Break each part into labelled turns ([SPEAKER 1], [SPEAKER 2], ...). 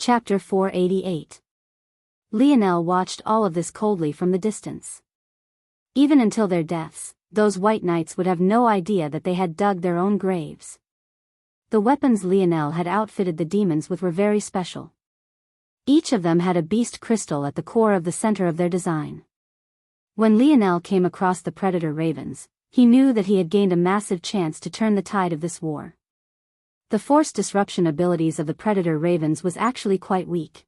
[SPEAKER 1] Chapter 488. Lionel watched all of this coldly from the distance. Even until their deaths, those white knights would have no idea that they had dug their own graves. The weapons Lionel had outfitted the demons with were very special. Each of them had a beast crystal at the core of the center of their design. When Lionel came across the predator ravens, he knew that he had gained a massive chance to turn the tide of this war. The force disruption abilities of the predator ravens was actually quite weak.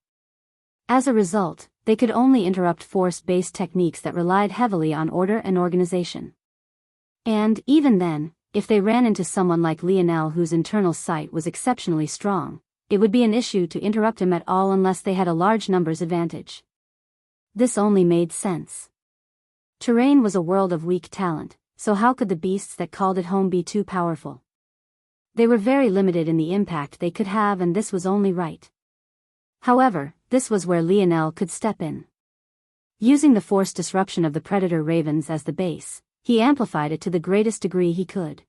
[SPEAKER 1] As a result, they could only interrupt force-based techniques that relied heavily on order and organization. And, even then, if they ran into someone like Lionel whose internal sight was exceptionally strong, it would be an issue to interrupt him at all unless they had a large numbers advantage. This only made sense. Terrain was a world of weak talent, so how could the beasts that called it home be too powerful? They were very limited in the impact they could have, and this was only right. However, this was where Lionel could step in. Using the force disruption of the predator ravens as the base, he amplified it to the greatest degree he could.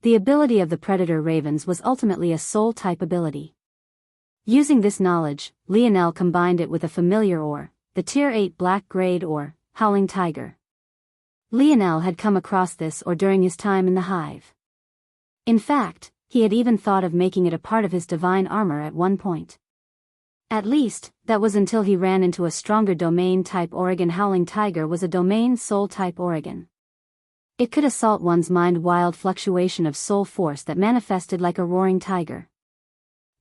[SPEAKER 1] The ability of the predator ravens was ultimately a soul-type ability. Using this knowledge, Lionel combined it with a familiar ore, the Tier 8 Black Grade ore, Howling Tiger. Lionel had come across this ore during his time in the hive. In fact, he had even thought of making it a part of his divine armor at one point. At least, that was until he ran into a stronger domain-type Oregon. Howling Tiger was a domain soul-type Oregon. It could assault one's mind, wild fluctuation of soul force that manifested like a roaring tiger.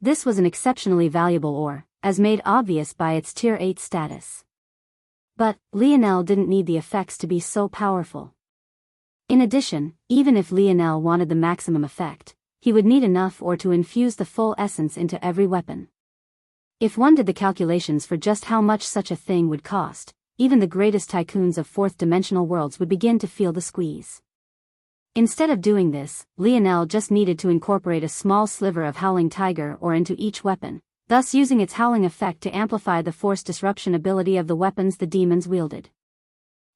[SPEAKER 1] This was an exceptionally valuable ore, as made obvious by its Tier 8 status. But, Lionel didn't need the effects to be so powerful. In addition, even if Lionel wanted the maximum effect, he would need enough ore to infuse the full essence into every weapon. If one did the calculations for just how much such a thing would cost, even the greatest tycoons of fourth-dimensional worlds would begin to feel the squeeze. Instead of doing this, Lionel just needed to incorporate a small sliver of Howling Tiger ore into each weapon, thus using its howling effect to amplify the force disruption ability of the weapons the demons wielded.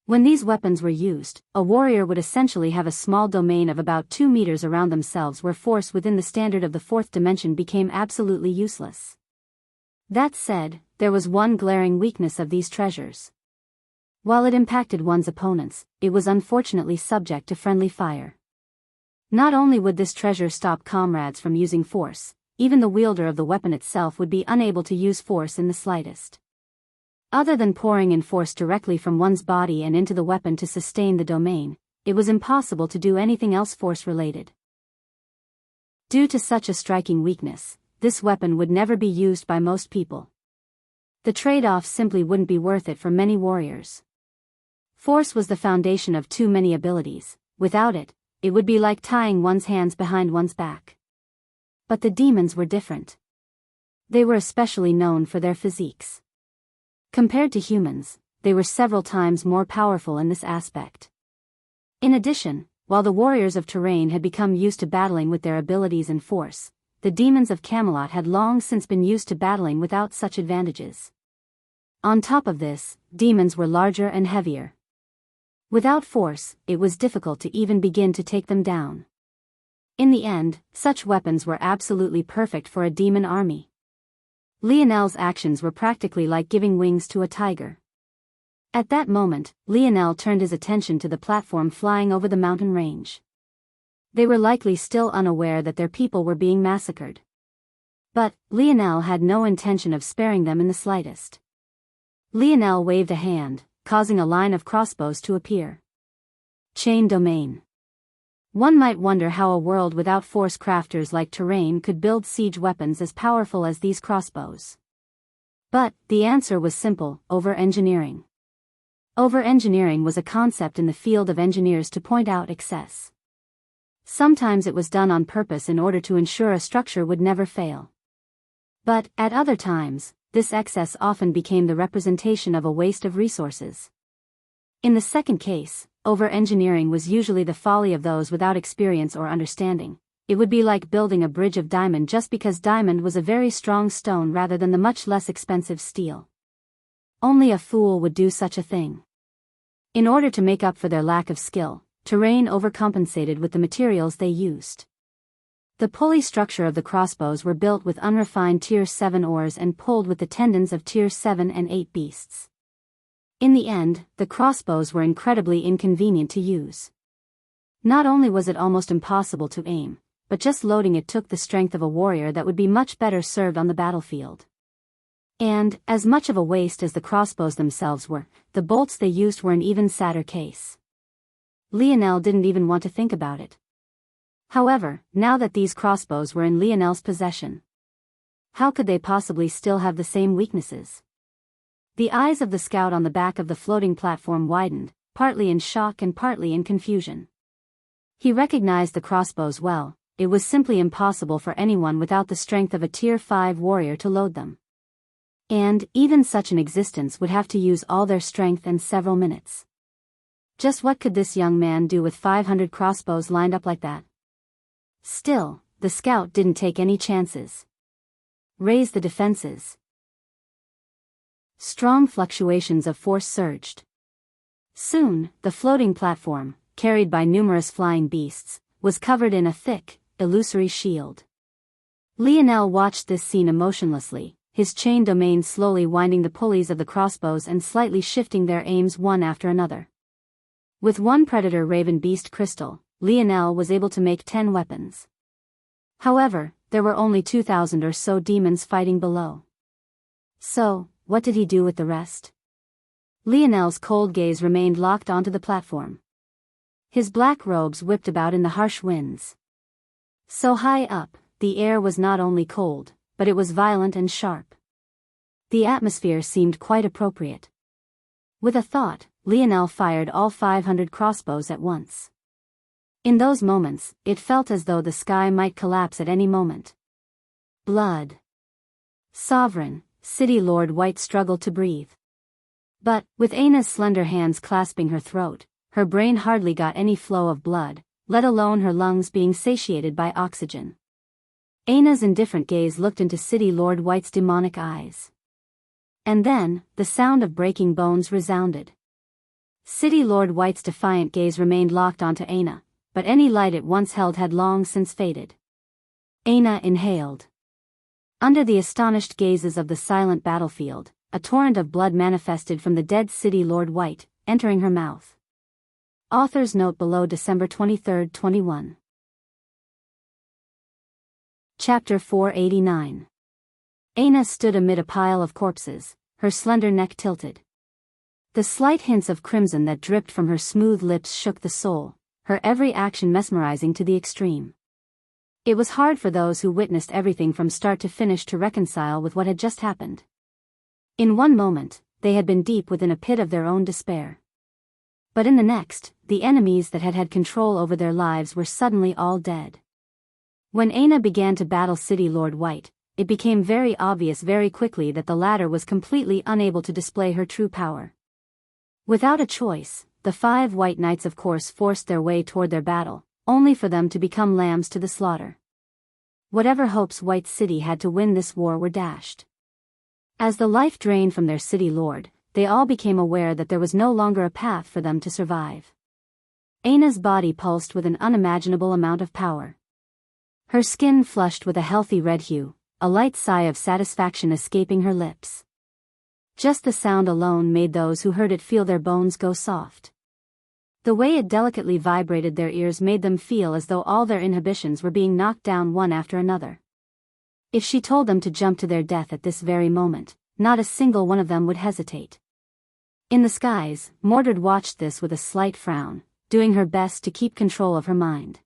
[SPEAKER 1] When these weapons were used, a warrior would essentially have a small domain of about 2 meters around themselves where force within the standard of the fourth dimension became absolutely useless. That said, there was one glaring weakness of these treasures. While it impacted one's opponents, it was unfortunately subject to friendly fire. Not only would this treasure stop comrades from using force, even the wielder of the weapon itself would be unable to use force in the slightest. Other than pouring in force directly from one's body and into the weapon to sustain the domain, it was impossible to do anything else force-related. Due to such a striking weakness, this weapon would never be used by most people. The trade-off simply wouldn't be worth it for many warriors. Force was the foundation of too many abilities. Without it, it would be like tying one's hands behind one's back. But the demons were different. They were especially known for their physiques. Compared to humans, they were several times more powerful in this aspect. In addition, while the warriors of Terrain had become used to battling with their abilities and force, the demons of Camelot had long since been used to battling without such advantages. On top of this, demons were larger and heavier. Without force, it was difficult to even begin to take them down. In the end, such weapons were absolutely perfect for a demon army. Lionel's actions were practically like giving wings to a tiger. At that moment, Lionel turned his attention to the platform flying over the mountain range. They were likely still unaware that their people were being massacred. But, Lionel had no intention of sparing them in the slightest. Lionel waved a hand, causing a line of crossbows to appear. Chain domain. One might wonder how a world without force crafters like Terrain could build siege weapons as powerful as these crossbows. But, the answer was simple: over-engineering. Over-engineering was a concept in the field of engineers to point out excess. Sometimes it was done on purpose in order to ensure a structure would never fail. But, at other times, this excess often became the representation of a waste of resources. In the second case, over-engineering was usually the folly of those without experience or understanding. It would be like building a bridge of diamond just because diamond was a very strong stone rather than the much less expensive steel. Only a fool would do such a thing. In order to make up for their lack of skill, Terrain overcompensated with the materials they used. The pulley structure of the crossbows were built with unrefined Tier 7 oars and pulled with the tendons of Tier 7 and 8 beasts. In the end, the crossbows were incredibly inconvenient to use. Not only was it almost impossible to aim, but just loading it took the strength of a warrior that would be much better served on the battlefield. And, as much of a waste as the crossbows themselves were, the bolts they used were an even sadder case. Lionel didn't even want to think about it. However, now that these crossbows were in Lionel's possession, how could they possibly still have the same weaknesses? The eyes of the scout on the back of the floating platform widened, partly in shock and partly in confusion. He recognized the crossbows well. It was simply impossible for anyone without the strength of a Tier 5 warrior to load them. And, even such an existence would have to use all their strength and several minutes. Just what could this young man do with 500 crossbows lined up like that? Still, the scout didn't take any chances. Raise the defenses. Strong fluctuations of force surged. Soon, the floating platform, carried by numerous flying beasts, was covered in a thick, illusory shield. Lionel watched this scene emotionlessly, his chain domain slowly winding the pulleys of the crossbows and slightly shifting their aims one after another. With one predator raven beast crystal, Lionel was able to make 10 weapons. However, there were only 2,000 or so demons fighting below. So, what did he do with the rest? Lionel's cold gaze remained locked onto the platform. His black robes whipped about in the harsh winds. So high up, the air was not only cold, but it was violent and sharp. The atmosphere seemed quite appropriate. With a thought, Lionel fired all 500 crossbows at once. In those moments, it felt as though the sky might collapse at any moment. Blood. Sovereign, City Lord White struggled to breathe. But, with Aina's slender hands clasping her throat, her brain hardly got any flow of blood, let alone her lungs being satiated by oxygen. Aina's indifferent gaze looked into City Lord White's demonic eyes. And then, the sound of breaking bones resounded. City Lord White's defiant gaze remained locked onto Aina, but any light it once held had long since faded. Aina inhaled. Under the astonished gazes of the silent battlefield, a torrent of blood manifested from the dead City Lord White, entering her mouth. Author's note below December 23, 21. Chapter 489. Aina stood amid a pile of corpses, her slender neck tilted. The slight hints of crimson that dripped from her smooth lips shook the soul, her every action mesmerizing to the extreme. It was hard for those who witnessed everything from start to finish to reconcile with what had just happened. In one moment, they had been deep within a pit of their own despair. But in the next, the enemies that had had control over their lives were suddenly all dead. When Aina began to battle City Lord White, it became very obvious very quickly that the latter was completely unable to display her true power. Without a choice, the 5 white knights of course forced their way toward their battle, only for them to become lambs to the slaughter. Whatever hopes White City had to win this war were dashed. As the life drained from their city lord, they all became aware that there was no longer a path for them to survive. Aina's body pulsed with an unimaginable amount of power. Her skin flushed with a healthy red hue, a light sigh of satisfaction escaping her lips. Just the sound alone made those who heard it feel their bones go soft. The way it delicately vibrated their ears made them feel as though all their inhibitions were being knocked down one after another. If she told them to jump to their death at this very moment, not a single one of them would hesitate. In the skies, Mordred watched this with a slight frown, doing her best to keep control of her mind.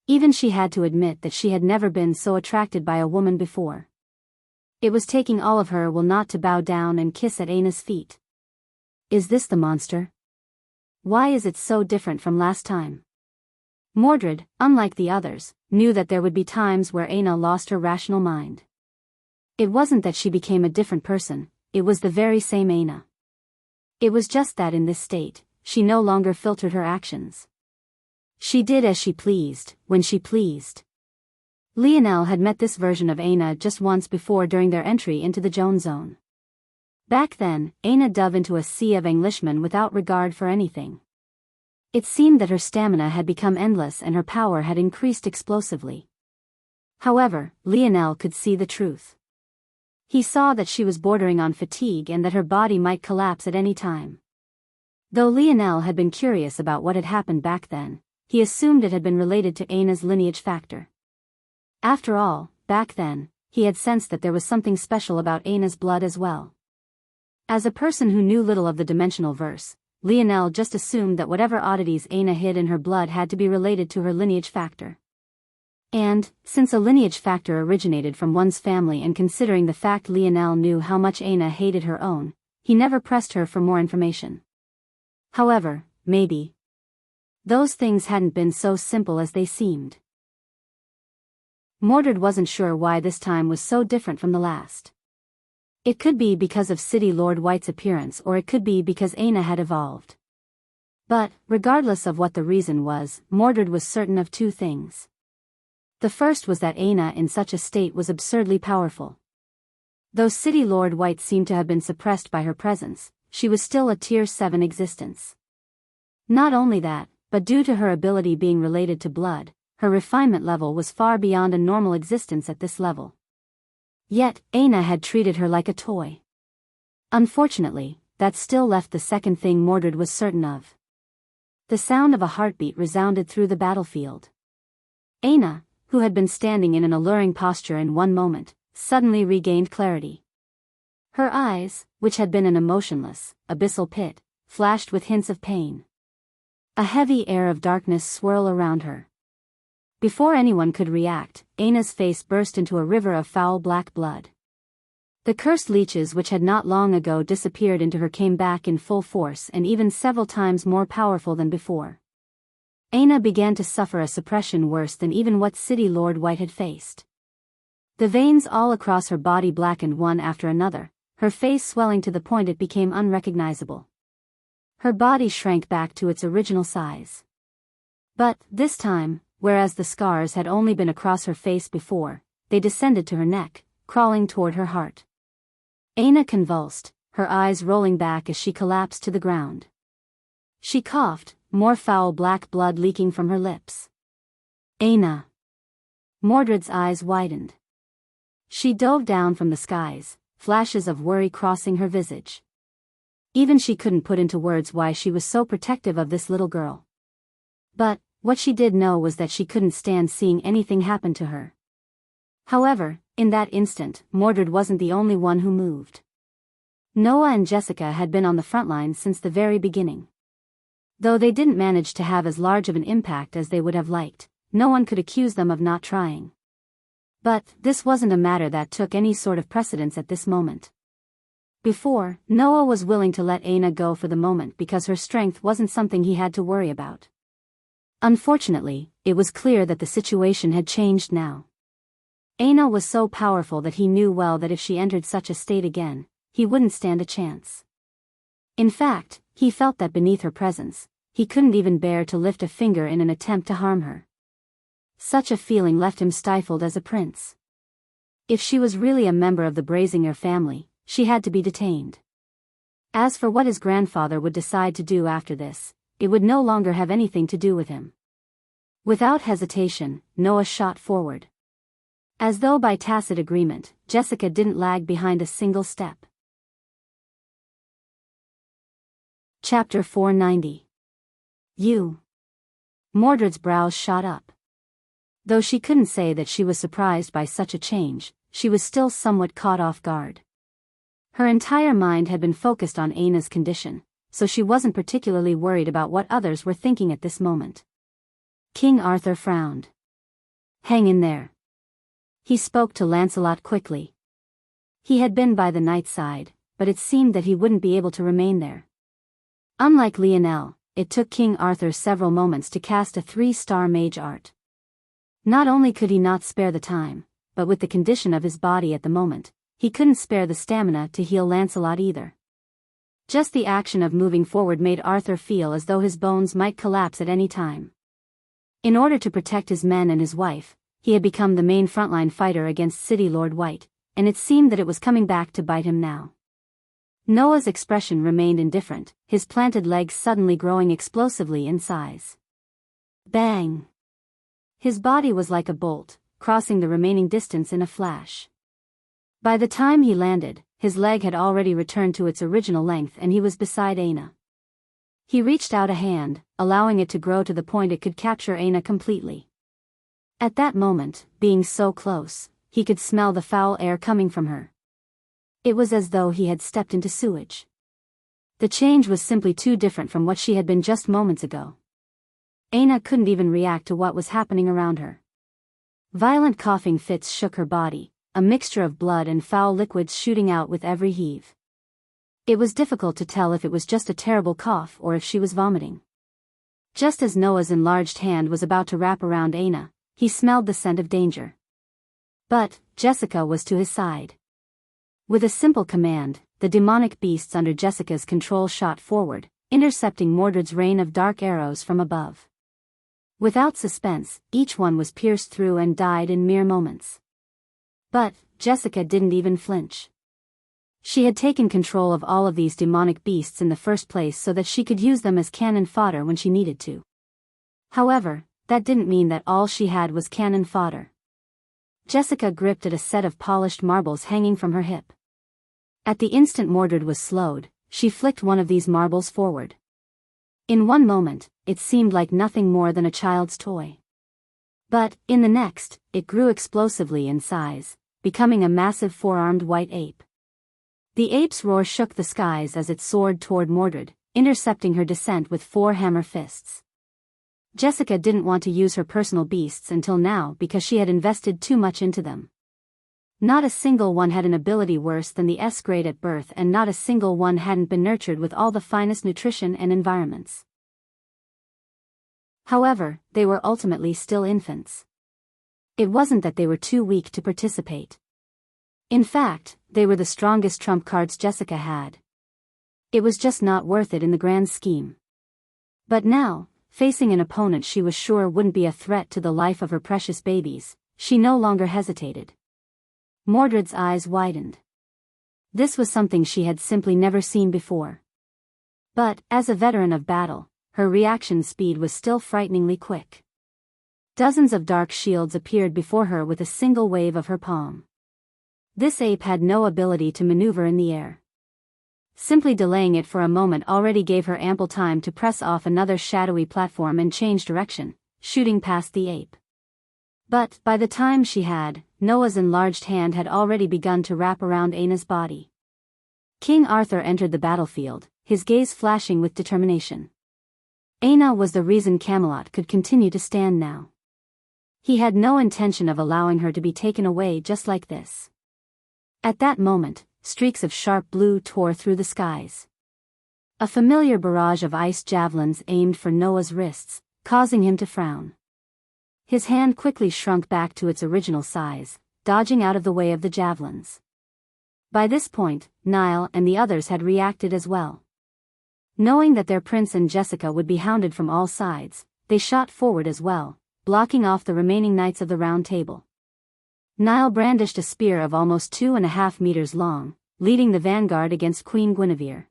[SPEAKER 1] Even she had to admit that she had never been so attracted by a woman before. It was taking all of her will not to bow down and kiss at Aina's feet. Is this the monster? Why is it so different from last time? Mordred, unlike the others, knew that there would be times where Aina lost her rational mind. It wasn't that she became a different person, it was the very same Aina. It was just that in this state, she no longer filtered her actions. She did as she pleased, when she pleased. Lionel had met this version of Aina just once before during their entry into the Joan Zone. Back then, Aina dove into a sea of Englishmen without regard for anything. It seemed that her stamina had become endless and her power had increased explosively. However, Lionel could see the truth. He saw that she was bordering on fatigue and that her body might collapse at any time. Though Lionel had been curious about what had happened back then, he assumed it had been related to Aina's lineage factor. After all, back then, he had sensed that there was something special about Aina's blood as well. As a person who knew little of the dimensional verse, Lionel just assumed that whatever oddities Aina hid in her blood had to be related to her lineage factor. And, since a lineage factor originated from one's family and considering the fact Lionel knew how much Aina hated her own, he never pressed her for more information. However, maybe those things hadn't been so simple as they seemed. Mordred wasn't sure why this time was so different from the last. It could be because of City Lord White's appearance, or it could be because Aina had evolved. But, regardless of what the reason was, Mordred was certain of two things. The first was that Aina in such a state was absurdly powerful. Though City Lord White seemed to have been suppressed by her presence, she was still a Tier 7 existence. Not only that, but due to her ability being related to blood, her refinement level was far beyond a normal existence at this level. Yet, Aina had treated her like a toy. Unfortunately, that still left the second thing Mordred was certain of. The sound of a heartbeat resounded through the battlefield. Aina, who had been standing in an alluring posture in one moment, suddenly regained clarity. Her eyes, which had been an emotionless, abyssal pit, flashed with hints of pain. A heavy air of darkness swirled around her. Before anyone could react, Aina's face burst into a river of foul black blood. The cursed leeches which had not long ago disappeared into her came back in full force and even several times more powerful than before. Aina began to suffer a suppression worse than even what City Lord White had faced. The veins all across her body blackened one after another, her face swelling to the point it became unrecognizable. Her body shrank back to its original size. But, this time, whereas the scars had only been across her face before, they descended to her neck, crawling toward her heart. Aina convulsed, her eyes rolling back as she collapsed to the ground. She coughed, more foul black blood leaking from her lips. Aina. Mordred's eyes widened. She dove down from the skies, flashes of worry crossing her visage. Even she couldn't put into words why she was so protective of this little girl. But, what she did know was that she couldn't stand seeing anything happen to her. However, in that instant, Mordred wasn't the only one who moved. Noah and Jessica had been on the front lines since the very beginning. Though they didn't manage to have as large of an impact as they would have liked, no one could accuse them of not trying. But, this wasn't a matter that took any sort of precedence at this moment. Before, Noah was willing to let Aina go for the moment because her strength wasn't something he had to worry about. Unfortunately, it was clear that the situation had changed now. Aina was so powerful that he knew well that if she entered such a state again, he wouldn't stand a chance. In fact, he felt that beneath her presence, he couldn't even bear to lift a finger in an attempt to harm her. Such a feeling left him stifled as a prince. If she was really a member of the Brazinger family, she had to be detained. As for what his grandfather would decide to do after this, it would no longer have anything to do with him. Without hesitation, Noah shot forward. As though by tacit agreement, Jessica didn't lag behind a single step. Chapter 490. You. Mordred's brows shot up. Though she couldn't say that she was surprised by such a change, she was still somewhat caught off guard. Her entire mind had been focused on Aina's condition, so she wasn't particularly worried about what others were thinking at this moment. King Arthur frowned. Hang in there. He spoke to Lancelot quickly. He had been by the knight's side, but it seemed that he wouldn't be able to remain there. Unlike Lionel, it took King Arthur several moments to cast a 3-star mage art. Not only could he not spare the time, but with the condition of his body at the moment, he couldn't spare the stamina to heal Lancelot either. Just the action of moving forward made Arthur feel as though his bones might collapse at any time. In order to protect his men and his wife, he had become the main frontline fighter against City Lord White, and it seemed that it was coming back to bite him now. Noah's expression remained indifferent, his planted legs suddenly growing explosively in size. Bang! His body was like a bolt, crossing the remaining distance in a flash. By the time he landed, his leg had already returned to its original length and he was beside Aina. He reached out a hand, allowing it to grow to the point it could capture Aina completely. At that moment, being so close, he could smell the foul air coming from her. It was as though he had stepped into sewage. The change was simply too different from what she had been just moments ago. Aina couldn't even react to what was happening around her. Violent coughing fits shook her body, a mixture of blood and foul liquids shooting out with every heave. It was difficult to tell if it was just a terrible cough or if she was vomiting. Just as Noah's enlarged hand was about to wrap around Aina, he smelled the scent of danger. But Jessica was to his side. With a simple command, the demonic beasts under Jessica's control shot forward, intercepting Mordred's rain of dark arrows from above. Without suspense, each one was pierced through and died in mere moments. But Jessica didn't even flinch. She had taken control of all of these demonic beasts in the first place so that she could use them as cannon fodder when she needed to. However, that didn't mean that all she had was cannon fodder. Jessica gripped at a set of polished marbles hanging from her hip. At the instant Mordred was slowed, she flicked one of these marbles forward. In one moment, it seemed like nothing more than a child's toy. But, in the next, it grew explosively in size, becoming a massive four-armed white ape. The ape's roar shook the skies as it soared toward Mordred, intercepting her descent with 4 hammer fists. Jessica didn't want to use her personal beasts until now because she had invested too much into them. Not a single one had an ability worse than the S grade at birth, and not a single one hadn't been nurtured with all the finest nutrition and environments. However, they were ultimately still infants. It wasn't that they were too weak to participate. In fact, they were the strongest trump cards Jessica had. It was just not worth it in the grand scheme. But now, facing an opponent she was sure wouldn't be a threat to the life of her precious babies, she no longer hesitated. Mordred's eyes widened. This was something she had simply never seen before. But, as a veteran of battle, her reaction speed was still frighteningly quick. Dozens of dark shields appeared before her with a single wave of her palm. This ape had no ability to maneuver in the air. Simply delaying it for a moment already gave her ample time to press off another shadowy platform and change direction, shooting past the ape. But, by the time she had, Noah's enlarged hand had already begun to wrap around Aina's body. King Arthur entered the battlefield, his gaze flashing with determination. Aina was the reason Camelot could continue to stand now. He had no intention of allowing her to be taken away just like this. At that moment, streaks of sharp blue tore through the skies. A familiar barrage of ice javelins aimed for Noah's wrists, causing him to frown. His hand quickly shrunk back to its original size, dodging out of the way of the javelins. By this point, Niall and the others had reacted as well. Knowing that their prince and Jessica would be hounded from all sides, they shot forward as well, blocking off the remaining knights of the Round Table. Niall brandished a spear of almost 2.5 meters long, leading the vanguard against Queen Guinevere.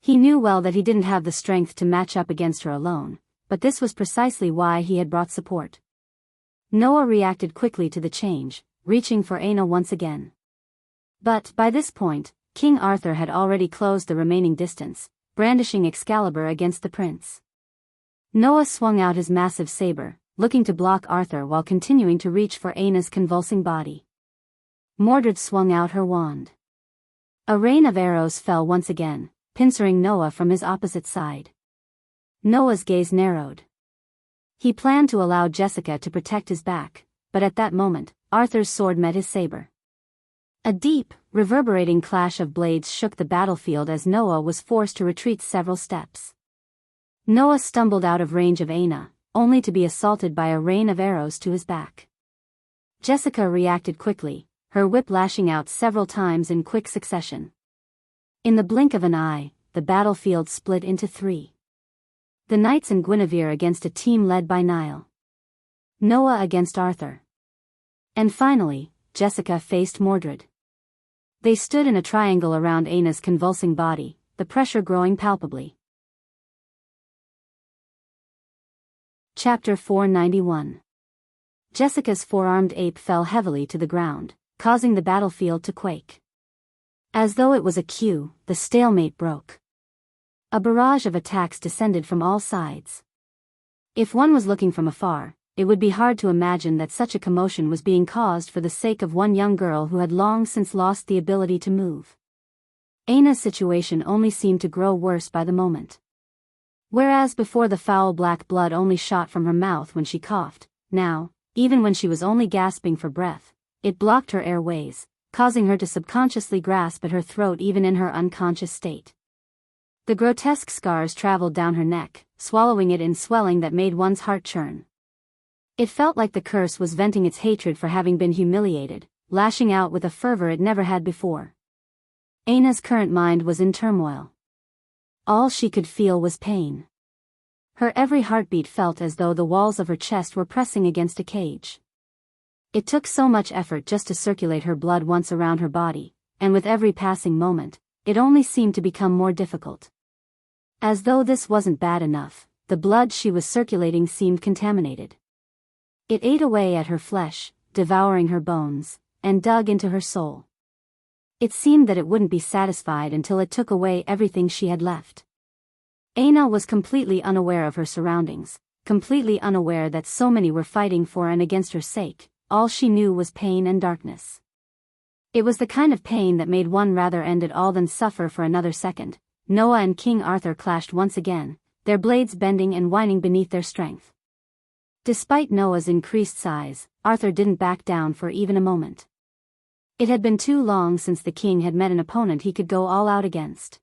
[SPEAKER 1] He knew well that he didn't have the strength to match up against her alone, but this was precisely why he had brought support. Noah reacted quickly to the change, reaching for Aina once again. But, by this point, King Arthur had already closed the remaining distance, brandishing Excalibur against the prince. Noah swung out his massive saber, looking to block Arthur while continuing to reach for Aina's convulsing body. Mordred swung out her wand. A rain of arrows fell once again, pincering Noah from his opposite side. Noah's gaze narrowed. He planned to allow Jessica to protect his back, but at that moment, Arthur's sword met his saber. A deep, reverberating clash of blades shook the battlefield as Noah was forced to retreat several steps. Noah stumbled out of range of Aina, only to be assaulted by a rain of arrows to his back. Jessica reacted quickly, her whip lashing out several times in quick succession. In the blink of an eye, the battlefield split into 3. The knights and Guinevere against a team led by Niall. Noah against Arthur. And finally, Jessica faced Mordred. They stood in a triangle around Aina's convulsing body, the pressure growing palpably. Chapter 491. Jessica's four-armed ape fell heavily to the ground, causing the battlefield to quake. As though it was a cue, the stalemate broke. A barrage of attacks descended from all sides. If one was looking from afar, it would be hard to imagine that such a commotion was being caused for the sake of one young girl who had long since lost the ability to move. Aina's situation only seemed to grow worse by the moment. Whereas before the foul black blood only shot from her mouth when she coughed, now, even when she was only gasping for breath, it blocked her airways, causing her to subconsciously grasp at her throat even in her unconscious state. The grotesque scars traveled down her neck, swallowing it in swelling that made one's heart churn. It felt like the curse was venting its hatred for having been humiliated, lashing out with a fervor it never had before. Aina's current mind was in turmoil. All she could feel was pain. Her every heartbeat felt as though the walls of her chest were pressing against a cage. It took so much effort just to circulate her blood once around her body, and with every passing moment, it only seemed to become more difficult. As though this wasn't bad enough, the blood she was circulating seemed contaminated. It ate away at her flesh, devouring her bones, and dug into her soul. It seemed that it wouldn't be satisfied until it took away everything she had left. Aina was completely unaware of her surroundings, completely unaware that so many were fighting for and against her sake. All she knew was pain and darkness. It was the kind of pain that made one rather end it all than suffer for another second. Noah and King Arthur clashed once again, their blades bending and whining beneath their strength. Despite Noah's increased size, Arthur didn't back down for even a moment. It had been too long since the king had met an opponent he could go all out against.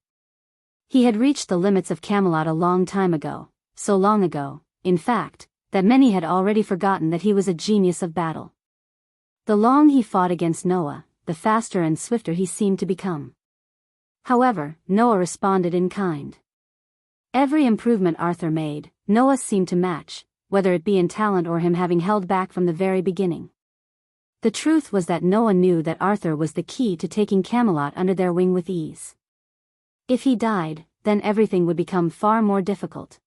[SPEAKER 1] He had reached the limits of Camelot a long time ago, so long ago, in fact, that many had already forgotten that he was a genius of battle. The longer he fought against Noah, the faster and swifter he seemed to become. However, Noah responded in kind. Every improvement Arthur made, Noah seemed to match, whether it be in talent or him having held back from the very beginning. The truth was that Noah knew that Arthur was the key to taking Camelot under their wing with ease. If he died, then everything would become far more difficult.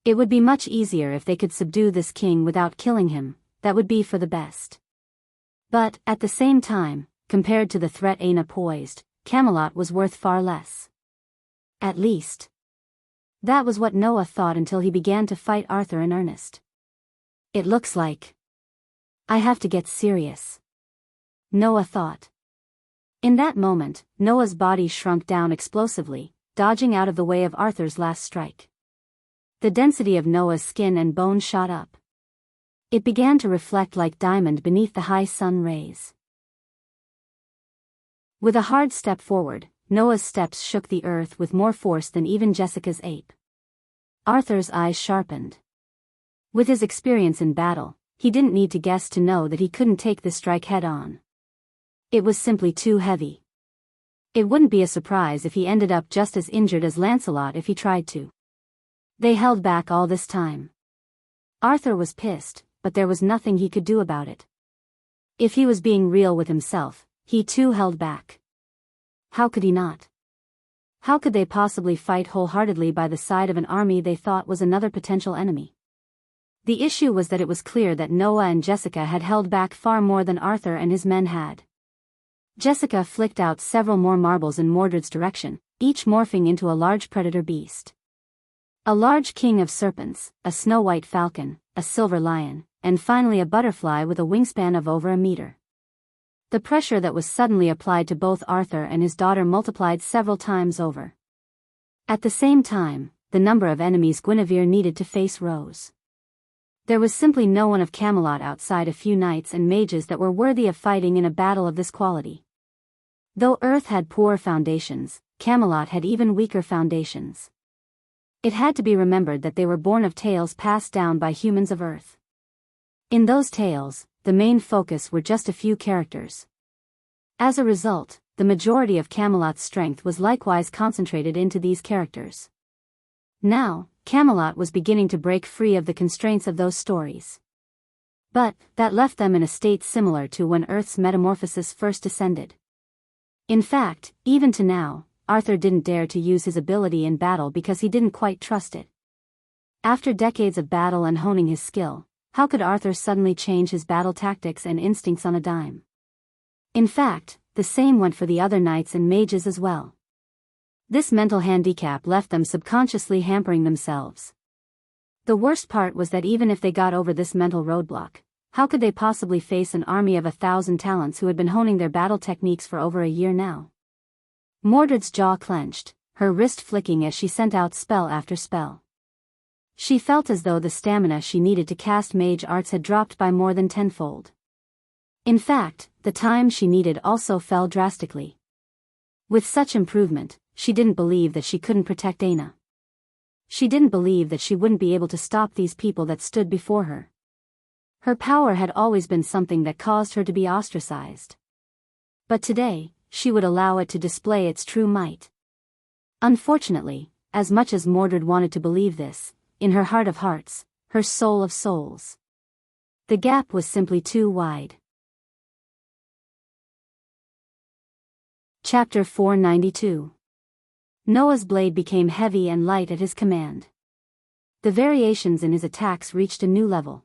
[SPEAKER 1] It would be much easier if they could subdue this king without killing him, that would be for the best. But, at the same time, compared to the threat Aina posed, Camelot was worth far less. At least. That was what Noah thought until he began to fight Arthur in earnest. It looks like I have to get serious, Noah thought. In that moment, Noah's body shrunk down explosively, dodging out of the way of Arthur's last strike. The density of Noah's skin and bone shot up. It began to reflect like diamond beneath the high sun rays. With a hard step forward, Noah's steps shook the earth with more force than even Jessica's ape. Arthur's eyes sharpened. With his experience in battle, he didn't need to guess to know that he couldn't take this strike head-on. It was simply too heavy. It wouldn't be a surprise if he ended up just as injured as Lancelot if he tried to. They held back all this time. Arthur was pissed, but there was nothing he could do about it. If he was being real with himself, he too held back. How could he not? How could they possibly fight wholeheartedly by the side of an army they thought was another potential enemy? The issue was that it was clear that Noah and Jessica had held back far more than Arthur and his men had. Jessica flicked out several more marbles in Mordred's direction, each morphing into a large predator beast. A large king of serpents, a snow-white falcon, a silver lion, and finally a butterfly with a wingspan of over a meter. The pressure that was suddenly applied to both Arthur and his daughter multiplied several times over. At the same time, the number of enemies Guinevere needed to face rose. There was simply no one of Camelot outside a few knights and mages that were worthy of fighting in a battle of this quality. Though Earth had poor foundations, Camelot had even weaker foundations. It had to be remembered that they were born of tales passed down by humans of Earth. In those tales, the main focus were just a few characters. As a result, the majority of Camelot's strength was likewise concentrated into these characters. Now, Camelot was beginning to break free of the constraints of those stories. But, that left them in a state similar to when Earth's metamorphosis first descended. In fact, even to now, Arthur didn't dare to use his ability in battle because he didn't quite trust it. After decades of battle and honing his skill, how could Arthur suddenly change his battle tactics and instincts on a dime? In fact, the same went for the other knights and mages as well. This mental handicap left them subconsciously hampering themselves. The worst part was that even if they got over this mental roadblock, how could they possibly face an army of 1,000 talents who had been honing their battle techniques for over a year now? Mordred's jaw clenched, her wrist flicking as she sent out spell after spell. She felt as though the stamina she needed to cast mage arts had dropped by more than tenfold. In fact, the time she needed also fell drastically. With such improvement, she didn't believe that she couldn't protect Aina. She didn't believe that she wouldn't be able to stop these people that stood before her. Her power had always been something that caused her to be ostracized. But today, she would allow it to display its true might. Unfortunately, as much as Mordred wanted to believe this, in her heart of hearts, her soul of souls, the gap was simply too wide. Chapter 492. Noah's blade became heavy and light at his command. The variations in his attacks reached a new level.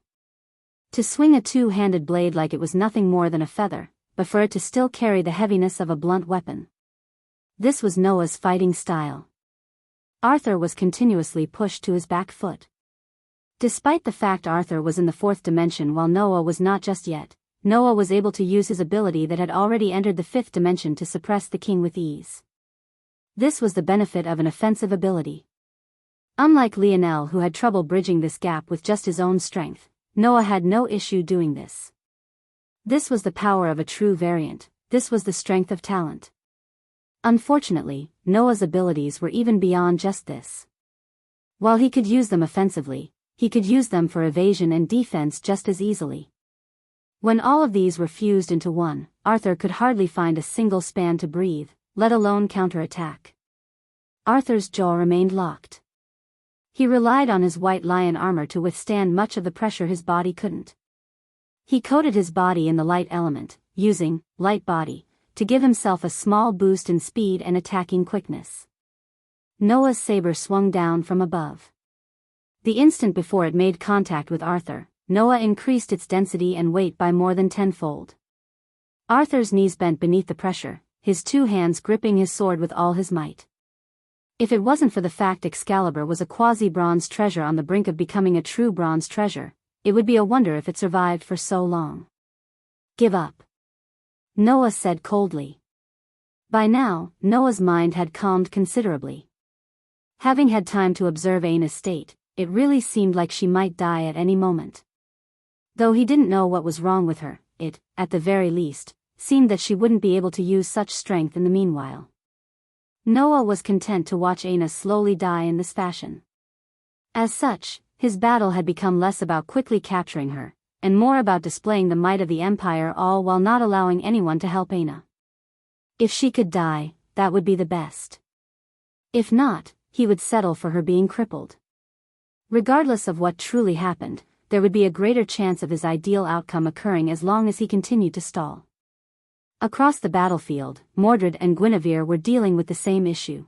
[SPEAKER 1] To swing a two-handed blade like it was nothing more than a feather, but for it to still carry the heaviness of a blunt weapon. This was Noah's fighting style. Arthur was continuously pushed to his back foot. Despite the fact Arthur was in the fourth dimension while Noah was not just yet, Noah was able to use his ability that had already entered the fifth dimension to suppress the king with ease. This was the benefit of an offensive ability. Unlike Lionel, who had trouble bridging this gap with just his own strength, Noah had no issue doing this. This was the power of a true variant, this was the strength of talent. Unfortunately, Noah's abilities were even beyond just this. While he could use them offensively, he could use them for evasion and defense just as easily. When all of these were fused into one, Arthur could hardly find a single span to breathe, let alone counterattack. Arthur's jaw remained locked. He relied on his white lion armor to withstand much of the pressure his body couldn't. He coated his body in the light element, using light body to give himself a small boost in speed and attacking quickness. Noah's saber swung down from above. The instant before it made contact with Arthur, Noah increased its density and weight by more than tenfold. Arthur's knees bent beneath the pressure, his two hands gripping his sword with all his might. If it wasn't for the fact Excalibur was a quasi-bronze treasure on the brink of becoming a true bronze treasure, it would be a wonder if it survived for so long. "Give up," Noah said coldly. By now, Noah's mind had calmed considerably. Having had time to observe Aina's state, it really seemed like she might die at any moment. Though he didn't know what was wrong with her, it, at the very least, seemed that she wouldn't be able to use such strength in the meanwhile. Noah was content to watch Aina slowly die in this fashion. As such, his battle had become less about quickly capturing her, and more about displaying the might of the Empire, all while not allowing anyone to help Aina. If she could die, that would be the best. If not, he would settle for her being crippled. Regardless of what truly happened, there would be a greater chance of his ideal outcome occurring as long as he continued to stall. Across the battlefield, Mordred and Guinevere were dealing with the same issue.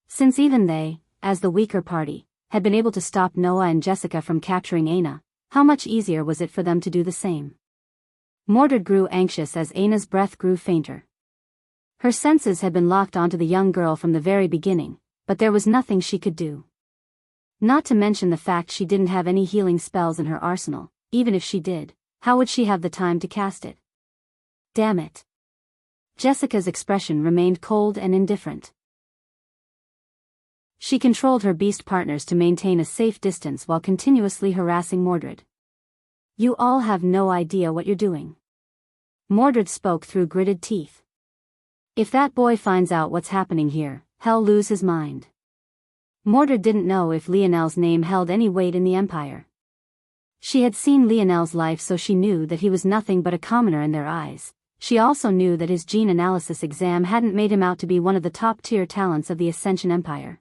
[SPEAKER 1] Since even they, as the weaker party, had been able to stop Noah and Jessica from capturing Aina, how much easier was it for them to do the same? Mordred grew anxious as Aina's breath grew fainter. Her senses had been locked onto the young girl from the very beginning, but there was nothing she could do. Not to mention the fact she didn't have any healing spells in her arsenal. Even if she did, how would she have the time to cast it? Damn it. Jessica's expression remained cold and indifferent. She controlled her beast partners to maintain a safe distance while continuously harassing Mordred. "You all have no idea what you're doing." Mordred spoke through gritted teeth. "If that boy finds out what's happening here, he'll lose his mind." Mordred didn't know if Lionel's name held any weight in the Empire. She had seen Lionel's life, so she knew that he was nothing but a commoner in their eyes. She also knew that his gene analysis exam hadn't made him out to be one of the top-tier talents of the Ascension Empire.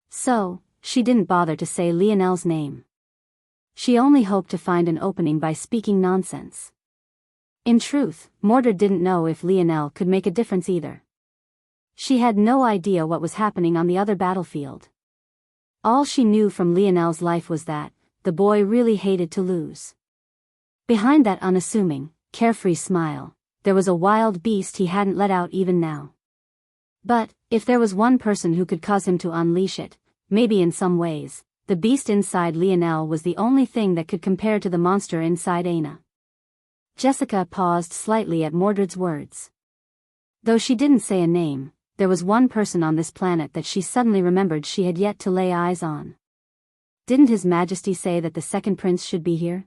[SPEAKER 1] So, she didn't bother to say Lionel's name. She only hoped to find an opening by speaking nonsense. In truth, Mordred didn't know if Lionel could make a difference either. She had no idea what was happening on the other battlefield. All she knew from Lionel's life was that, the boy really hated to lose. Behind that unassuming, carefree smile, there was a wild beast he hadn't let out even now. But, if there was one person who could cause him to unleash it, maybe in some ways, the beast inside Lionel was the only thing that could compare to the monster inside Aina. Jessica paused slightly at Mordred's words. Though she didn't say a name, there was one person on this planet that she suddenly remembered she had yet to lay eyes on. Didn't His Majesty say that the second prince should be here?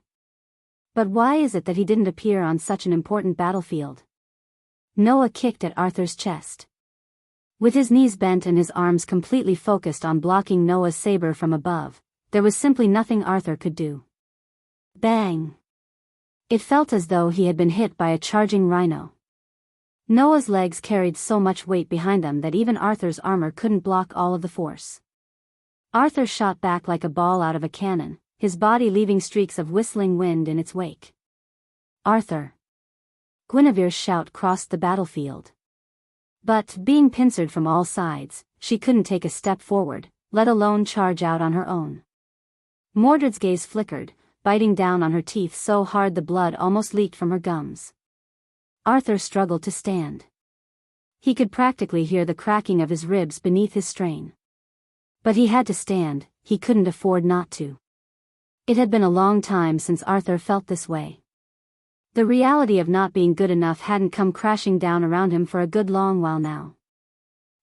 [SPEAKER 1] But why is it that he didn't appear on such an important battlefield? Noah kicked at Arthur's chest. With his knees bent and his arms completely focused on blocking Noah's saber from above, there was simply nothing Arthur could do. Bang! It felt as though he had been hit by a charging rhino. Noah's legs carried so much weight behind them that even Arthur's armor couldn't block all of the force. Arthur shot back like a ball out of a cannon, his body leaving streaks of whistling wind in its wake. Arthur! Guinevere's shout crossed the battlefield. But, being pincered from all sides, she couldn't take a step forward, let alone charge out on her own. Mordred's gaze flickered, biting down on her teeth so hard the blood almost leaked from her gums. Arthur struggled to stand. He could practically hear the cracking of his ribs beneath his strain. But he had to stand, he couldn't afford not to. It had been a long time since Arthur felt this way. The reality of not being good enough hadn't come crashing down around him for a good long while now.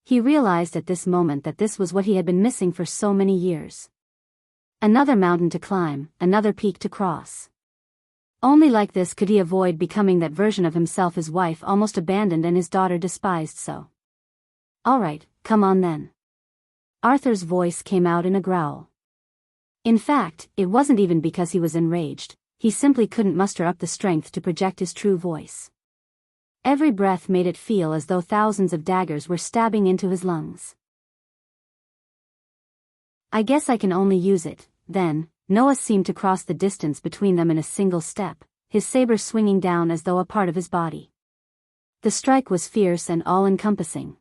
[SPEAKER 1] He realized at this moment that this was what he had been missing for so many years. Another mountain to climb, another peak to cross. Only like this could he avoid becoming that version of himself his wife almost abandoned and his daughter despised so. All right, come on then. Arthur's voice came out in a growl. In fact, it wasn't even because he was enraged, he simply couldn't muster up the strength to project his true voice. Every breath made it feel as though thousands of daggers were stabbing into his lungs. I guess I can only use it, then. Noah seemed to cross the distance between them in a single step, his saber swinging down as though a part of his body. The strike was fierce and all-encompassing.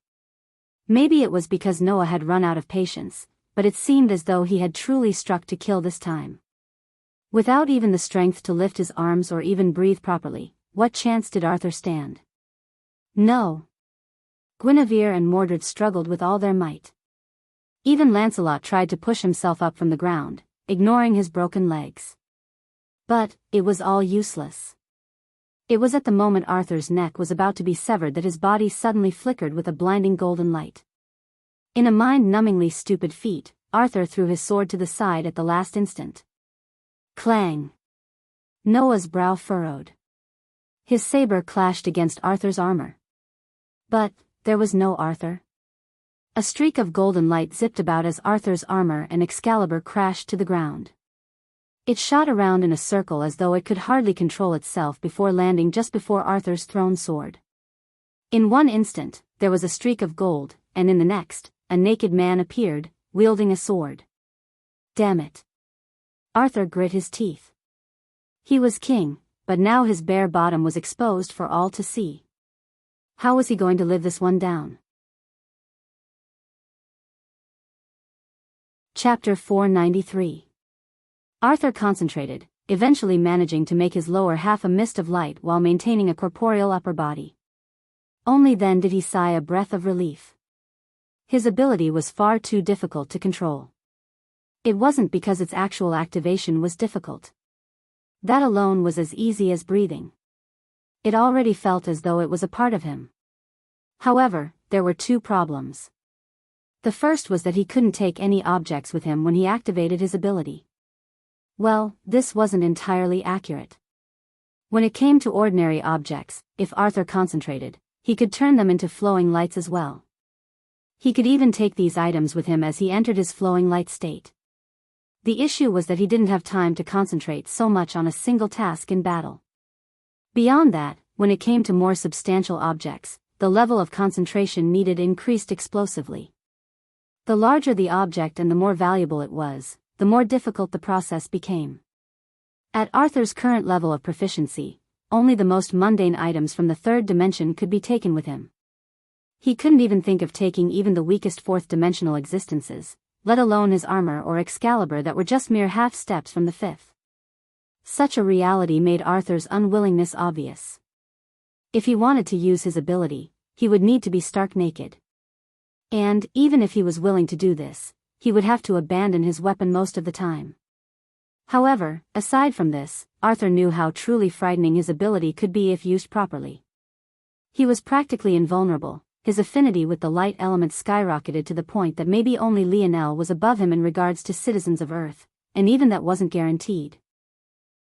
[SPEAKER 1] Maybe it was because Noah had run out of patience, but it seemed as though he had truly struck to kill this time. Without even the strength to lift his arms or even breathe properly, what chance did Arthur stand? No. Guinevere and Mordred struggled with all their might. Even Lancelot tried to push himself up from the ground, ignoring his broken legs. But, it was all useless. It was at the moment Arthur's neck was about to be severed that his body suddenly flickered with a blinding golden light. In a mind-numbingly stupid feat, Arthur threw his sword to the side at the last instant. Clang! Noah's brow furrowed. His saber clashed against Arthur's armor. But, there was no Arthur. A streak of golden light zipped about as Arthur's armor and Excalibur crashed to the ground. It shot around in a circle as though it could hardly control itself before landing just before Arthur's thrown sword. In one instant, there was a streak of gold, and in the next, a naked man appeared, wielding a sword. Damn it! Arthur grit his teeth. He was king, but now his bare bottom was exposed for all to see. How was he going to live this one down? Chapter 493. Arthur concentrated, eventually managing to make his lower half a mist of light while maintaining a corporeal upper body. Only then did he sigh a breath of relief. His ability was far too difficult to control. It wasn't because its actual activation was difficult. That alone was as easy as breathing. It already felt as though it was a part of him. However, there were two problems. The first was that he couldn't take any objects with him when he activated his ability. Well, this wasn't entirely accurate. When it came to ordinary objects, if Arthur concentrated, he could turn them into flowing lights as well. He could even take these items with him as he entered his flowing light state. The issue was that he didn't have time to concentrate so much on a single task in battle. Beyond that, when it came to more substantial objects, the level of concentration needed increased explosively. The larger the object and the more valuable it was, the more difficult the process became. At Arthur's current level of proficiency, only the most mundane items from the third dimension could be taken with him. He couldn't even think of taking even the weakest fourth-dimensional existences, let alone his armor or Excalibur that were just mere half-steps from the fifth. Such a reality made Arthur's unwillingness obvious. If he wanted to use his ability, he would need to be stark naked. And, even if he was willing to do this, he would have to abandon his weapon most of the time. However, aside from this, Arthur knew how truly frightening his ability could be if used properly. He was practically invulnerable, his affinity with the light element skyrocketed to the point that maybe only Lionel was above him in regards to citizens of Earth, and even that wasn't guaranteed.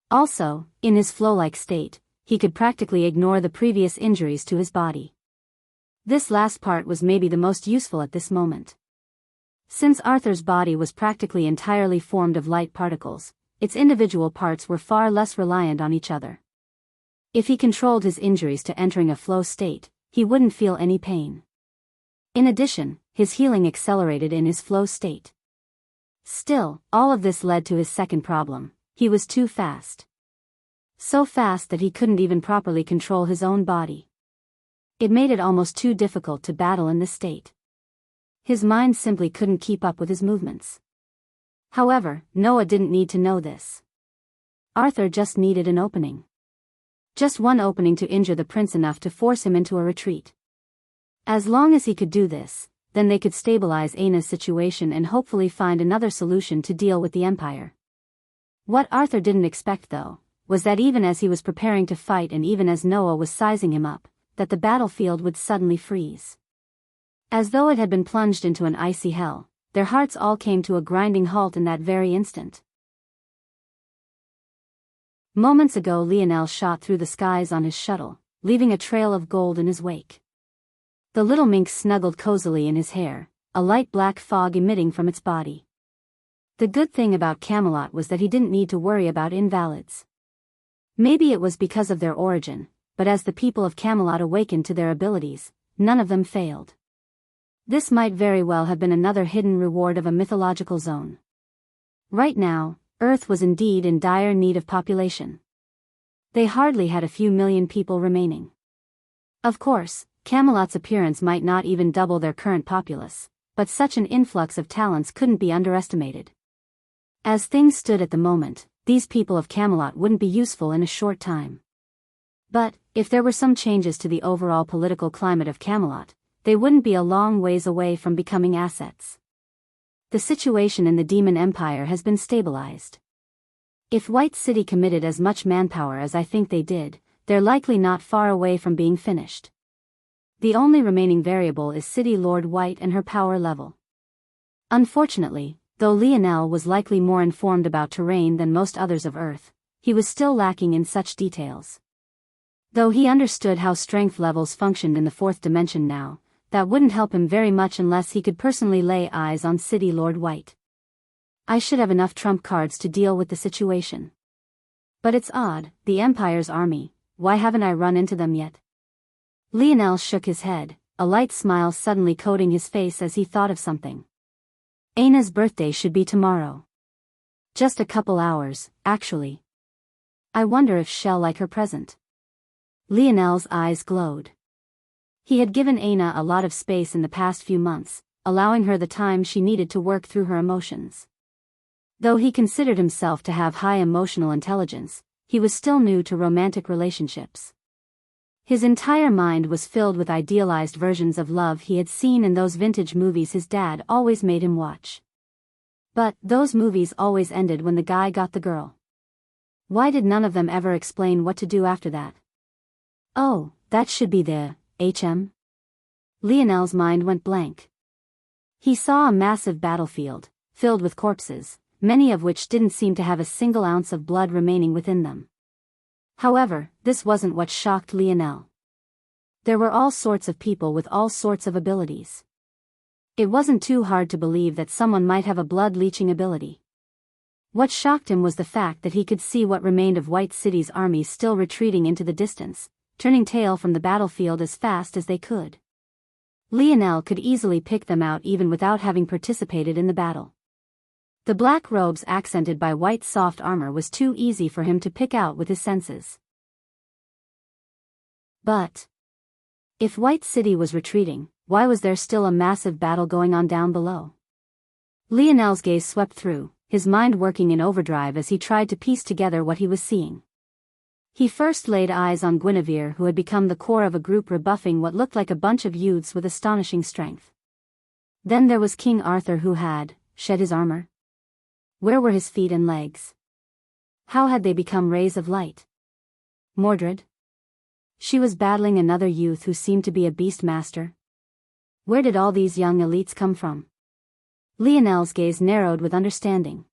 [SPEAKER 1] Also, in his flow-like state, he could practically ignore the previous injuries to his body. This last part was maybe the most useful at this moment. Since Arthur's body was practically entirely formed of light particles, its individual parts were far less reliant on each other. If he controlled his injuries to entering a flow state, he wouldn't feel any pain. In addition, his healing accelerated in his flow state. Still, all of this led to his second problem: he was too fast. So fast that he couldn't even properly control his own body. It made it almost too difficult to battle in this state. His mind simply couldn't keep up with his movements. However, Noah didn't need to know this. Arthur just needed an opening. Just one opening to injure the prince enough to force him into a retreat. As long as he could do this, then they could stabilize Aina's situation and hopefully find another solution to deal with the Empire. What Arthur didn't expect, though, was that even as he was preparing to fight and even as Noah was sizing him up, that the battlefield would suddenly freeze. As though it had been plunged into an icy hell, their hearts all came to a grinding halt in that very instant. Moments ago Lionel shot through the skies on his shuttle, leaving a trail of gold in his wake. The little minx snuggled cozily in his hair, a light black fog emitting from its body. The good thing about Camelot was that he didn't need to worry about invalids. Maybe it was because of their origin, but as the people of Camelot awakened to their abilities, none of them failed. This might very well have been another hidden reward of a mythological zone. Right now, Earth was indeed in dire need of population. They hardly had a few million people remaining. Of course, Camelot's appearance might not even double their current populace, but such an influx of talents couldn't be underestimated. As things stood at the moment, these people of Camelot wouldn't be useful in a short time. But, if there were some changes to the overall political climate of Camelot, they wouldn't be a long ways away from becoming assets. The situation in the Demon Empire has been stabilized. If White City committed as much manpower as I think they did, they're likely not far away from being finished. The only remaining variable is City Lord White and her power level. Unfortunately, though Lionel was likely more informed about terrain than most others of Earth, he was still lacking in such details. Though he understood how strength levels functioned in the fourth dimension now, that wouldn't help him very much unless he could personally lay eyes on City Lord White. I should have enough trump cards to deal with the situation. But it's odd, the Empire's army, why haven't I run into them yet? Lionel shook his head, a light smile suddenly coating his face as he thought of something. Aina's birthday should be tomorrow. Just a couple hours, actually. I wonder if she'll like her present. Lionel's eyes glowed. He had given Aina a lot of space in the past few months, allowing her the time she needed to work through her emotions. Though he considered himself to have high emotional intelligence, he was still new to romantic relationships. His entire mind was filled with idealized versions of love he had seen in those vintage movies his dad always made him watch. But those movies always ended when the guy got the girl. Why did none of them ever explain what to do after that? Oh, that should be the HM? Lionel's mind went blank. He saw a massive battlefield, filled with corpses, many of which didn't seem to have a single ounce of blood remaining within them. However, this wasn't what shocked Lionel. There were all sorts of people with all sorts of abilities. It wasn't too hard to believe that someone might have a blood-leeching ability. What shocked him was the fact that he could see what remained of White City's army still retreating into the distance, turning tail from the battlefield as fast as they could. Lionel could easily pick them out even without having participated in the battle. The black robes accented by white soft armor was too easy for him to pick out with his senses. But if White City was retreating, why was there still a massive battle going on down below? Lionel's gaze swept through, his mind working in overdrive as he tried to piece together what he was seeing. He first laid eyes on Guinevere, who had become the core of a group rebuffing what looked like a bunch of youths with astonishing strength. Then there was King Arthur, who had shed his armor. Where were his feet and legs? How had they become rays of light? Mordred? She was battling another youth who seemed to be a beast master. Where did all these young elites come from? Lionel's gaze narrowed with understanding.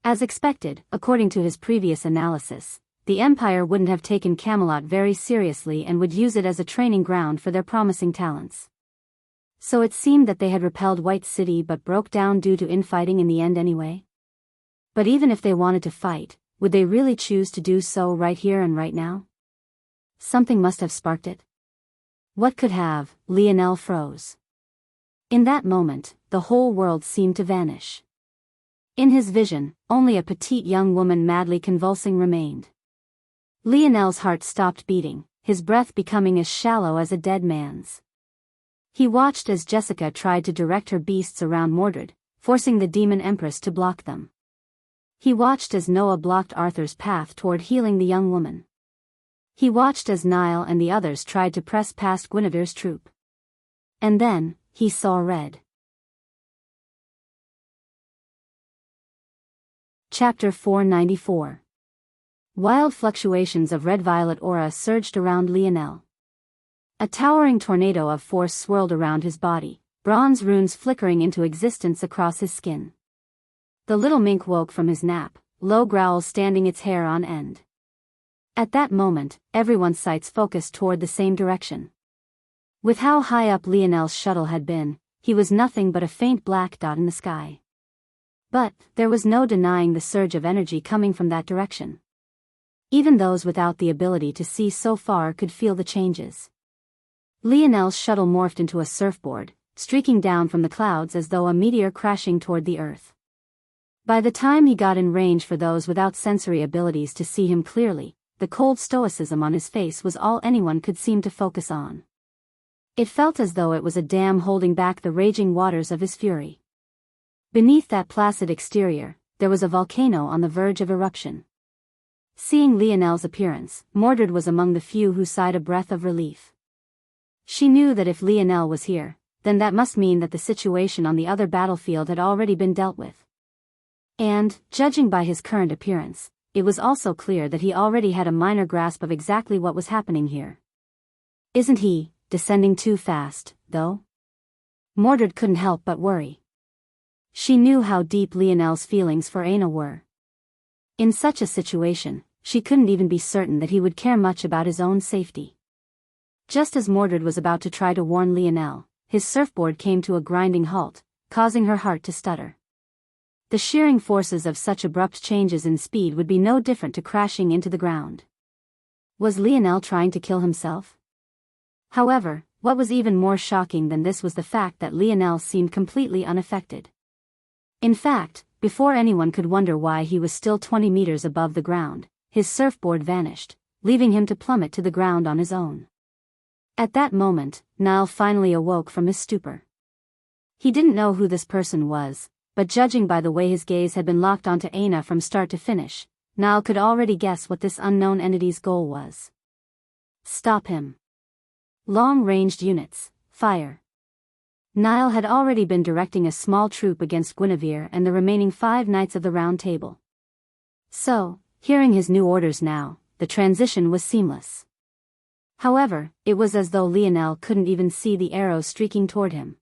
[SPEAKER 1] As expected, according to his previous analysis, the Empire wouldn't have taken Camelot very seriously and would use it as a training ground for their promising talents. So it seemed that they had repelled White City but broke down due to infighting in the end anyway. But even if they wanted to fight, would they really choose to do so right here and right now? Something must have sparked it. What could have? Lionel froze. In that moment, the whole world seemed to vanish. In his vision, only a petite young woman madly convulsing remained. Lionel's heart stopped beating, his breath becoming as shallow as a dead man's. He watched as Jessica tried to direct her beasts around Mordred, forcing the Demon Empress to block them. He watched as Noah blocked Arthur's path toward healing the young woman. He watched as Niall and the others tried to press past Guinevere's troop. And then, he saw red. Chapter 494. Wild fluctuations of red-violet aura surged around Lionel. A towering tornado of force swirled around his body, bronze runes flickering into existence across his skin. The little mink woke from his nap, low growls standing its hair on end. At that moment, everyone's sights focused toward the same direction. With how high up Lionel's shuttle had been, he was nothing but a faint black dot in the sky. But there was no denying the surge of energy coming from that direction. Even those without the ability to see so far could feel the changes. Lionel's shuttle morphed into a surfboard, streaking down from the clouds as though a meteor crashing toward the earth. By the time he got in range for those without sensory abilities to see him clearly, the cold stoicism on his face was all anyone could seem to focus on. It felt as though it was a dam holding back the raging waters of his fury. Beneath that placid exterior, there was a volcano on the verge of eruption. Seeing Lionel's appearance, Mordred was among the few who sighed a breath of relief. She knew that if Lionel was here, then that must mean that the situation on the other battlefield had already been dealt with. And, judging by his current appearance, it was also clear that he already had a minor grasp of exactly what was happening here. Isn't he descending too fast, though? Mordred couldn't help but worry. She knew how deep Lionel's feelings for Aina were. In such a situation, she couldn't even be certain that he would care much about his own safety. Just as Mordred was about to try to warn Lionel, his surfboard came to a grinding halt, causing her heart to stutter. The shearing forces of such abrupt changes in speed would be no different to crashing into the ground. Was Lionel trying to kill himself? However, what was even more shocking than this was the fact that Lionel seemed completely unaffected. In fact, before anyone could wonder why he was still 20 meters above the ground, his surfboard vanished, leaving him to plummet to the ground on his own. At that moment, Niall finally awoke from his stupor. He didn't know who this person was, but judging by the way his gaze had been locked onto Aina from start to finish, Niall could already guess what this unknown entity's goal was. Stop him. Long-ranged units, fire. Niall had already been directing a small troop against Guinevere and the remaining 5 knights of the Round Table. So, hearing his new orders now, the transition was seamless. However, it was as though Lionel couldn't even see the arrows streaking toward him.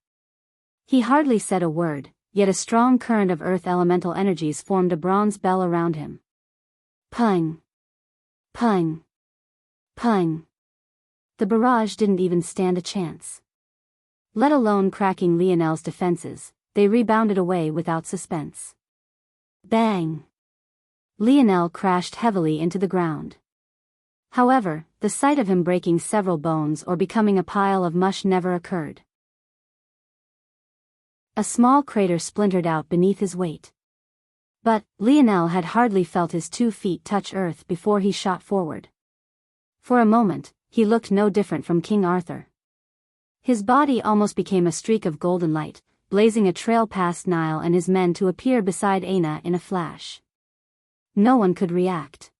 [SPEAKER 1] He hardly said a word, yet a strong current of earth elemental energies formed a bronze bell around him. Pung! Pung! Pung! The barrage didn't even stand a chance. Let alone cracking Lionel's defenses, they rebounded away without suspense. Bang! Lionel crashed heavily into the ground. However, the sight of him breaking several bones or becoming a pile of mush never occurred. A small crater splintered out beneath his weight. But, Lionel had hardly felt his 2 feet touch earth before he shot forward. For a moment, he looked no different from King Arthur. His body almost became a streak of golden light, blazing a trail past Nile and his men to appear beside Aina in a flash. No one could react.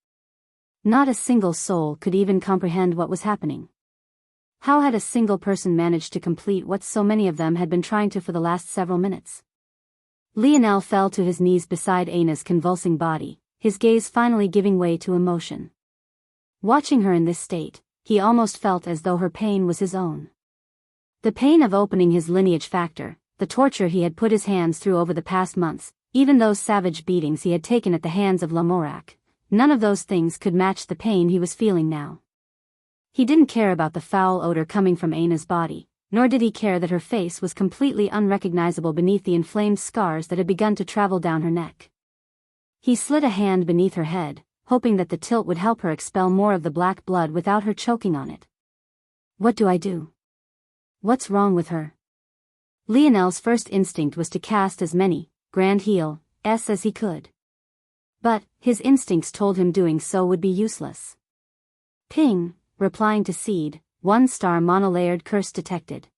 [SPEAKER 1] Not a single soul could even comprehend what was happening. How had a single person managed to complete what so many of them had been trying to for the last several minutes? Lionel fell to his knees beside Aina's convulsing body, his gaze finally giving way to emotion. Watching her in this state, he almost felt as though her pain was his own. The pain of opening his lineage factor, the torture he had put his hands through over the past months, even those savage beatings he had taken at the hands of Lamorak, none of those things could match the pain he was feeling now. He didn't care about the foul odor coming from Aina's body, nor did he care that her face was completely unrecognizable beneath the inflamed scars that had begun to travel down her neck. He slid a hand beneath her head, hoping that the tilt would help her expel more of the black blood without her choking on it. What do I do? What's wrong with her? Lionel's first instinct was to cast as many grand heals as he could. But his instincts told him doing so would be useless. Ping, replying to seed, 1-star monolayered curse detected.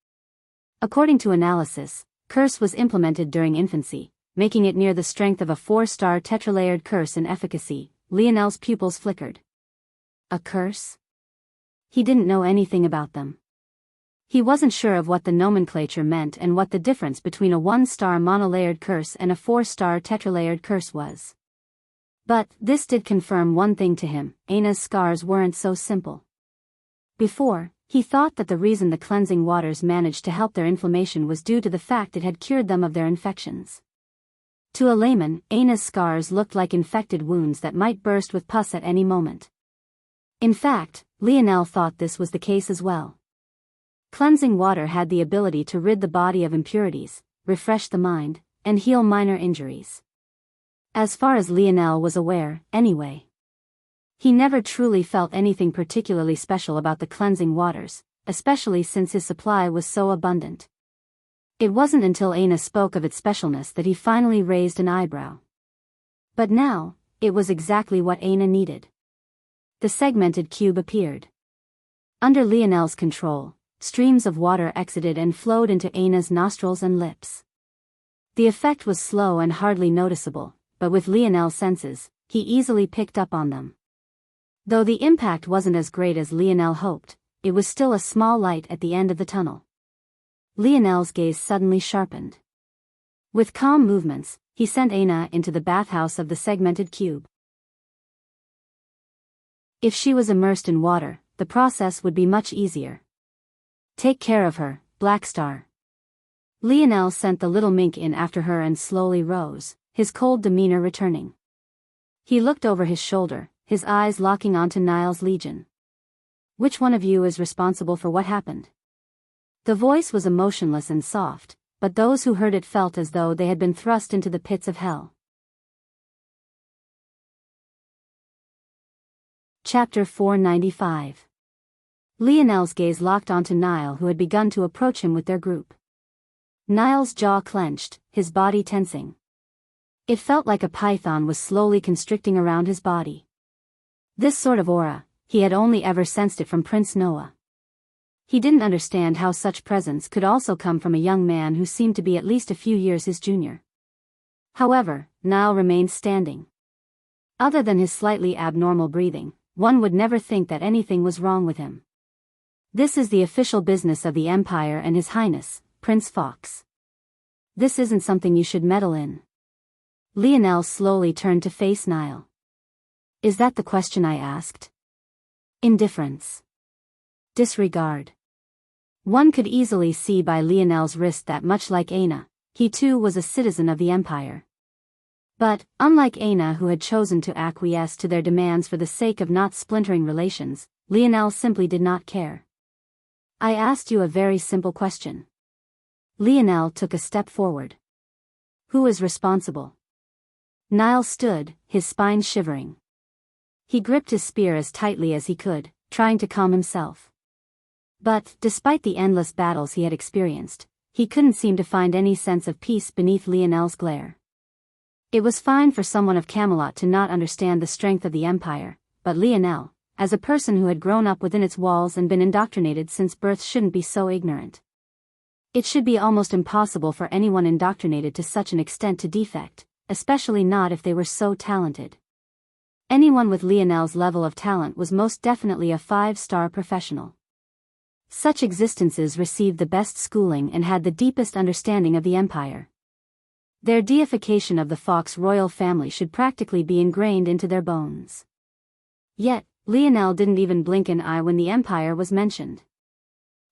[SPEAKER 1] According to analysis, curse was implemented during infancy, making it near the strength of a 4-star tetralayered curse in efficacy. Lionel's pupils flickered. A curse? He didn't know anything about them. He wasn't sure of what the nomenclature meant and what the difference between a 1-star monolayered curse and a 4-star tetralayered curse was. But this did confirm one thing to him: Aina's scars weren't so simple. Before, he thought that the reason the cleansing waters managed to help their inflammation was due to the fact it had cured them of their infections. To a layman, Aina's scars looked like infected wounds that might burst with pus at any moment. In fact, Lionel thought this was the case as well. Cleansing water had the ability to rid the body of impurities, refresh the mind, and heal minor injuries. As far as Lionel was aware, anyway. He never truly felt anything particularly special about the cleansing waters, especially since his supply was so abundant. It wasn't until Aina spoke of its specialness that he finally raised an eyebrow. But now, it was exactly what Aina needed. The segmented cube appeared. Under Lionel's control, streams of water exited and flowed into Aina's nostrils and lips. The effect was slow and hardly noticeable, but with Lionel's senses, he easily picked up on them. Though the impact wasn't as great as Lionel hoped, it was still a small light at the end of the tunnel. Lionel's gaze suddenly sharpened. With calm movements, he sent Aina into the bathhouse of the segmented cube. If she was immersed in water, the process would be much easier. Take care of her, Black Star. Lionel sent the little mink in after her and slowly rose, his cold demeanor returning. He looked over his shoulder, his eyes locking onto Nile's legion. Which one of you is responsible for what happened? The voice was emotionless and soft, but those who heard it felt as though they had been thrust into the pits of hell. Chapter 495. Lionel's gaze locked onto Nile, who had begun to approach him with their group. Nile's jaw clenched, his body tensing. It felt like a python was slowly constricting around his body. This sort of aura, he had only ever sensed it from Prince Noah. He didn't understand how such presence could also come from a young man who seemed to be at least a few years his junior. However, Nile remained standing. Other than his slightly abnormal breathing, one would never think that anything was wrong with him. This is the official business of the Empire and His Highness, Prince Fox. This isn't something you should meddle in. Lionel slowly turned to face Nile. Is that the question I asked? Indifference. Disregard. One could easily see by Lionel's wrist that much like Aina, he too was a citizen of the Empire. But, unlike Aina, who had chosen to acquiesce to their demands for the sake of not splintering relations, Lionel simply did not care. I asked you a very simple question. Lionel took a step forward. Who is responsible? Nile stood, his spine shivering. He gripped his spear as tightly as he could, trying to calm himself. But, despite the endless battles he had experienced, he couldn't seem to find any sense of peace beneath Lionel's glare. It was fine for someone of Camelot to not understand the strength of the Empire, but Lionel, as a person who had grown up within its walls and been indoctrinated since birth, shouldn't be so ignorant. It should be almost impossible for anyone indoctrinated to such an extent to defect, especially not if they were so talented. Anyone with Lionel's level of talent was most definitely a 5-star professional. Such existences received the best schooling and had the deepest understanding of the empire. Their deification of the Fox royal family should practically be ingrained into their bones. Yet, Lionel didn't even blink an eye when the empire was mentioned.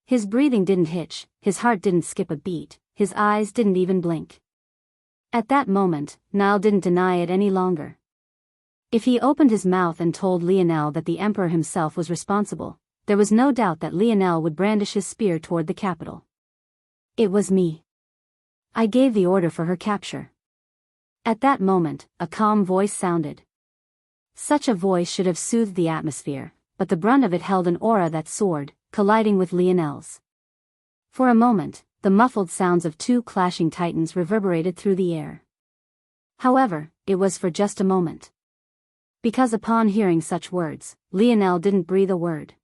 [SPEAKER 1] His breathing didn't hitch, his heart didn't skip a beat, his eyes didn't even blink. At that moment, Niall didn't deny it any longer. If he opened his mouth and told Lionel that the emperor himself was responsible, there was no doubt that Lionel would brandish his spear toward the capital. It was me. I gave the order for her capture. At that moment, a calm voice sounded. Such a voice should have soothed the atmosphere, but the brunt of it held an aura that soared, colliding with Lionel's. For a moment, the muffled sounds of 2 clashing titans reverberated through the air. However, it was for just a moment. Because upon hearing such words, Lionel didn't breathe a word.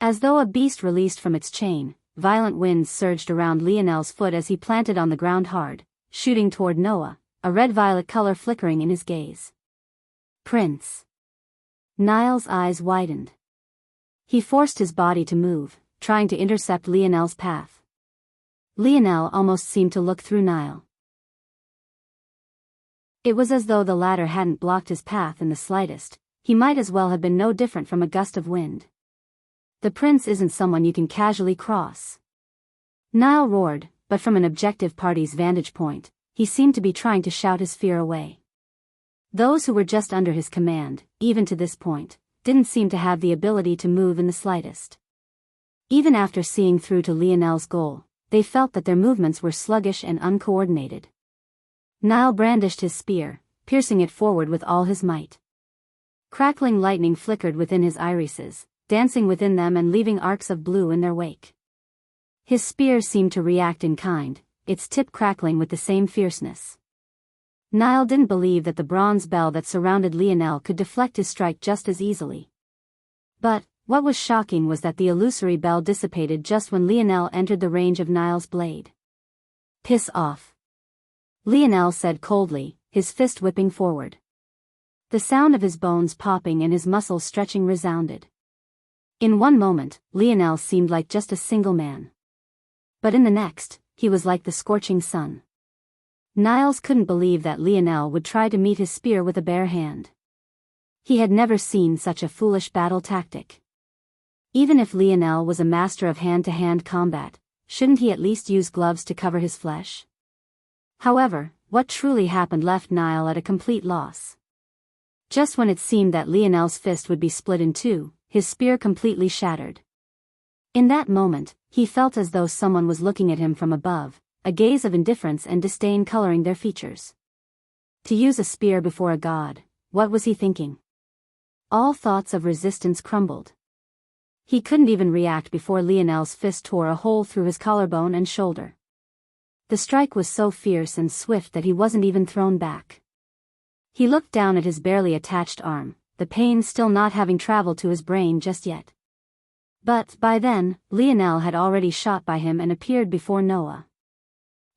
[SPEAKER 1] As though a beast released from its chain, violent winds surged around Lionel's foot as he planted on the ground hard, shooting toward Noah, a red-violet color flickering in his gaze. Prince. Niall's eyes widened. He forced his body to move, trying to intercept Lionel's path. Lionel almost seemed to look through Niall. It was as though the latter hadn't blocked his path in the slightest. He might as well have been no different from a gust of wind. The prince isn't someone you can casually cross. Niall roared, but from an objective party's vantage point, he seemed to be trying to shout his fear away. Those who were just under his command, even to this point, didn't seem to have the ability to move in the slightest. Even after seeing through to Lionel's goal, they felt that their movements were sluggish and uncoordinated. Niall brandished his spear, piercing it forward with all his might. Crackling lightning flickered within his irises, dancing within them and leaving arcs of blue in their wake. His spear seemed to react in kind, its tip crackling with the same fierceness. Niall didn't believe that the bronze bell that surrounded Lionel could deflect his strike just as easily. But, what was shocking was that the illusory bell dissipated just when Lionel entered the range of Niall's blade. "Piss off," Lionel said coldly, his fist whipping forward. The sound of his bones popping and his muscles stretching resounded. In one moment, Lionel seemed like just a single man. But in the next, he was like the scorching sun. Niles couldn't believe that Lionel would try to meet his spear with a bare hand. He had never seen such a foolish battle tactic. Even if Lionel was a master of hand-to-hand combat, shouldn't he at least use gloves to cover his flesh? However, what truly happened left Niall at a complete loss. Just when it seemed that Lionel's fist would be split in two, his spear completely shattered. In that moment, he felt as though someone was looking at him from above, a gaze of indifference and disdain coloring their features. To use a spear before a god, what was he thinking? All thoughts of resistance crumbled. He couldn't even react before Lionel's fist tore a hole through his collarbone and shoulder. The strike was so fierce and swift that he wasn't even thrown back. He looked down at his barely attached arm, the pain still not having traveled to his brain just yet. But, by then, Lionel had already shot by him and appeared before Noah.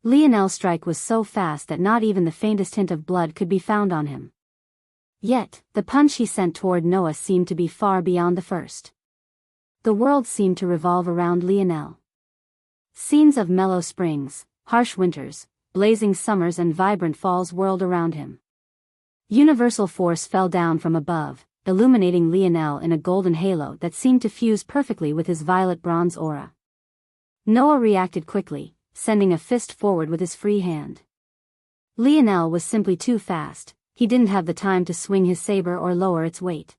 [SPEAKER 1] Lionel's strike was so fast that not even the faintest hint of blood could be found on him. Yet, the punch he sent toward Noah seemed to be far beyond the first. The world seemed to revolve around Lionel. Scenes of mellow springs, harsh winters, blazing summers and vibrant falls whirled around him. Universal force fell down from above, illuminating Lionel in a golden halo that seemed to fuse perfectly with his violet bronze aura. Noah reacted quickly, sending a fist forward with his free hand. Lionel was simply too fast, he didn't have the time to swing his saber or lower its weight.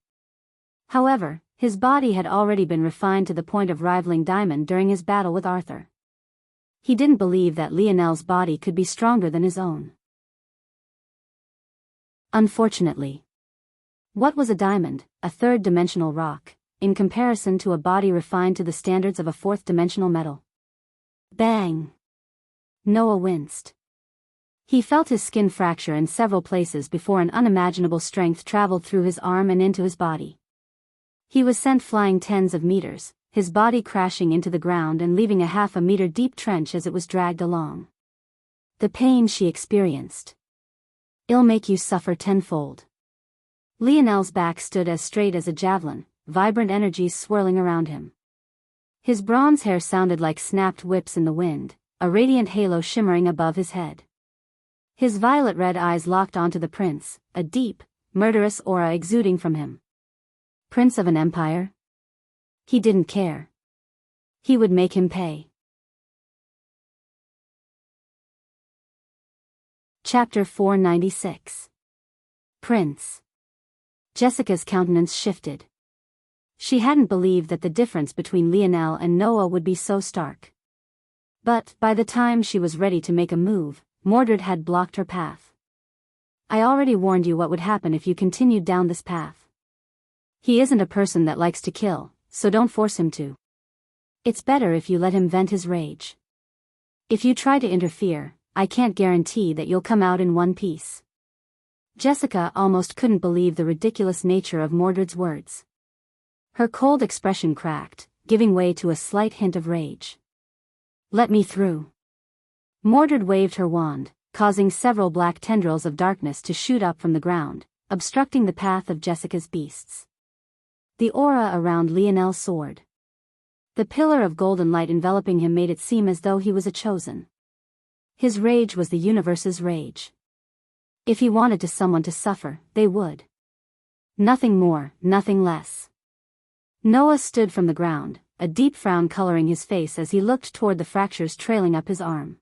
[SPEAKER 1] However, his body had already been refined to the point of rivaling Diamond during his battle with Arthur. He didn't believe that Lionel's body could be stronger than his own. Unfortunately. What was a diamond, a third-dimensional rock, in comparison to a body refined to the standards of a fourth-dimensional metal? Bang! Noah winced. He felt his skin fracture in several places before an unimaginable strength traveled through his arm and into his body. He was sent flying tens of meters, his body crashing into the ground and leaving a half-a-meter deep trench as it was dragged along. The pain she experienced. It'll make you suffer tenfold. Lionel's back stood as straight as a javelin, vibrant energies swirling around him. His bronze hair sounded like snapped whips in the wind, a radiant halo shimmering above his head. His violet-red eyes locked onto the prince, a deep, murderous aura exuding from him. Prince of an empire? He didn't care. He would make him pay. Chapter 496. Prince. Jessica's countenance shifted. She hadn't believed that the difference between Lionel and Noah would be so stark. But, by the time she was ready to make a move, Mordred had blocked her path. I already warned you what would happen if you continued down this path. He isn't a person that likes to kill, so don't force him to. It's better if you let him vent his rage. If you try to interfere, I can't guarantee that you'll come out in one piece. Jessica almost couldn't believe the ridiculous nature of Mordred's words. Her cold expression cracked, giving way to a slight hint of rage. Let me through. Mordred waved her wand, causing several black tendrils of darkness to shoot up from the ground, obstructing the path of Jessica's beasts. The aura around Lionel soared. The pillar of golden light enveloping him made it seem as though he was a chosen. His rage was the universe's rage. If he wanted someone to suffer, they would. Nothing more, nothing less. Noah stood from the ground, a deep frown coloring his face as he looked toward the fractures trailing up his arm.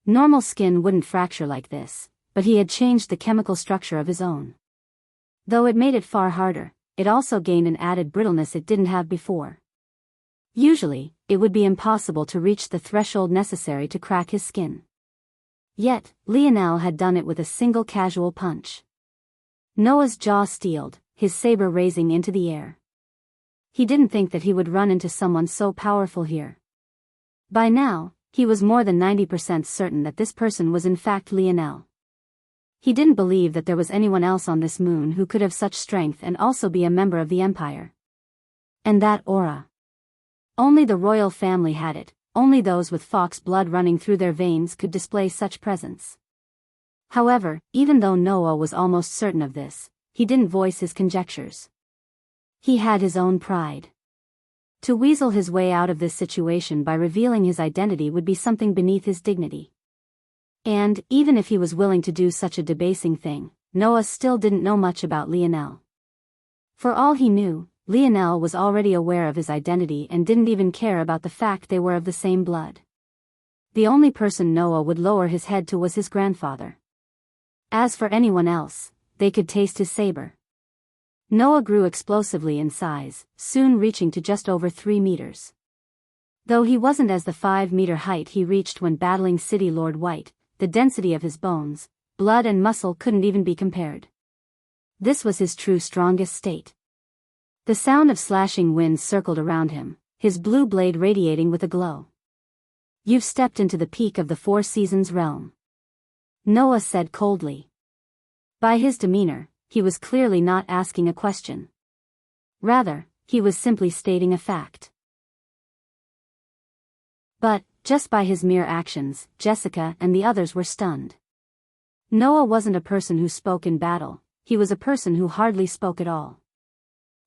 [SPEAKER 1] Normal skin wouldn't fracture like this, but he had changed the chemical structure of his own. Though it made it far harder, it also gained an added brittleness it didn't have before. Usually, it would be impossible to reach the threshold necessary to crack his skin. Yet, Lionel had done it with a single casual punch. Noah's jaw steeled, his saber raising into the air. He didn't think that he would run into someone so powerful here. By now, he was more than 90% certain that this person was in fact Lionel. He didn't believe that there was anyone else on this moon who could have such strength and also be a member of the Empire. And that aura. Only the royal family had it, only those with fox blood running through their veins could display such presence. However, even though Noah was almost certain of this, he didn't voice his conjectures. He had his own pride. To weasel his way out of this situation by revealing his identity would be something beneath his dignity. And, even if he was willing to do such a debasing thing, Noah still didn't know much about Lionel. For all he knew, Lionel was already aware of his identity and didn't even care about the fact they were of the same blood. The only person Noah would lower his head to was his grandfather. As for anyone else, they could taste his saber. Noah grew explosively in size, soon reaching to just over 3 meters. Though he wasn't as the 5-meter height he reached when battling City Lord White, the density of his bones, blood and muscle couldn't even be compared. This was his true strongest state. The sound of slashing winds circled around him, his blue blade radiating with a glow. You've stepped into the peak of the Four Seasons realm. Noah said coldly. By his demeanor, he was clearly not asking a question. Rather, he was simply stating a fact. But, just by his mere actions, Jessica and the others were stunned. Noah wasn't a person who spoke in battle, he was a person who hardly spoke at all.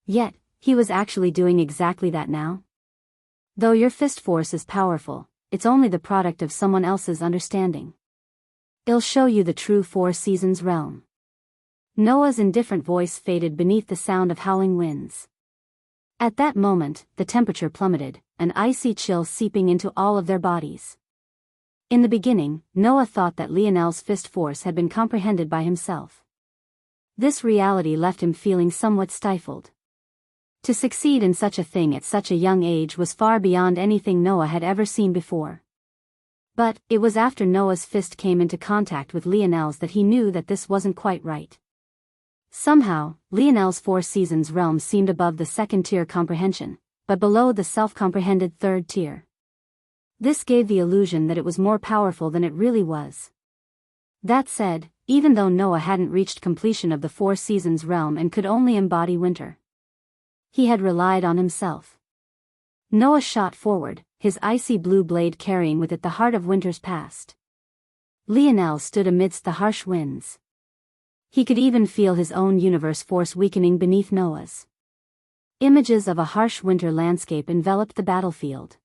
[SPEAKER 1] Yet, he was actually doing exactly that now. Though your fist force is powerful, it's only the product of someone else's understanding. It'll show you the true Four Seasons realm. Noah's indifferent voice faded beneath the sound of howling winds. At that moment, the temperature plummeted, an icy chill seeping into all of their bodies. In the beginning, Noah thought that Lionel's fist force had been comprehended by himself. This reality left him feeling somewhat stifled. To succeed in such a thing at such a young age was far beyond anything Noah had ever seen before. But, it was after Noah's fist came into contact with Lionel's that he knew that this wasn't quite right. Somehow, Lionel's Four Seasons realm seemed above the second-tier comprehension, but below the self-comprehended third tier. This gave the illusion that it was more powerful than it really was. That said, even though Noah hadn't reached completion of the Four Seasons realm and could only embody winter, he had relied on himself. Noah shot forward, his icy blue blade carrying with it the heart of winter's past. Lionel stood amidst the harsh winds. He could even feel his own universe force weakening beneath Noah's. Images of a harsh winter landscape enveloped the battlefield.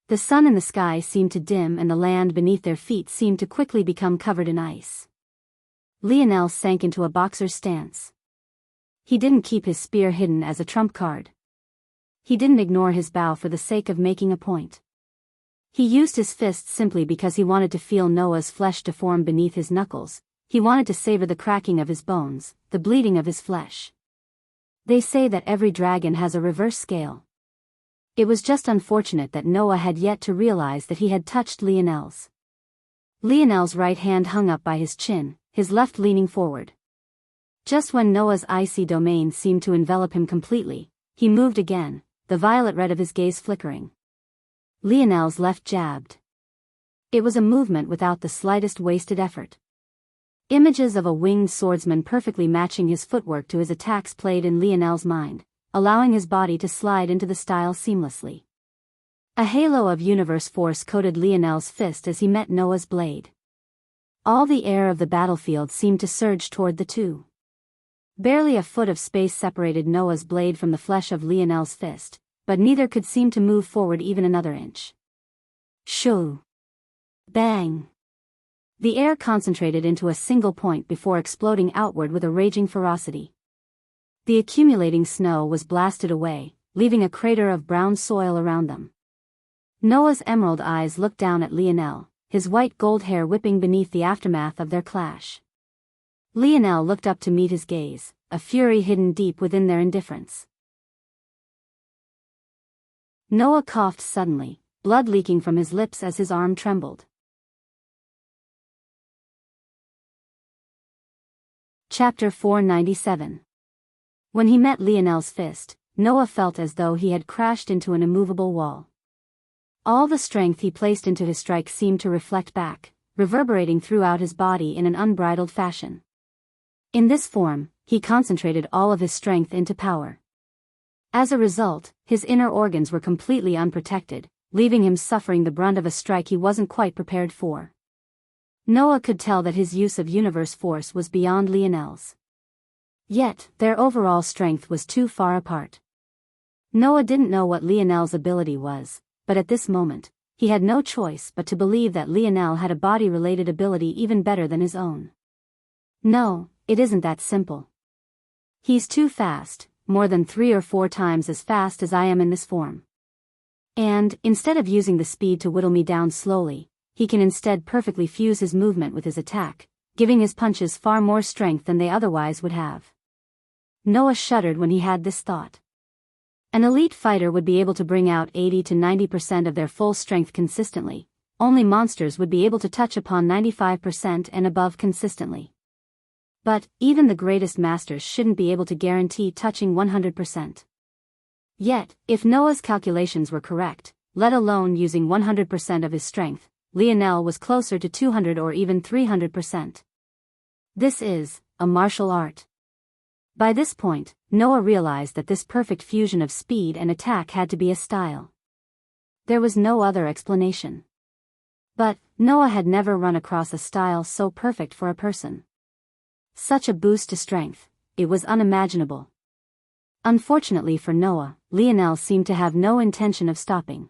[SPEAKER 1] The sun in the sky seemed to dim and the land beneath their feet seemed to quickly become covered in ice. Lionel sank into a boxer's stance. He didn't keep his spear hidden as a trump card. He didn't ignore his bow for the sake of making a point. He used his fists simply because he wanted to feel Noah's flesh deform beneath his knuckles. He wanted to savor the cracking of his bones, the bleeding of his flesh. They say that every dragon has a reverse scale. It was just unfortunate that Noah had yet to realize that he had touched Lionel's. Lionel's right hand hung up by his chin, his left leaning forward. Just when Noah's icy domain seemed to envelop him completely, he moved again, the violet red of his gaze flickering. Lionel's left jabbed. It was a movement without the slightest wasted effort. Images of a winged swordsman perfectly matching his footwork to his attacks played in Lionel's mind, allowing his body to slide into the style seamlessly. A halo of universe force coated Lionel's fist as he met Noah's blade. All the air of the battlefield seemed to surge toward the two. Barely a foot of space separated Noah's blade from the flesh of Lionel's fist, but neither could seem to move forward even another inch. Shoo! Bang! The air concentrated into a single point before exploding outward with a raging ferocity. The accumulating snow was blasted away, leaving a crater of brown soil around them. Noah's emerald eyes looked down at Lionel, his white gold hair whipping beneath the aftermath of their clash. Lionel looked up to meet his gaze, a fury hidden deep within their indifference. Noah coughed suddenly, blood leaking from his lips as his arm trembled. Chapter 497. When he met Lionel's fist, Noah felt as though he had crashed into an immovable wall. All the strength he placed into his strike seemed to reflect back, reverberating throughout his body in an unbridled fashion. In this form, he concentrated all of his strength into power. As a result, his inner organs were completely unprotected, leaving him suffering the brunt of a strike he wasn't quite prepared for. Noah could tell that his use of universe force was beyond Lionel's. Yet, their overall strength was too far apart. Noah didn't know what Lionel's ability was, but at this moment, he had no choice but to believe that Lionel had a body-related ability even better than his own. No, it isn't that simple. He's too fast, more than 3 or 4 times as fast as I am in this form. And, instead of using the speed to whittle me down slowly, he can instead perfectly fuse his movement with his attack, giving his punches far more strength than they otherwise would have. Noah shuddered when he had this thought. An elite fighter would be able to bring out 80 to 90% of their full strength consistently, only monsters would be able to touch upon 95% and above consistently. But, even the greatest masters shouldn't be able to guarantee touching 100%. Yet, if Noah's calculations were correct, let alone using 100% of his strength, Lionel was closer to 200 or even 300%. This is a martial art. By this point, Noah realized that this perfect fusion of speed and attack had to be a style. There was no other explanation. But, Noah had never run across a style so perfect for a person. Such a boost to strength, it was unimaginable. Unfortunately for Noah, Lionel seemed to have no intention of stopping.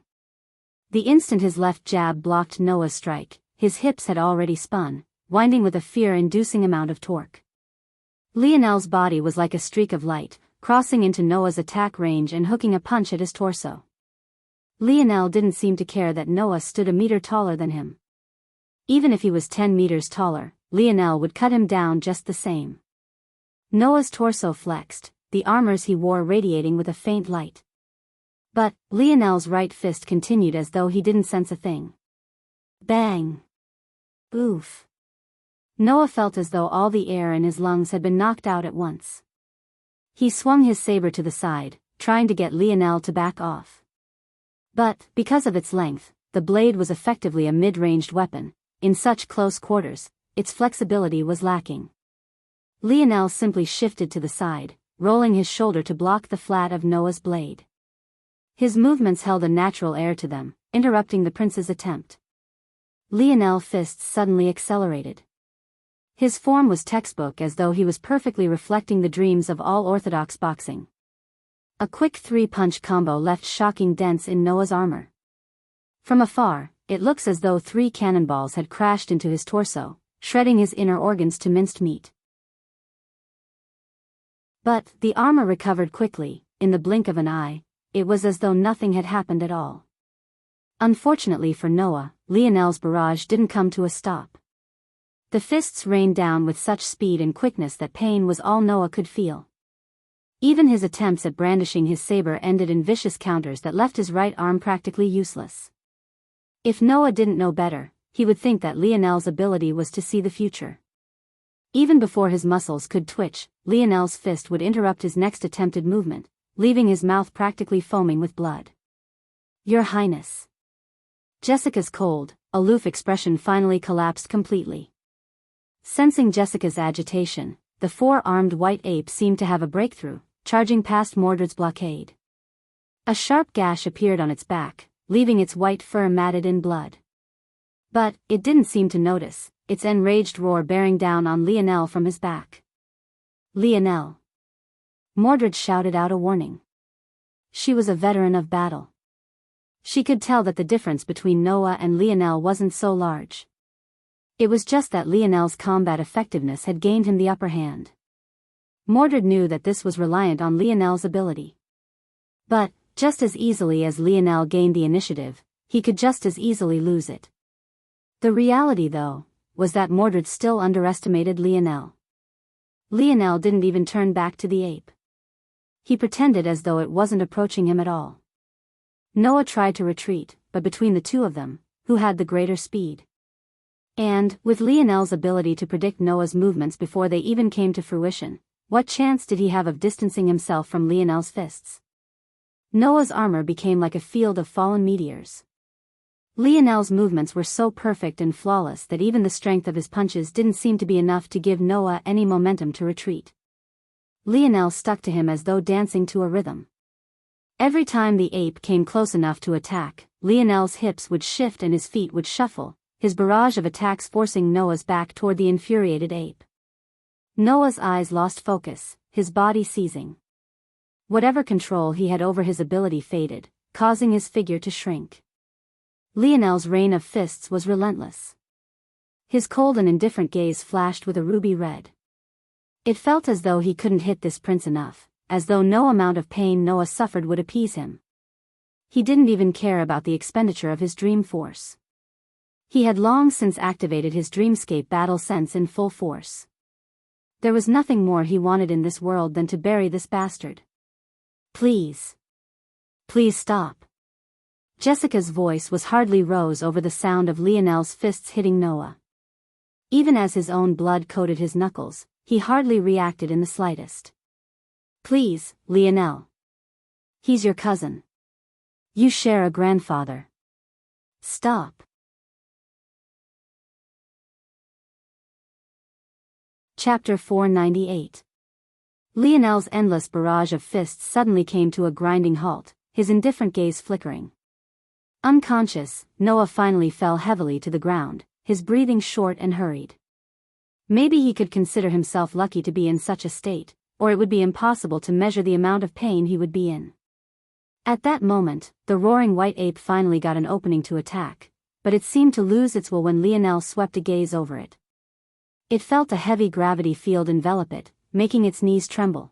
[SPEAKER 1] The instant his left jab blocked Noah's strike, his hips had already spun, winding with a fear-inducing amount of torque. Lionel's body was like a streak of light, crossing into Noah's attack range and hooking a punch at his torso. Lionel didn't seem to care that Noah stood a meter taller than him. Even if he was 10 meters taller, Lionel would cut him down just the same. Noah's torso flexed, the armors he wore radiating with a faint light. But, Lionel's right fist continued as though he didn't sense a thing. Bang! Oof! Noah felt as though all the air in his lungs had been knocked out at once. He swung his saber to the side, trying to get Lionel to back off. But, because of its length, the blade was effectively a mid-ranged weapon. In such close quarters, its flexibility was lacking. Lionel simply shifted to the side, rolling his shoulder to block the flat of Noah's blade. His movements held a natural air to them, interrupting the prince's attempt. Lionel's fists suddenly accelerated. His form was textbook, as though he was perfectly reflecting the dreams of all orthodox boxing. A quick three-punch combo left shocking dents in Noah's armor. From afar, it looks as though 3 cannonballs had crashed into his torso, shredding his inner organs to minced meat. But the armor recovered quickly. In the blink of an eye, it was as though nothing had happened at all. Unfortunately for Noah, Lionel's barrage didn't come to a stop. The fists rained down with such speed and quickness that pain was all Noah could feel. Even his attempts at brandishing his saber ended in vicious counters that left his right arm practically useless. If Noah didn't know better, he would think that Lionel's ability was to see the future. Even before his muscles could twitch, Lionel's fist would interrupt his next attempted movement, leaving his mouth practically foaming with blood. "Your Highness." Jessica's cold, aloof expression finally collapsed completely. Sensing Jessica's agitation, the 4-armed white ape seemed to have a breakthrough, charging past Mordred's blockade. A sharp gash appeared on its back, leaving its white fur matted in blood. But it didn't seem to notice, its enraged roar bearing down on Lionel from his back. "Lionel!" Mordred shouted out a warning. She was a veteran of battle. She could tell that the difference between Noah and Lionel wasn't so large. It was just that Lionel's combat effectiveness had gained him the upper hand. Mordred knew that this was reliant on Lionel's ability. But, just as easily as Lionel gained the initiative, he could just as easily lose it. The reality, though, was that Mordred still underestimated Lionel. Lionel didn't even turn back to the ape. He pretended as though it wasn't approaching him at all. Noah tried to retreat, but between the two of them, who had the greater speed? And, with Lionel's ability to predict Noah's movements before they even came to fruition, what chance did he have of distancing himself from Lionel's fists? Noah's armor became like a field of fallen meteors. Lionel's movements were so perfect and flawless that even the strength of his punches didn't seem to be enough to give Noah any momentum to retreat. Lionel stuck to him as though dancing to a rhythm. Every time the ape came close enough to attack, Lionel's hips would shift and his feet would shuffle, his barrage of attacks forcing Noah's back toward the infuriated ape. Noah's eyes lost focus, his body seizing. Whatever control he had over his ability faded, causing his figure to shrink. Lionel's rain of fists was relentless. His cold and indifferent gaze flashed with a ruby red. It felt as though he couldn't hit this prince enough, as though no amount of pain Noah suffered would appease him. He didn't even care about the expenditure of his dream force. He had long since activated his dreamscape battle sense in full force. There was nothing more he wanted in this world than to bury this bastard. "Please. Please stop." Jessica's voice was hardly rose over the sound of Lionel's fists hitting Noah. Even as his own blood coated his knuckles, he hardly reacted in the slightest. "Please, Lionel. He's your cousin. You share a grandfather. Stop." Chapter 498. Lionel's endless barrage of fists suddenly came to a grinding halt, his indifferent gaze flickering. Unconscious, Noah finally fell heavily to the ground, his breathing short and hurried. Maybe he could consider himself lucky to be in such a state, or it would be impossible to measure the amount of pain he would be in. At that moment, the roaring white ape finally got an opening to attack, but it seemed to lose its will when Lionel swept a gaze over it. It felt a heavy gravity field envelop it, making its knees tremble.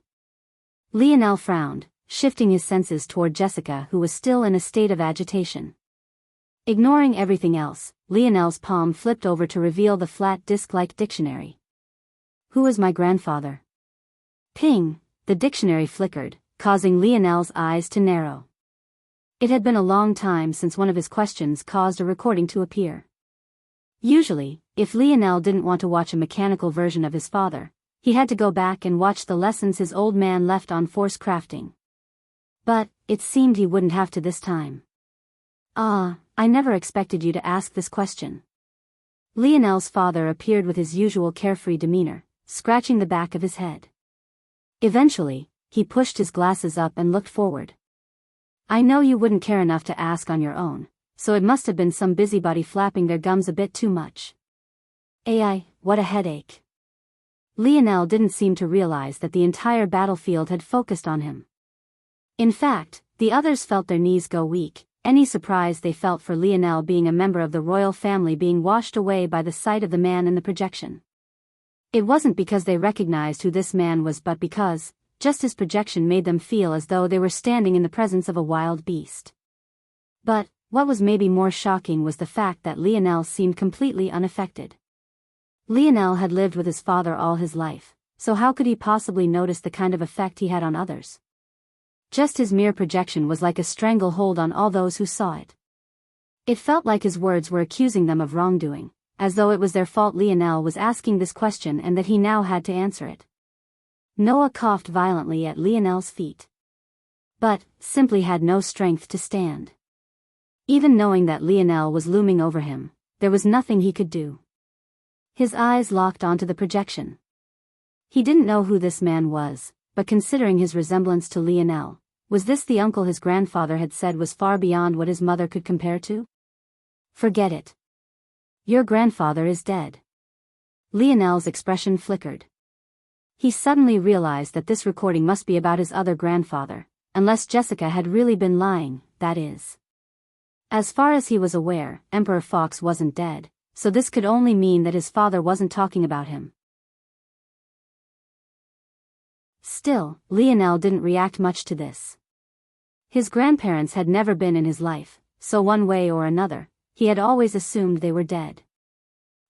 [SPEAKER 1] Lionel frowned, shifting his senses toward Jessica, who was still in a state of agitation. Ignoring everything else, Lionel's palm flipped over to reveal the flat disc-like dictionary. "Who is my grandfather?" Ping! The dictionary flickered, causing Lionel's eyes to narrow. It had been a long time since one of his questions caused a recording to appear. Usually, if Lionel didn't want to watch a mechanical version of his father, he had to go back and watch the lessons his old man left on force crafting. But, it seemed he wouldn't have to this time. I never expected you to ask this question." Lionel's father appeared with his usual carefree demeanor, scratching the back of his head. Eventually, he pushed his glasses up and looked forward. I know you wouldn't care enough to ask on your own, so it must have been some busybody flapping their gums a bit too much. Ai, what a headache. Lionel didn't seem to realize that the entire battlefield had focused on him. In fact, the others felt their knees go weak, any surprise they felt for Lionel being a member of the royal family being washed away by the sight of the man in the projection. It wasn't because they recognized who this man was, but because, just his projection made them feel as though they were standing in the presence of a wild beast. But, what was maybe more shocking was the fact that Lionel seemed completely unaffected. Lionel had lived with his father all his life, so how could he possibly notice the kind of effect he had on others? Just his mere projection was like a stranglehold on all those who saw it. It felt like his words were accusing them of wrongdoing, as though it was their fault Lionel was asking this question and that he now had to answer it. Noah coughed violently at Lionel's feet. But, simply had no strength to stand. Even knowing that Lionel was looming over him, there was nothing he could do. His eyes locked onto the projection. He didn't know who this man was, but considering his resemblance to Lionel, was this the uncle his grandfather had said was far beyond what his mother could compare to? Forget it. Your grandfather is dead. Lionel's expression flickered. He suddenly realized that this recording must be about his other grandfather, unless Jessica had really been lying, that is. As far as he was aware, Emperor Fox wasn't dead, so this could only mean that his father wasn't talking about him. Still, Lionel didn't react much to this. His grandparents had never been in his life, so one way or another, he had always assumed they were dead.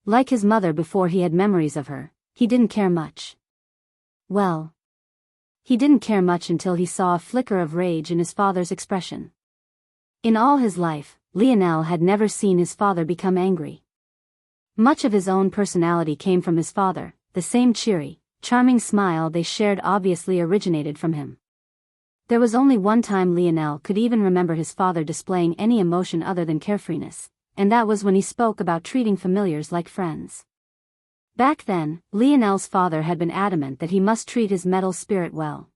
[SPEAKER 1] Like his mother before he had memories of her, he didn't care much. Well, he didn't care much until he saw a flicker of rage in his father's expression. In all his life, Lionel had never seen his father become angry. Much of his own personality came from his father, the same cheery, charming smile they shared obviously originated from him. There was only one time Lionel could even remember his father displaying any emotion other than carefreeness, and that was when he spoke about treating familiars like friends. Back then, Lionel's father had been adamant that he must treat his metal spirit well.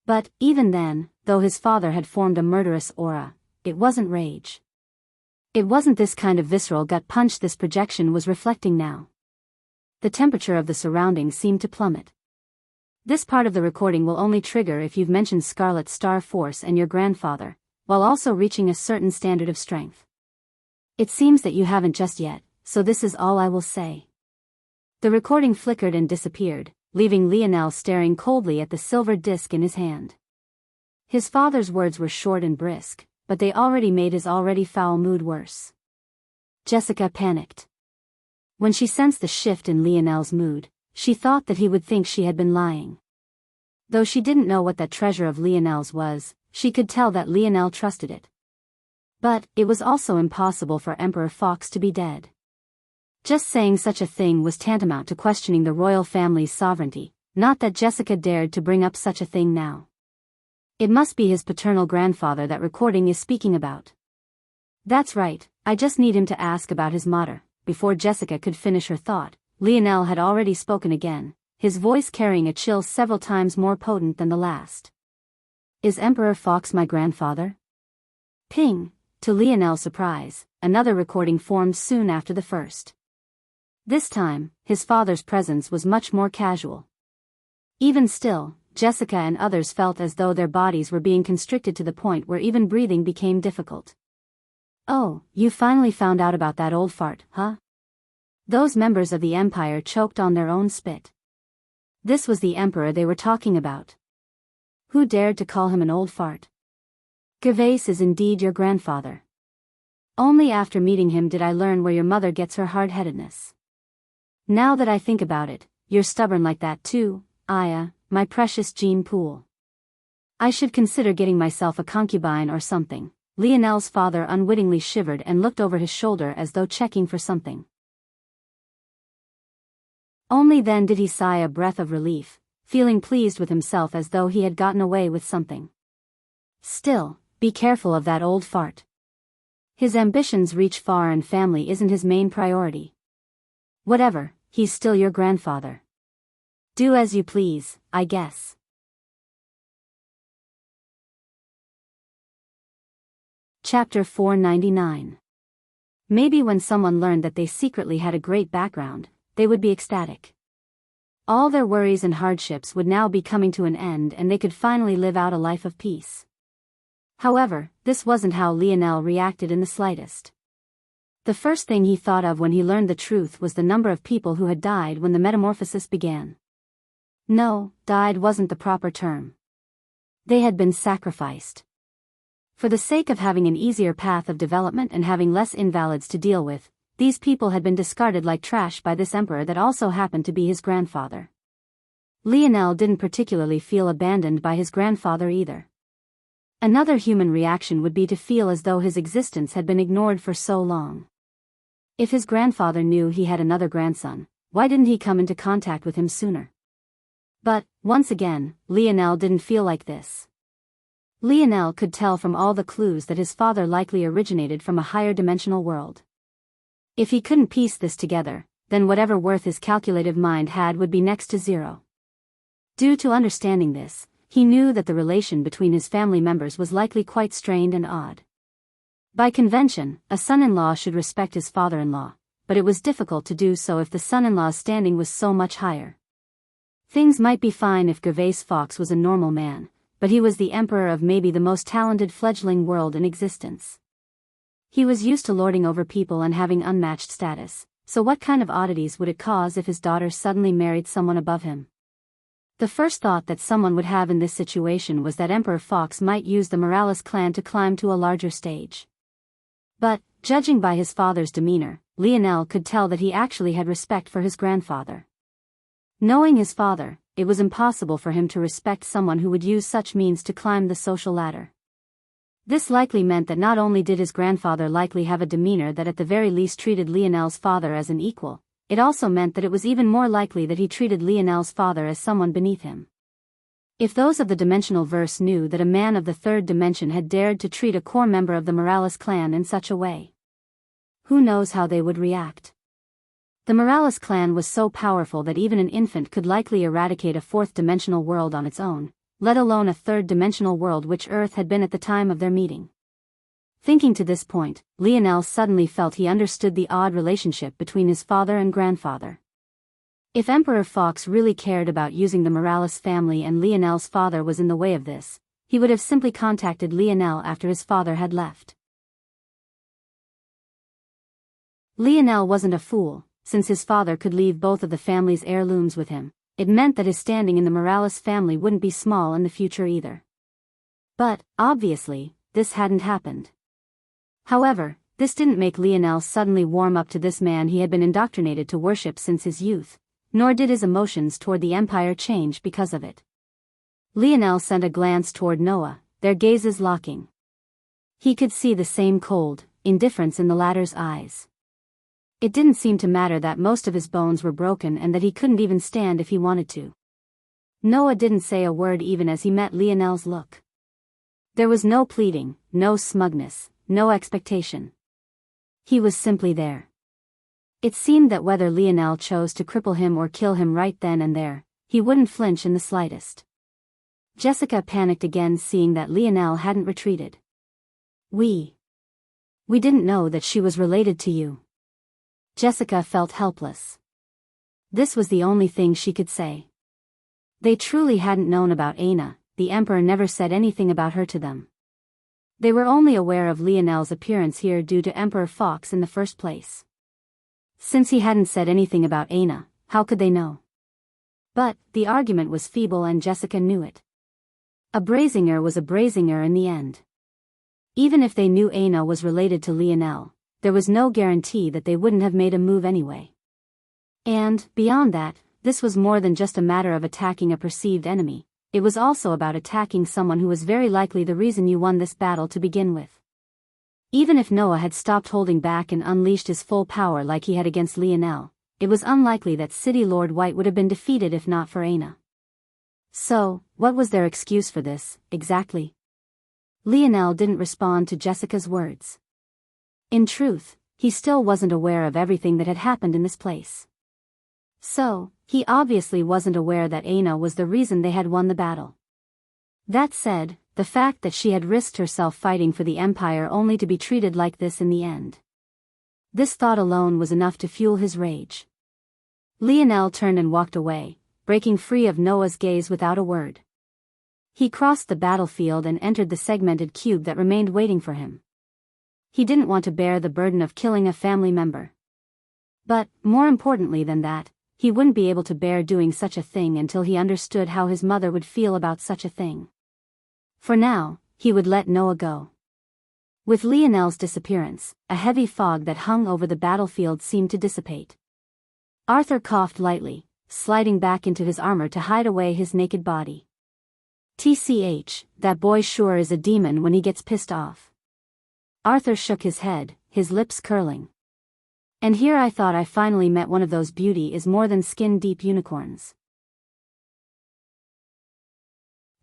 [SPEAKER 1] But, even then, though his father had formed a murderous aura, it wasn't rage. It wasn't this kind of visceral gut punch this projection was reflecting now. The temperature of the surroundings seemed to plummet. This part of the recording will only trigger if you've mentioned Scarlet Star Force and your grandfather, while also reaching a certain standard of strength. It seems that you haven't just yet, so this is all I will say. The recording flickered and disappeared, leaving Lionel staring coldly at the silver disc in his hand. His father's words were short and brisk, but they already made his already foul mood worse. Jessica panicked. When she sensed the shift in Lionel's mood, she thought that he would think she had been lying. Though she didn't know what that treasure of Lionel's was, she could tell that Lionel trusted it. But, it was also impossible for Emperor Fox to be dead. Just saying such a thing was tantamount to questioning the royal family's sovereignty, not that Jessica dared to bring up such a thing now. It must be his paternal grandfather that recording is speaking about. That's right, I just need him to ask about his mater. Before Jessica could finish her thought, Lionel had already spoken again, his voice carrying a chill several times more potent than the last. Is Emperor Fox my grandfather? Ping! To Lionel's surprise, another recording formed soon after the first. This time, his father's presence was much more casual. Even still, Jessica and others felt as though their bodies were being constricted to the point where even breathing became difficult. Oh, you finally found out about that old fart, huh? Those members of the Empire choked on their own spit. This was the Emperor they were talking about. Who dared to call him an old fart? Gervais is indeed your grandfather. Only after meeting him did I learn where your mother gets her hard-headedness. Now that I think about it, you're stubborn like that too, Aya, my precious Jean Poole. I should consider getting myself a concubine or something. Lionel's father unwittingly shivered and looked over his shoulder as though checking for something. Only then did he sigh a breath of relief, feeling pleased with himself as though he had gotten away with something. Still, be careful of that old fart. His ambitions reach far and family isn't his main priority. Whatever, he's still your grandfather. Do as you please, I guess. Chapter 499. Maybe when someone learned that they secretly had a great background, they would be ecstatic. All their worries and hardships would now be coming to an end and they could finally live out a life of peace. However, this wasn't how Lionel reacted in the slightest. The first thing he thought of when he learned the truth was the number of people who had died when the metamorphosis began. No, died wasn't the proper term. They had been sacrificed. For the sake of having an easier path of development and having less invalids to deal with, these people had been discarded like trash by this emperor that also happened to be his grandfather. Lionel didn't particularly feel abandoned by his grandfather either. Another human reaction would be to feel as though his existence had been ignored for so long. If his grandfather knew he had another grandson, why didn't he come into contact with him sooner? But, once again, Lionel didn't feel like this. Lionel could tell from all the clues that his father likely originated from a higher dimensional world. If he couldn't piece this together, then whatever worth his calculative mind had would be next to zero. Due to understanding this, he knew that the relation between his family members was likely quite strained and odd. By convention, a son-in-law should respect his father-in-law, but it was difficult to do so if the son-in-law's standing was so much higher. Things might be fine if Gervais Fox was a normal man, but he was the emperor of maybe the most talented fledgling world in existence. He was used to lording over people and having unmatched status, so what kind of oddities would it cause if his daughter suddenly married someone above him? The first thought that someone would have in this situation was that Emperor Fox might use the Morales clan to climb to a larger stage. But, judging by his father's demeanor, Lionel could tell that he actually had respect for his grandfather. Knowing his father, it was impossible for him to respect someone who would use such means to climb the social ladder. This likely meant that not only did his grandfather likely have a demeanor that at the very least treated Lionel's father as an equal, it also meant that it was even more likely that he treated Lionel's father as someone beneath him. If those of the dimensional verse knew that a man of the third dimension had dared to treat a core member of the Morales clan in such a way, who knows how they would react? The Morales clan was so powerful that even an infant could likely eradicate a fourth-dimensional world on its own, let alone a third-dimensional world which Earth had been at the time of their meeting. Thinking to this point, Lionel suddenly felt he understood the odd relationship between his father and grandfather. If Emperor Fox really cared about using the Morales family and Lionel's father was in the way of this, he would have simply contacted Lionel after his father had left. Lionel wasn't a fool. Since his father could leave both of the family's heirlooms with him, it meant that his standing in the Morales family wouldn't be small in the future either. But, obviously, this hadn't happened. However, this didn't make Lionel suddenly warm up to this man he had been indoctrinated to worship since his youth, nor did his emotions toward the Empire change because of it. Lionel sent a glance toward Noah, their gazes locking. He could see the same cold indifference in the latter's eyes. It didn't seem to matter that most of his bones were broken and that he couldn't even stand if he wanted to. Noah didn't say a word even as he met Lionel's look. There was no pleading, no smugness, no expectation. He was simply there. It seemed that whether Lionel chose to cripple him or kill him right then and there, he wouldn't flinch in the slightest. Jessica panicked again seeing that Lionel hadn't retreated. We didn't know that she was related to you. Jessica felt helpless. This was the only thing she could say. They truly hadn't known about Aina, the Emperor never said anything about her to them. They were only aware of Lionel's appearance here due to Emperor Fox in the first place. Since he hadn't said anything about Aina, how could they know? But, the argument was feeble and Jessica knew it. A Brazinger was a Brazinger in the end. Even if they knew Aina was related to Lionel, there was no guarantee that they wouldn't have made a move anyway. And, beyond that, this was more than just a matter of attacking a perceived enemy, it was also about attacking someone who was very likely the reason you won this battle to begin with. Even if Noah had stopped holding back and unleashed his full power like he had against Lionel, it was unlikely that City Lord White would have been defeated if not for Aina. So, what was their excuse for this, exactly? Lionel didn't respond to Jessica's words. In truth, he still wasn't aware of everything that had happened in this place. So, he obviously wasn't aware that Aina was the reason they had won the battle. That said, the the fact that she had risked herself fighting for the Empire only to be treated like this in the end. This thought alone was enough to fuel his rage. Lionel turned and walked away, breaking free of Noah's gaze without a word. He crossed the battlefield and entered the segmented cube that remained waiting for him. He didn't want to bear the burden of killing a family member. But, more importantly than that, he wouldn't be able to bear doing such a thing until he understood how his mother would feel about such a thing. For now, he would let Noah go. With Lionel's disappearance, a heavy fog that hung over the battlefield seemed to dissipate. Arthur coughed lightly, sliding back into his armor to hide away his naked body. TCH, that boy sure is a demon when he gets pissed off. Arthur shook his head, his lips curling. And here I thought I finally met one of those beauty is more than skin-deep unicorns.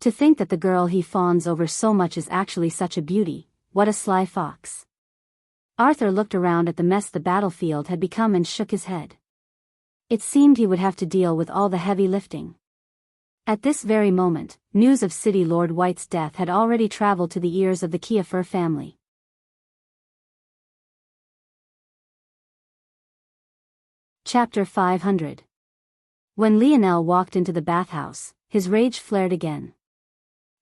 [SPEAKER 1] To think that the girl he fawns over so much is actually such a beauty, what a sly fox. Arthur looked around at the mess the battlefield had become and shook his head. It seemed he would have to deal with all the heavy lifting. At this very moment, news of City Lord White's death had already traveled to the ears of the Kiefer family. Chapter 500. When Lionel walked into the bathhouse, his rage flared again.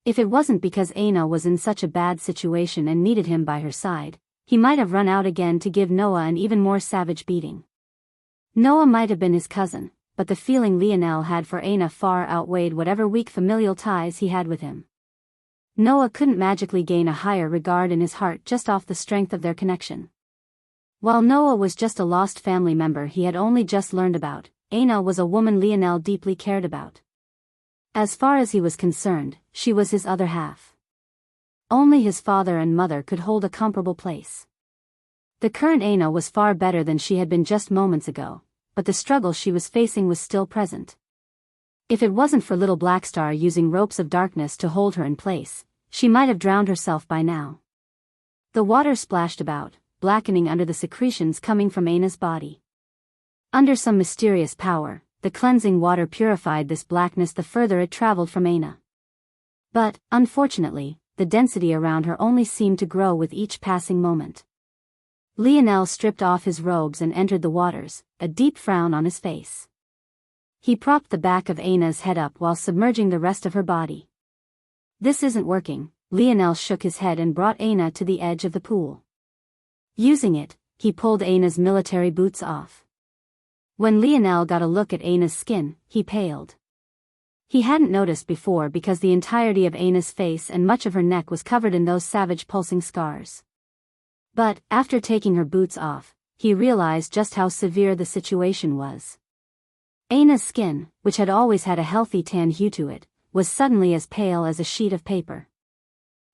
[SPEAKER 1] If it wasn't because Aina was in such a bad situation and needed him by her side, he might have run out again to give Noah an even more savage beating. Noah might have been his cousin, but the feeling Lionel had for Aina far outweighed whatever weak familial ties he had with him. Noah couldn't magically gain a higher regard in his heart just off the strength of their connection. While Noah was just a lost family member he had only just learned about, Aina was a woman Lionel deeply cared about. As far as he was concerned, she was his other half. Only his father and mother could hold a comparable place. The current Aina was far better than she had been just moments ago, but the struggle she was facing was still present. If it wasn't for little Blackstar using ropes of darkness to hold her in place, she might have drowned herself by now. The water splashed about, blackening under the secretions coming from Aina's body. Under some mysterious power, the cleansing water purified this blackness the further it traveled from Aina. But, unfortunately, the density around her only seemed to grow with each passing moment. Lionel stripped off his robes and entered the waters, a deep frown on his face. He propped the back of Aina's head up while submerging the rest of her body. This isn't working, Lionel shook his head and brought Aina to the edge of the pool. Using it, he pulled Aina's military boots off. When Lionel got a look at Aina's skin, he paled. He hadn't noticed before because the entirety of Aina's face and much of her neck was covered in those savage pulsing scars. But, after taking her boots off, he realized just how severe the situation was. Aina's skin, which had always had a healthy tan hue to it, was suddenly as pale as a sheet of paper.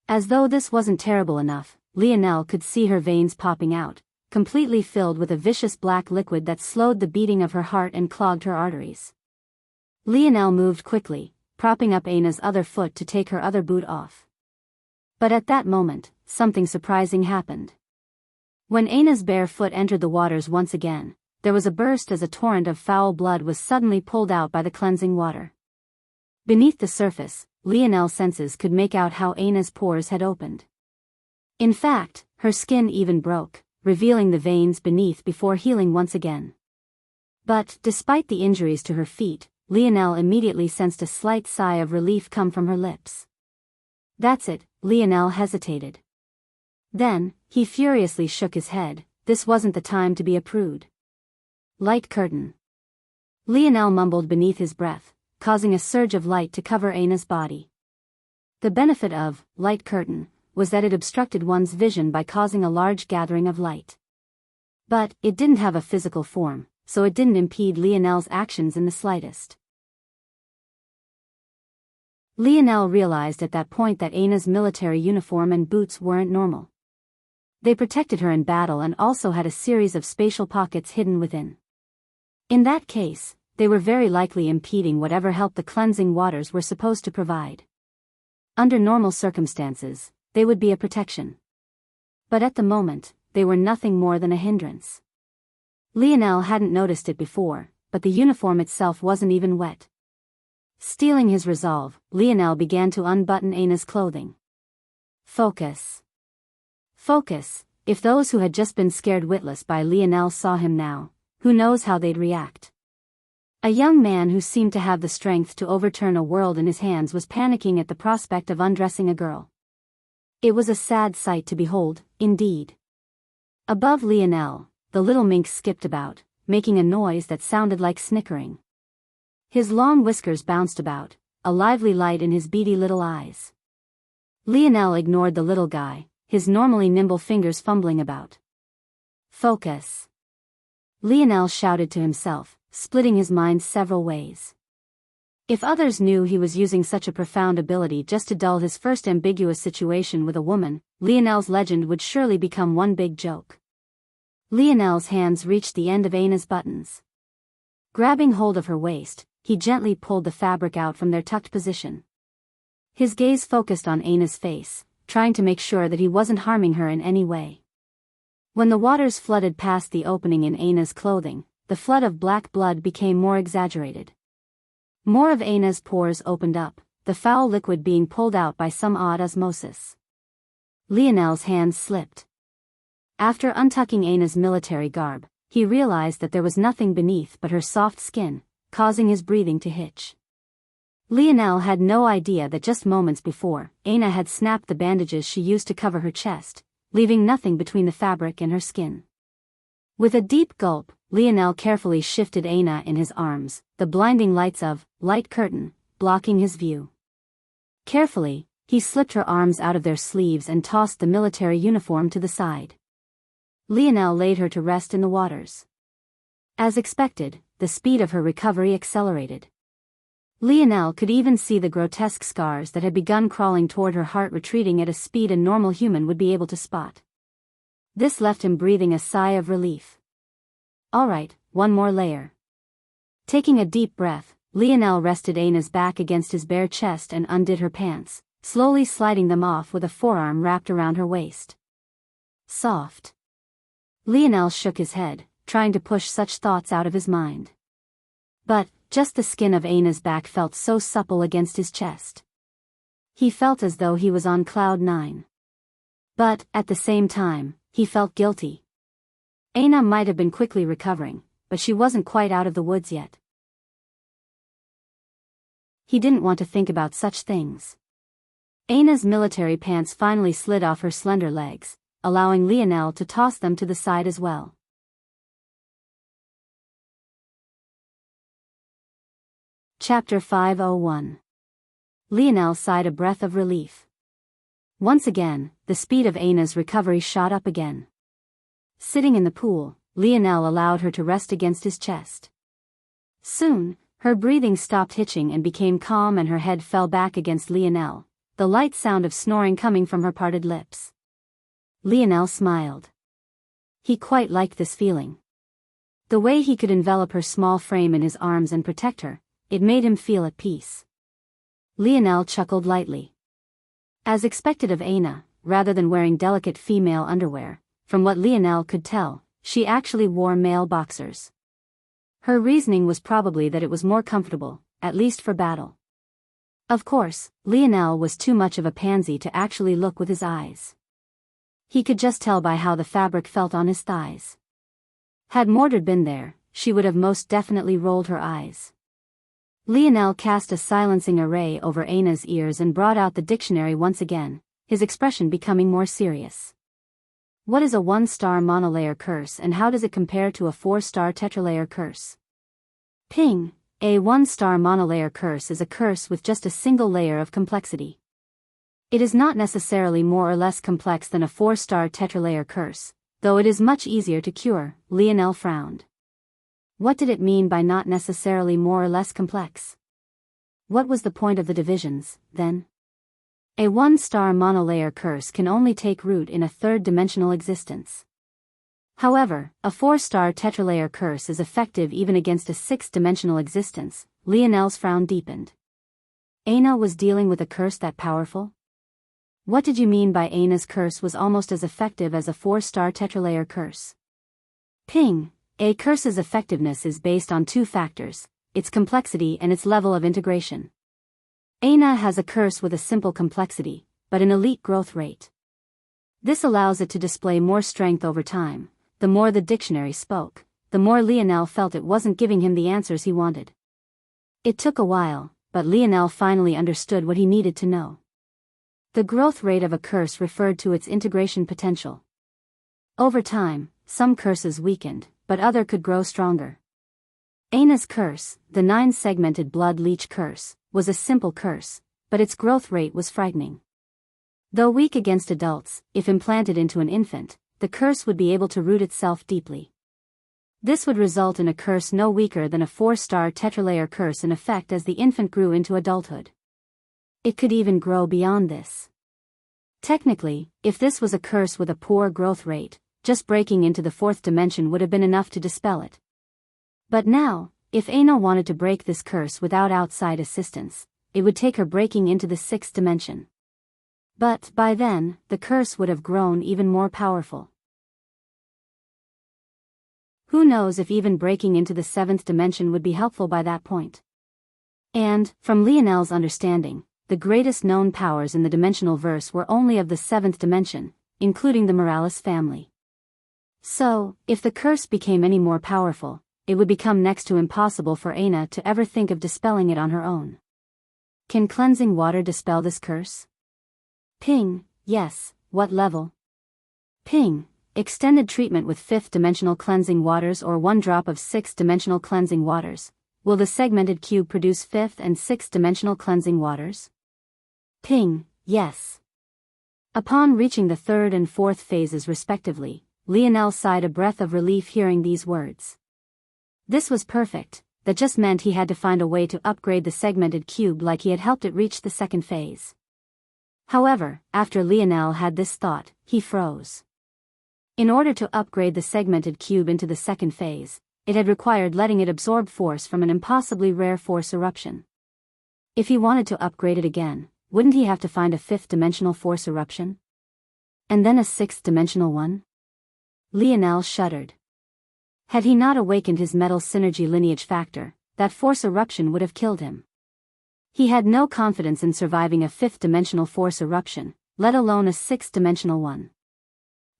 [SPEAKER 1] As though this wasn't terrible enough, Lionel could see her veins popping out, completely filled with a vicious black liquid that slowed the beating of her heart and clogged her arteries. Lionel moved quickly, propping up Aina's other foot to take her other boot off. But at that moment, something surprising happened. When Aina's bare foot entered the waters once again, there was a burst as a torrent of foul blood was suddenly pulled out by the cleansing water. Beneath the surface, Lionel's senses could make out how Aina's pores had opened. In fact, her skin even broke, revealing the veins beneath before healing once again. But, despite the injuries to her feet, Lionel immediately sensed a slight sigh of relief come from her lips. That's it, Lionel hesitated. Then, he furiously shook his head, this wasn't the time to be a prude. Light curtain. Lionel mumbled beneath his breath, causing a surge of light to cover Aina's body. The benefit of light curtain was that it obstructed one's vision by causing a large gathering of light. But, it didn't have a physical form, so it didn't impede Lionel's actions in the slightest. Lionel realized at that point that Aina's military uniform and boots weren't normal. They protected her in battle and also had a series of spatial pockets hidden within. In that case, they were very likely impeding whatever help the cleansing waters were supposed to provide. Under normal circumstances, they would be a protection. But at the moment, they were nothing more than a hindrance. Lionel hadn't noticed it before, but the uniform itself wasn't even wet. Stealing his resolve, Lionel began to unbutton Aina's clothing. Focus. Focus. If those who had just been scared witless by Lionel saw him now, who knows how they'd react. A young man who seemed to have the strength to overturn a world in his hands was panicking at the prospect of undressing a girl. It was a sad sight to behold, indeed. Above Lionel, the little minx skipped about, making a noise that sounded like snickering. His long whiskers bounced about, a lively light in his beady little eyes. Lionel ignored the little guy, his normally nimble fingers fumbling about. Focus. Lionel shouted to himself, splitting his mind several ways. If others knew he was using such a profound ability just to dull his first ambiguous situation with a woman, Lionel's legend would surely become one big joke. Lionel's hands reached the end of Aina's buttons. Grabbing hold of her waist, he gently pulled the fabric out from their tucked position. His gaze focused on Aina's face, trying to make sure that he wasn't harming her in any way. When the waters flooded past the opening in Aina's clothing, the flood of black blood became more exaggerated. More of Aina's pores opened up, the foul liquid being pulled out by some odd osmosis. Lionel's hands slipped. After untucking Aina's military garb, he realized that there was nothing beneath but her soft skin, causing his breathing to hitch. Lionel had no idea that just moments before, Aina had snapped the bandages she used to cover her chest, leaving nothing between the fabric and her skin. With a deep gulp, Lionel carefully shifted Aina in his arms, the blinding lights of light curtain blocking his view. Carefully, he slipped her arms out of their sleeves and tossed the military uniform to the side. Lionel laid her to rest in the waters. As expected, the speed of her recovery accelerated. Lionel could even see the grotesque scars that had begun crawling toward her heart retreating at a speed a normal human would be able to spot. This left him breathing a sigh of relief. All right, one more layer. Taking a deep breath, Lionel rested Aina's back against his bare chest and undid her pants, slowly sliding them off with a forearm wrapped around her waist. Soft. Lionel shook his head, trying to push such thoughts out of his mind. But, just the skin of Aina's back felt so supple against his chest. He felt as though he was on cloud 9. But, at the same time, he felt guilty. Aina might have been quickly recovering, but she wasn't quite out of the woods yet. He didn't want to think about such things. Aina's military pants finally slid off her slender legs, allowing Lionel to toss them to the side as well. Chapter 501. Lionel sighed a breath of relief. Once again, the speed of Aina's recovery shot up again. Sitting in the pool, Lionel allowed her to rest against his chest. Soon, her breathing stopped hitching and became calm and her head fell back against Lionel, the light sound of snoring coming from her parted lips. Lionel smiled. He quite liked this feeling. The way he could envelop her small frame in his arms and protect her, it made him feel at peace. Lionel chuckled lightly. As expected of Aina, rather than wearing delicate female underwear, from what Lionel could tell, she actually wore male boxers. Her reasoning was probably that it was more comfortable, at least for battle. Of course, Lionel was too much of a pansy to actually look with his eyes. He could just tell by how the fabric felt on his thighs. Had Mordred been there, she would have most definitely rolled her eyes. Lionel cast a silencing array over Aina's ears and brought out the dictionary once again, his expression becoming more serious. What is a 1-star monolayer curse and how does it compare to a 4-star tetralayer curse? Ping. A 1-star monolayer curse is a curse with just a single layer of complexity. It is not necessarily more or less complex than a 4-star tetralayer curse, though it is much easier to cure. Lionel frowned. What did it mean by not necessarily more or less complex? What was the point of the divisions, then? A 1-star monolayer curse can only take root in a third-dimensional existence. However, a 4-star tetralayer curse is effective even against a 6th-dimensional existence. Lionel's frown deepened. Aina was dealing with a curse that powerful? What did you mean by Aina's curse was almost as effective as a 4-star tetralayer curse? Ping. A curse's effectiveness is based on 2 factors, its complexity and its level of integration. Aina has a curse with a simple complexity, but an elite growth rate. This allows it to display more strength over time. The more the dictionary spoke, the more Lionel felt it wasn't giving him the answers he wanted. It took a while, but Lionel finally understood what he needed to know. The growth rate of a curse referred to its integration potential. Over time, some curses weakened, but other could grow stronger. Aina's curse, the 9-segmented blood leech curse, was a simple curse, but its growth rate was frightening. Though weak against adults, if implanted into an infant, the curse would be able to root itself deeply. This would result in a curse no weaker than a 4-star tetralayer curse in effect as the infant grew into adulthood. It could even grow beyond this. Technically, if this was a curse with a poor growth rate, just breaking into the 4th dimension would have been enough to dispel it. But now, if Aina wanted to break this curse without outside assistance, it would take her breaking into the 6th dimension. But, by then, the curse would have grown even more powerful. Who knows if even breaking into the 7th dimension would be helpful by that point. And, from Lionel's understanding, the greatest known powers in the dimensional verse were only of the 7th dimension, including the Morales family. So, if the curse became any more powerful, it would become next to impossible for Aina to ever think of dispelling it on her own. Can cleansing water dispel this curse? Ping, yes. What level? Ping, extended treatment with 5th-dimensional cleansing waters or 1 drop of 6th-dimensional cleansing waters. Will the segmented cube produce 5th and 6th-dimensional cleansing waters? Ping, yes. Upon reaching the 3rd and 4th phases respectively, Lionel sighed a breath of relief hearing these words. This was perfect. That just meant he had to find a way to upgrade the segmented cube like he had helped it reach the 2nd phase. However, after Lionel had this thought, he froze. In order to upgrade the segmented cube into the 2nd phase, it had required letting it absorb force from an impossibly rare force eruption. If he wanted to upgrade it again, wouldn't he have to find a 5th-dimensional force eruption? And then a 6th-dimensional one? Lionel shuddered. Had he not awakened his metal synergy lineage factor, that force eruption would have killed him. He had no confidence in surviving a 5th-dimensional force eruption, let alone a 6th-dimensional one.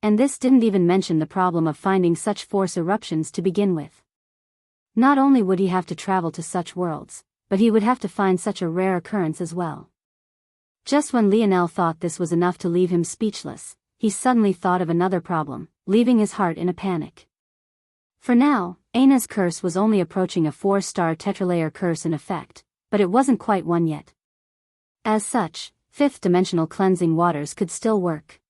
[SPEAKER 1] And this didn't even mention the problem of finding such force eruptions to begin with. Not only would he have to travel to such worlds, but he would have to find such a rare occurrence as well. Just when Lionel thought this was enough to leave him speechless, he suddenly thought of another problem, leaving his heart in a panic. For now, Aina's curse was only approaching a 4-star tetralayer curse in effect, but it wasn't quite one yet. As such, 5th-dimensional cleansing waters could still work.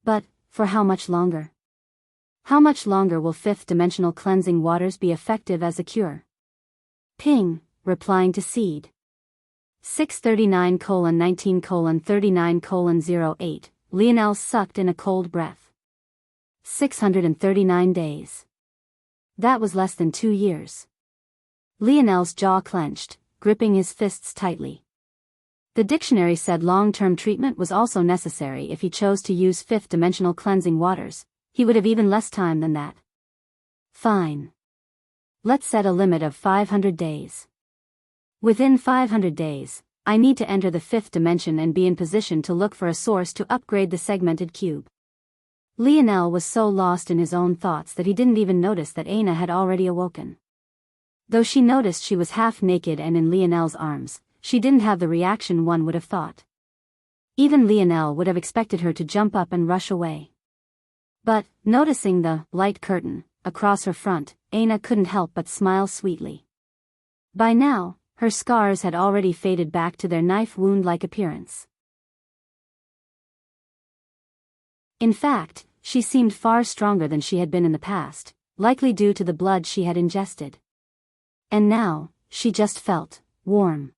[SPEAKER 1] But, for how much longer? How much longer will 5th-dimensional cleansing waters be effective as a cure? Ping, replying to seed. 639:19:39:08, Lionel sucked in a cold breath. 639 days. That was less than 2 years. Lionel's jaw clenched, gripping his fists tightly. The dictionary said long-term treatment was also necessary if he chose to use 5th-dimensional cleansing waters. He would have even less time than that. Fine. Let's set a limit of 500 days. Within 500 days, I need to enter the 5th dimension and be in position to look for a source to upgrade the segmented cube. Lionel was so lost in his own thoughts that he didn't even notice that Aina had already awoken. Though she noticed she was half naked and in Lionel's arms, she didn't have the reaction one would have thought. Even Lionel would have expected her to jump up and rush away. But, noticing the light curtain across her front, Aina couldn't help but smile sweetly. By now, her scars had already faded back to their knife wound-like appearance. In fact, she seemed far stronger than she had been in the past, likely due to the blood she had ingested. And now, she just felt warm.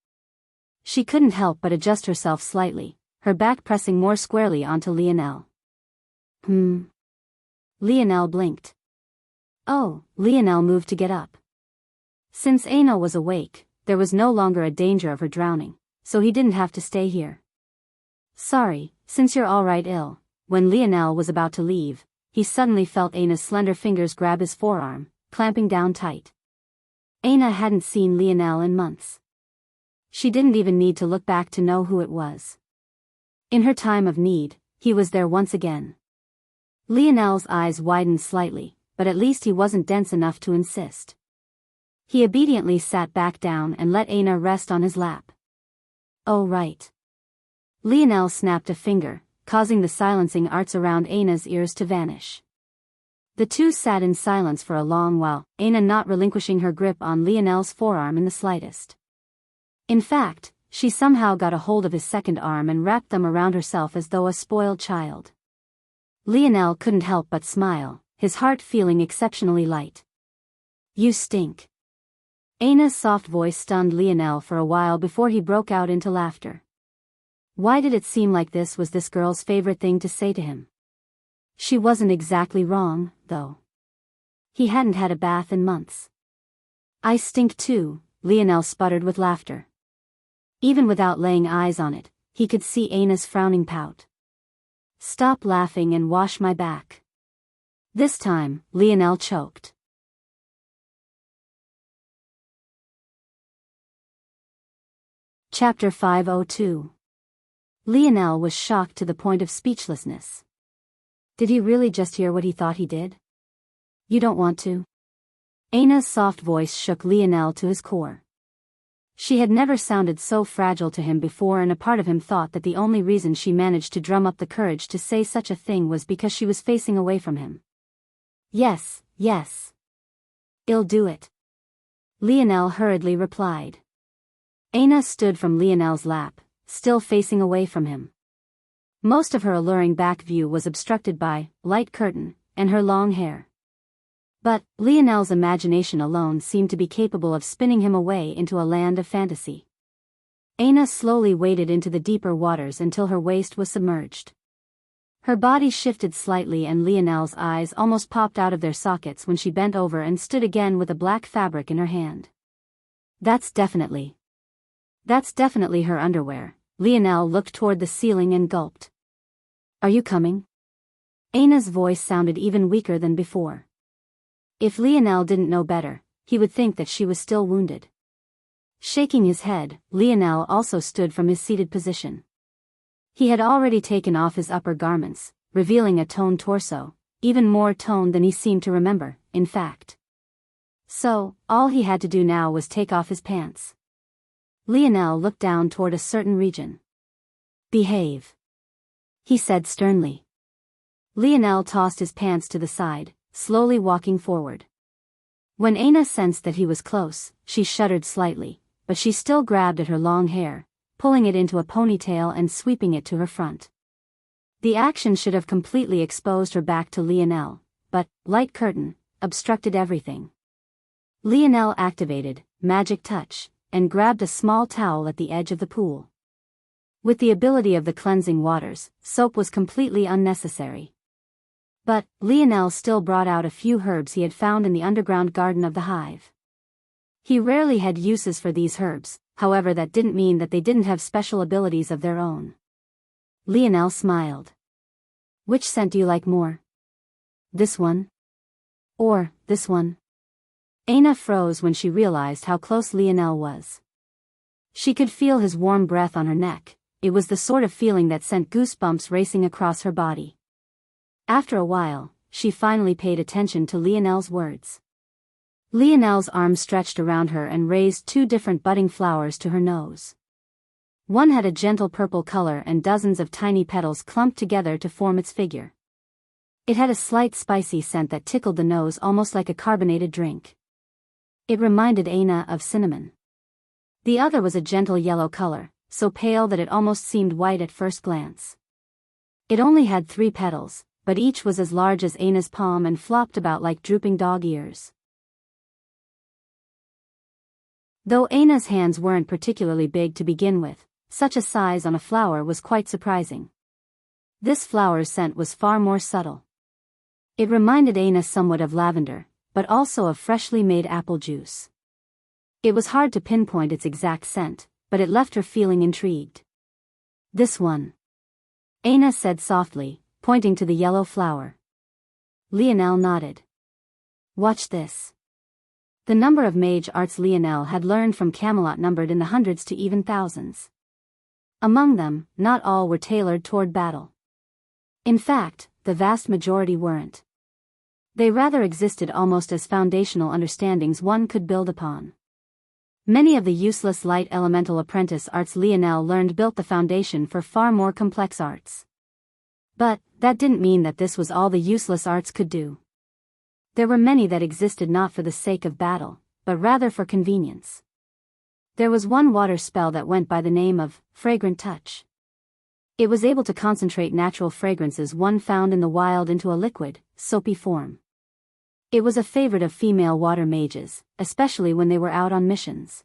[SPEAKER 1] She couldn't help but adjust herself slightly, her back pressing more squarely onto Lionel. Lionel blinked. Oh, Lionel moved to get up. Since Aina was awake, there was no longer a danger of her drowning, so he didn't have to stay here. Sorry, since you're alright ill. When Lionel was about to leave, he suddenly felt Aina's slender fingers grab his forearm, clamping down tight. Aina hadn't seen Lionel in months. She didn't even need to look back to know who it was. In her time of need, he was there once again. Lionel's eyes widened slightly, but at least he wasn't dense enough to insist. He obediently sat back down and let Aina rest on his lap. Oh right. Lionel snapped a finger, causing the silencing arts around Aina's ears to vanish. The two sat in silence for a long while, Aina not relinquishing her grip on Lionel's forearm in the slightest. In fact, she somehow got a hold of his second arm and wrapped them around herself as though a spoiled child. Lionel couldn't help but smile, his heart feeling exceptionally light. You stink. Aina's soft voice stunned Lionel for a while before he broke out into laughter. Why did it seem like this was this girl's favorite thing to say to him? She wasn't exactly wrong, though. He hadn't had a bath in months. I stink too, Lionel sputtered with laughter. Even without laying eyes on it, he could see Aina's frowning pout. Stop laughing and wash my back. This time, Lionel choked. Chapter 502. Lionel was shocked to the point of speechlessness. Did he really just hear what he thought he did? You don't want to? Aina's soft voice shook Lionel to his core. She had never sounded so fragile to him before, and a part of him thought that the only reason she managed to drum up the courage to say such a thing was because she was facing away from him. Yes, yes. I'll do it. Lionel hurriedly replied. Aina stood from Lionel's lap, still facing away from him. Most of her alluring back view was obstructed by light curtain and her long hair. But Lionel's imagination alone seemed to be capable of spinning him away into a land of fantasy. Aina slowly waded into the deeper waters until her waist was submerged. Her body shifted slightly and Lionel's eyes almost popped out of their sockets when she bent over and stood again with a black fabric in her hand. That's definitely her underwear. Lionel looked toward the ceiling and gulped. Are you coming? Aina's voice sounded even weaker than before. If Lionel didn't know better, he would think that she was still wounded. Shaking his head, Lionel also stood from his seated position. He had already taken off his upper garments, revealing a toned torso, even more toned than he seemed to remember, in fact. So, all he had to do now was take off his pants. Lionel looked down toward a certain region. Behave, he said sternly. Lionel tossed his pants to the side, slowly walking forward. When Aina sensed that he was close, she shuddered slightly, but she still grabbed at her long hair, pulling it into a ponytail and sweeping it to her front. The action should have completely exposed her back to Lionel, but light curtain obstructed everything. Lionel activated magic touch and grabbed a small towel at the edge of the pool. With the ability of the cleansing waters, soap was completely unnecessary. But Lionel still brought out a few herbs he had found in the underground garden of the hive. He rarely had uses for these herbs, however that didn't mean that they didn't have special abilities of their own. Lionel smiled. Which scent do you like more? This one? Or this one? Aina froze when she realized how close Lionel was. She could feel his warm breath on her neck. It was the sort of feeling that sent goosebumps racing across her body. After a while, she finally paid attention to Lionel's words. Lionel's arm stretched around her and raised two different budding flowers to her nose. One had a gentle purple color and dozens of tiny petals clumped together to form its figure. It had a slight spicy scent that tickled the nose almost like a carbonated drink. It reminded Aina of cinnamon. The other was a gentle yellow color, so pale that it almost seemed white at first glance. It only had 3 petals, but each was as large as Aina's palm and flopped about like drooping dog ears. Though Aina's hands weren't particularly big to begin with, such a size on a flower was quite surprising. This flower's scent was far more subtle. It reminded Aina somewhat of lavender, but also of freshly made apple juice. It was hard to pinpoint its exact scent, but it left her feeling intrigued. This one, Aina said softly, pointing to the yellow flower. Lionel nodded. Watch this. The number of mage arts Lionel had learned from Camelot numbered in the hundreds to even thousands. Among them, not all were tailored toward battle. In fact, the vast majority weren't. They rather existed almost as foundational understandings one could build upon. Many of the useless light elemental apprentice arts Lionel learned built the foundation for far more complex arts. But that didn't mean that this was all the useless arts could do. There were many that existed not for the sake of battle, but rather for convenience. There was one water spell that went by the name of Fragrant Touch. It was able to concentrate natural fragrances one found in the wild into a liquid, soapy form. It was a favorite of female water mages, especially when they were out on missions.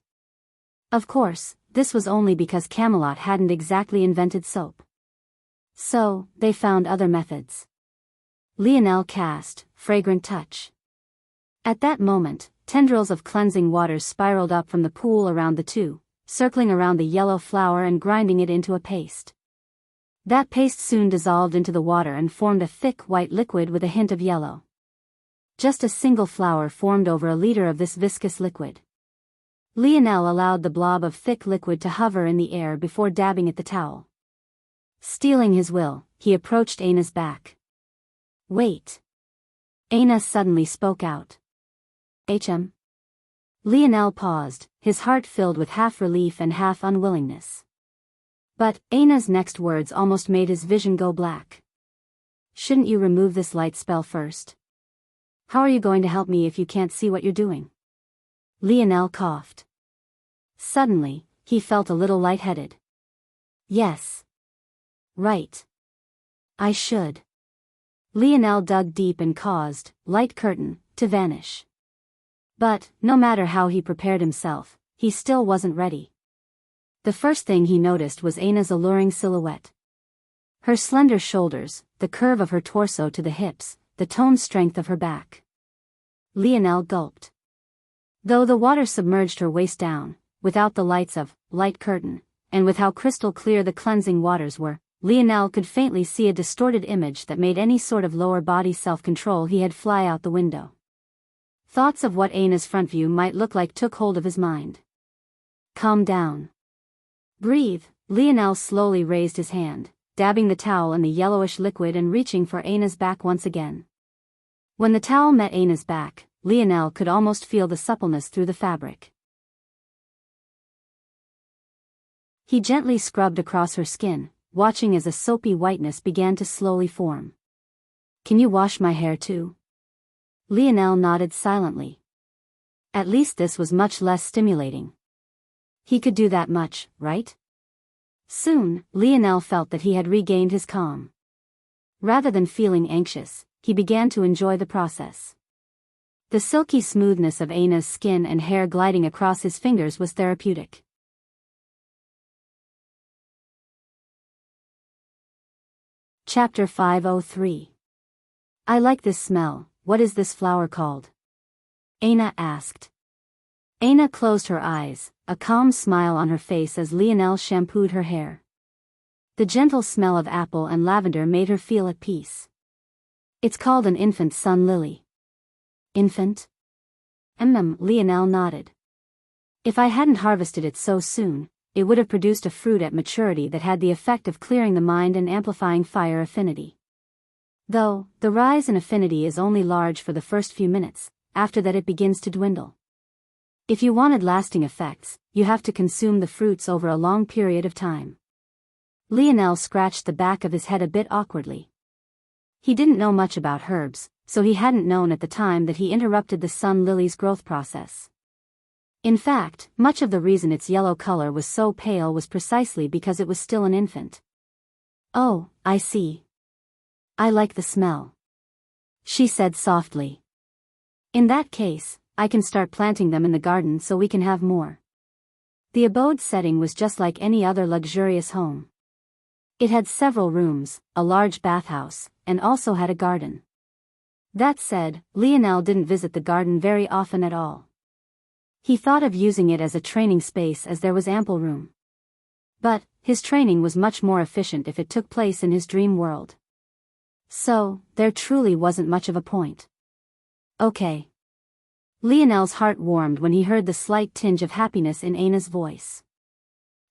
[SPEAKER 1] Of course, this was only because Camelot hadn't exactly invented soap. So, they found other methods. Lionel cast Fragrant Touch. At that moment, tendrils of cleansing waters spiraled up from the pool around the two, circling around the yellow flower and grinding it into a paste. That paste soon dissolved into the water and formed a thick white liquid with a hint of yellow. Just a single flower formed over a liter of this viscous liquid. Lionel allowed the blob of thick liquid to hover in the air before dabbing at the towel. Stealing his will, he approached Aina's back. "Wait." Aina suddenly spoke out. "HM?" Lionel paused, his heart filled with half relief and half unwillingness. But Aina's next words almost made his vision go black. "Shouldn't you remove this light spell first? How are you going to help me if you can't see what you're doing?" Lionel coughed. Suddenly, he felt a little lightheaded. "Yes. Right. I should." Lionel dug deep and caused light curtain to vanish. But, no matter how he prepared himself, he still wasn't ready. The first thing he noticed was Aina's alluring silhouette. Her slender shoulders, the curve of her torso to the hips, the toned strength of her back. Lionel gulped. Though the water submerged her waist down, without the lights of light curtain, and with how crystal clear the cleansing waters were, Lionel could faintly see a distorted image that made any sort of lower body self-control he had fly out the window. Thoughts of what Aina's front view might look like took hold of his mind. "Calm down. Breathe." Lionel slowly raised his hand, dabbing the towel in the yellowish liquid and reaching for Aina's back once again. When the towel met Aina's back, Lionel could almost feel the suppleness through the fabric. He gently scrubbed across her skin, watching as a soapy whiteness began to slowly form. "Can you wash my hair too?" Lionel nodded silently. At least this was much less stimulating. He could do that much, right? Soon, Lionel felt that he had regained his calm. Rather than feeling anxious, he began to enjoy the process. The silky smoothness of Aina's skin and hair gliding across his fingers was therapeutic. Chapter 503. "I like this smell. What is this flower called?" Aina asked. Aina closed her eyes, a calm smile on her face as Lionel shampooed her hair. The gentle smell of apple and lavender made her feel at peace. "It's called an infant sun lily." "Infant?" Lionel nodded. "If I hadn't harvested it so soon, it would have produced a fruit at maturity that had the effect of clearing the mind and amplifying fire affinity. Though, the rise in affinity is only large for the first few minutes, after that it begins to dwindle. If you wanted lasting effects, you have to consume the fruits over a long period of time." Lionel scratched the back of his head a bit awkwardly. He didn't know much about herbs, so he hadn't known at the time that he interrupted the sun lily's growth process. In fact, much of the reason its yellow color was so pale was precisely because it was still an infant. "Oh, I see. I like the smell," she said softly. "In that case, I can start planting them in the garden so we can have more." The abode setting was just like any other luxurious home. It had several rooms, a large bathhouse, and also had a garden. That said, Lionel didn't visit the garden very often at all. He thought of using it as a training space as there was ample room. But, his training was much more efficient if it took place in his dream world. So, there truly wasn't much of a point. "Okay." Lionel's heart warmed when he heard the slight tinge of happiness in Aina's voice.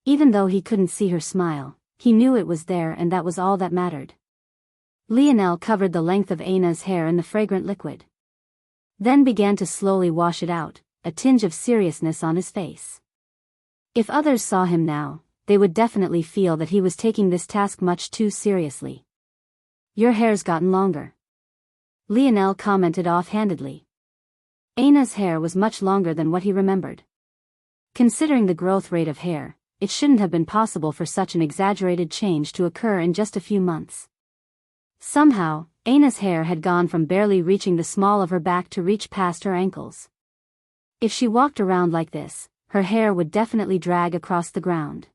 [SPEAKER 1] Even though he couldn't see her smile, he knew it was there and that was all that mattered. Lionel covered the length of Anna's hair in the fragrant liquid. Then began to slowly wash it out, a tinge of seriousness on his face. If others saw him now, they would definitely feel that he was taking this task much too seriously. "Your hair's gotten longer," Lionel commented offhandedly. Anna's hair was much longer than what he remembered. Considering the growth rate of hair, it shouldn't have been possible for such an exaggerated change to occur in just a few months. Somehow, Anna's hair had gone from barely reaching the small of her back to reach past her ankles. If she walked around like this, her hair would definitely drag across the ground.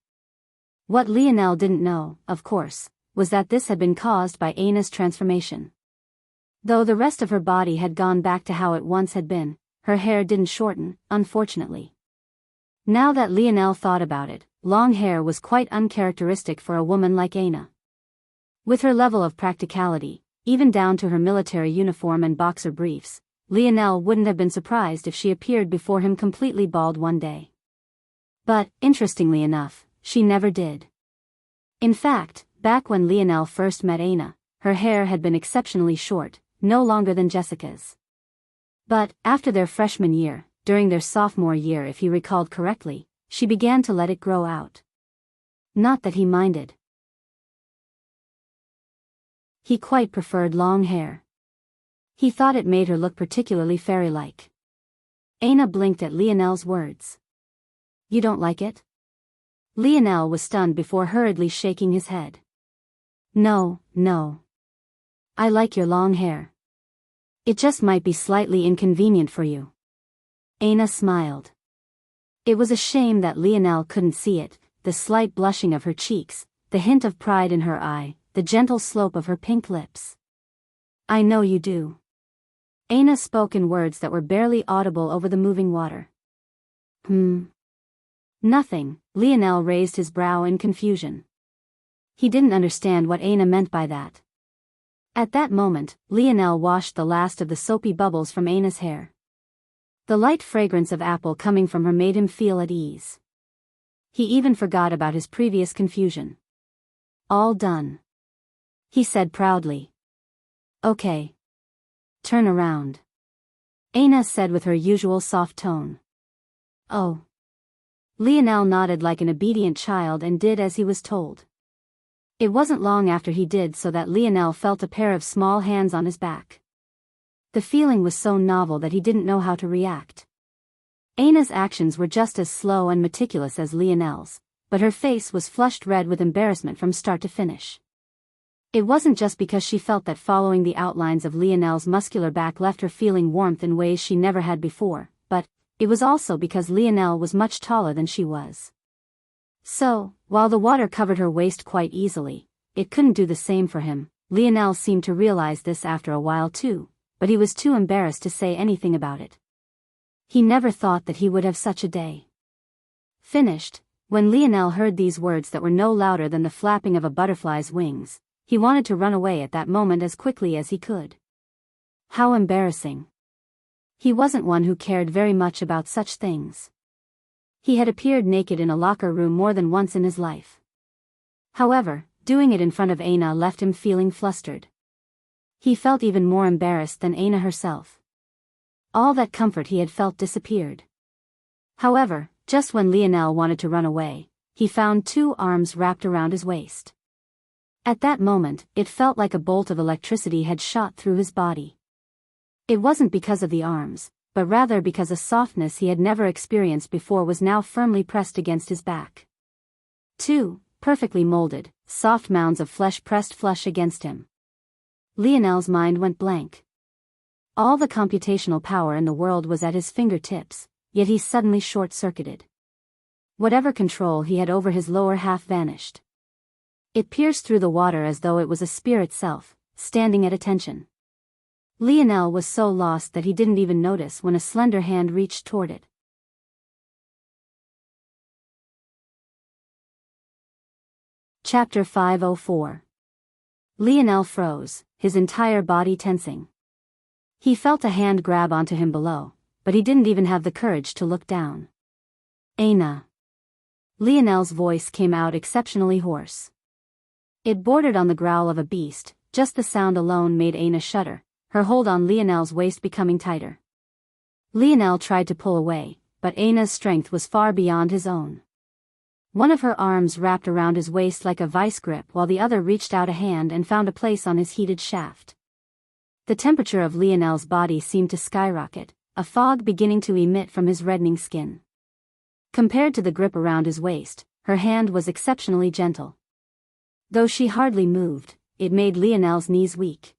[SPEAKER 1] What Lionel didn't know, of course, was that this had been caused by Anna's transformation. Though the rest of her body had gone back to how it once had been, her hair didn't shorten, unfortunately. Now that Lionel thought about it, long hair was quite uncharacteristic for a woman like Anna. With her level of practicality, even down to her military uniform and boxer briefs, Lionel wouldn't have been surprised if she appeared before him completely bald one day. But, interestingly enough, she never did. In fact, back when Lionel first met Anna, her hair had been exceptionally short, no longer than Jessica's. But, after their freshman year, during their sophomore year if he recalled correctly, she began to let it grow out. Not that he minded. He quite preferred long hair. He thought it made her look particularly fairy-like. Anna blinked at Lionel's words. "You don't like it?" Lionel was stunned before hurriedly shaking his head. No. I like your long hair. It just might be slightly inconvenient for you." Anna smiled. It was a shame that Lionel couldn't see it, the slight blushing of her cheeks, the hint of pride in her eye, the gentle slope of her pink lips. "I know you do." Anna spoke in words that were barely audible over the moving water. Nothing, Lionel raised his brow in confusion. He didn't understand what Anna meant by that. At that moment, Lionel washed the last of the soapy bubbles from Anna's hair. The light fragrance of apple coming from her made him feel at ease. He even forgot about his previous confusion. "All done," he said proudly. "Okay. Turn around," Anna said with her usual soft tone. "Oh." Lionel nodded like an obedient child and did as he was told. It wasn't long after he did so that Lionel felt a pair of small hands on his back. The feeling was so novel that he didn't know how to react. Anna's actions were just as slow and meticulous as Lionel's, but her face was flushed red with embarrassment from start to finish. It wasn't just because she felt that following the outlines of Lionel's muscular back left her feeling warmth in ways she never had before, but it was also because Lionel was much taller than she was. So, while the water covered her waist quite easily, it couldn't do the same for him. Lionel seemed to realize this after a while too, but he was too embarrassed to say anything about it. He never thought that he would have such a day. Finished, when Lionel heard these words that were no louder than the flapping of a butterfly's wings, he wanted to run away at that moment as quickly as he could. How embarrassing. He wasn't one who cared very much about such things. He had appeared naked in a locker room more than once in his life. However, doing it in front of Anna left him feeling flustered. He felt even more embarrassed than Anna herself. All that comfort he had felt disappeared. However, just when Lionel wanted to run away, he found two arms wrapped around his waist. At that moment, it felt like a bolt of electricity had shot through his body. It wasn't because of the arms, but rather because a softness he had never experienced before was now firmly pressed against his back. Two perfectly molded, soft mounds of flesh pressed flush against him. Lionel's mind went blank. All the computational power in the world was at his fingertips, yet he suddenly short-circuited. Whatever control he had over his lower half vanished. It pierced through the water as though it was a spear itself, standing at attention. Lionel was so lost that he didn't even notice when a slender hand reached toward it. Chapter 504. Lionel froze, his entire body tensing. He felt a hand grab onto him below, but he didn't even have the courage to look down. Anna. Lionel's voice came out exceptionally hoarse. It bordered on the growl of a beast. Just the sound alone made Aina shudder, her hold on Lionel's waist becoming tighter. Lionel tried to pull away, but Aina's strength was far beyond his own. One of her arms wrapped around his waist like a vice grip while the other reached out a hand and found a place on his heated shaft. The temperature of Lionel's body seemed to skyrocket, a fog beginning to emit from his reddening skin. Compared to the grip around his waist, her hand was exceptionally gentle. Though she hardly moved, it made Lionel's knees weak.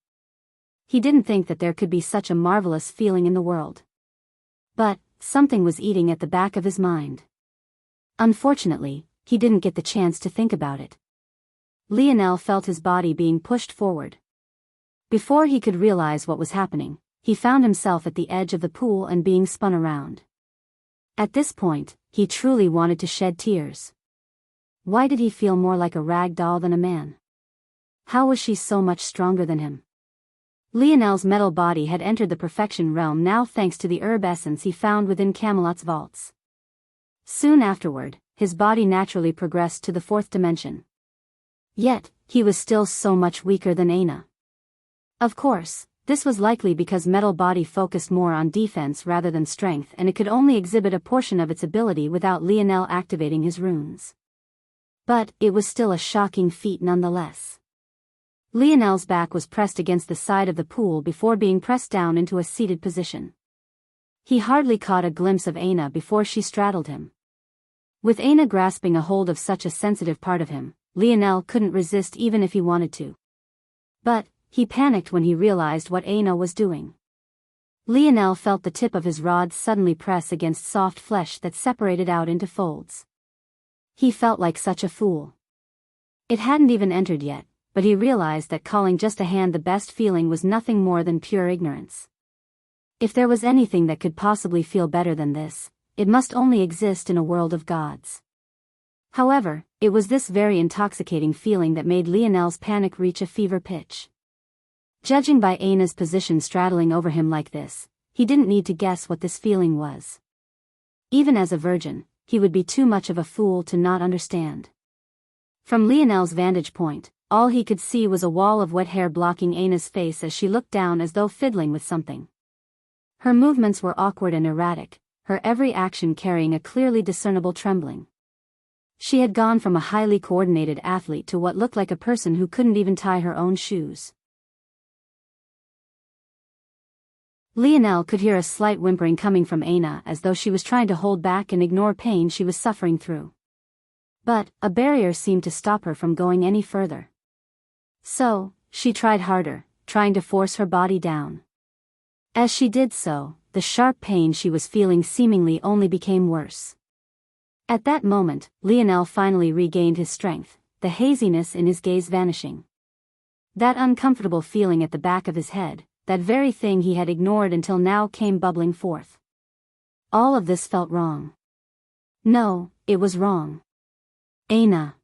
[SPEAKER 1] He didn't think that there could be such a marvelous feeling in the world. But something was eating at the back of his mind. Unfortunately, he didn't get the chance to think about it. Lionel felt his body being pushed forward. Before he could realize what was happening, he found himself at the edge of the pool and being spun around. At this point, he truly wanted to shed tears. Why did he feel more like a rag doll than a man? How was she so much stronger than him? Lionel's metal body had entered the perfection realm now thanks to the herb essence he found within Camelot's vaults. Soon afterward, his body naturally progressed to the fourth dimension. Yet, he was still so much weaker than Aina. Of course, this was likely because metal body focused more on defense rather than strength and it could only exhibit a portion of its ability without Lionel activating his runes. But it was still a shocking feat nonetheless. Lionel's back was pressed against the side of the pool before being pressed down into a seated position. He hardly caught a glimpse of Aina before she straddled him. With Aina grasping a hold of such a sensitive part of him, Lionel couldn't resist even if he wanted to. But he panicked when he realized what Aina was doing. Lionel felt the tip of his rod suddenly press against soft flesh that separated out into folds. He felt like such a fool. It hadn't even entered yet, but he realized that calling just a hand the best feeling was nothing more than pure ignorance. If there was anything that could possibly feel better than this, it must only exist in a world of gods. However, it was this very intoxicating feeling that made Lionel's panic reach a fever pitch. Judging by Aina's position straddling over him like this, he didn't need to guess what this feeling was. Even as a virgin, he would be too much of a fool to not understand. From Lionel's vantage point, all he could see was a wall of wet hair blocking Aina's face as she looked down as though fiddling with something. Her movements were awkward and erratic, her every action carrying a clearly discernible trembling. She had gone from a highly coordinated athlete to what looked like a person who couldn't even tie her own shoes. Lionel could hear a slight whimpering coming from Aina as though she was trying to hold back and ignore pain she was suffering through. But a barrier seemed to stop her from going any further. So, she tried harder, trying to force her body down. As she did so, the sharp pain she was feeling seemingly only became worse. At that moment, Lionel finally regained his strength, the haziness in his gaze vanishing. That uncomfortable feeling at the back of his head, that very thing he had ignored until now, came bubbling forth. All of this felt wrong. No, it was wrong. Aina.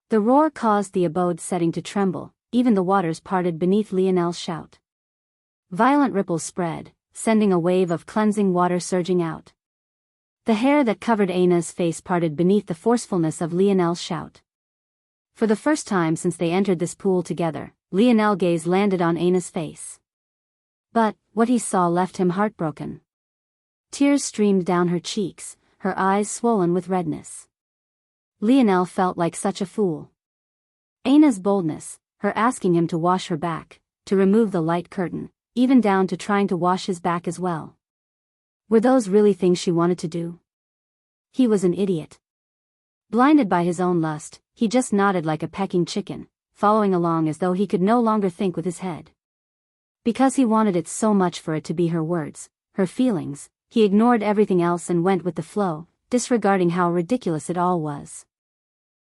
[SPEAKER 1] The roar caused the abode setting to tremble, even the waters parted beneath Lionel's shout. Violent ripples spread, sending a wave of cleansing water surging out. The hair that covered Aina's face parted beneath the forcefulness of Lionel's shout. For the first time since they entered this pool together, Lionel's gaze landed on Aina's face. But what he saw left him heartbroken. Tears streamed down her cheeks, her eyes swollen with redness. Lionel felt like such a fool. Aina's boldness, her asking him to wash her back, to remove the light curtain, even down to trying to wash his back as well. Were those really things she wanted to do? He was an idiot. Blinded by his own lust, he just nodded like a pecking chicken, following along as though he could no longer think with his head. Because he wanted it so much for it to be her words, her feelings, he ignored everything else and went with the flow, disregarding how ridiculous it all was.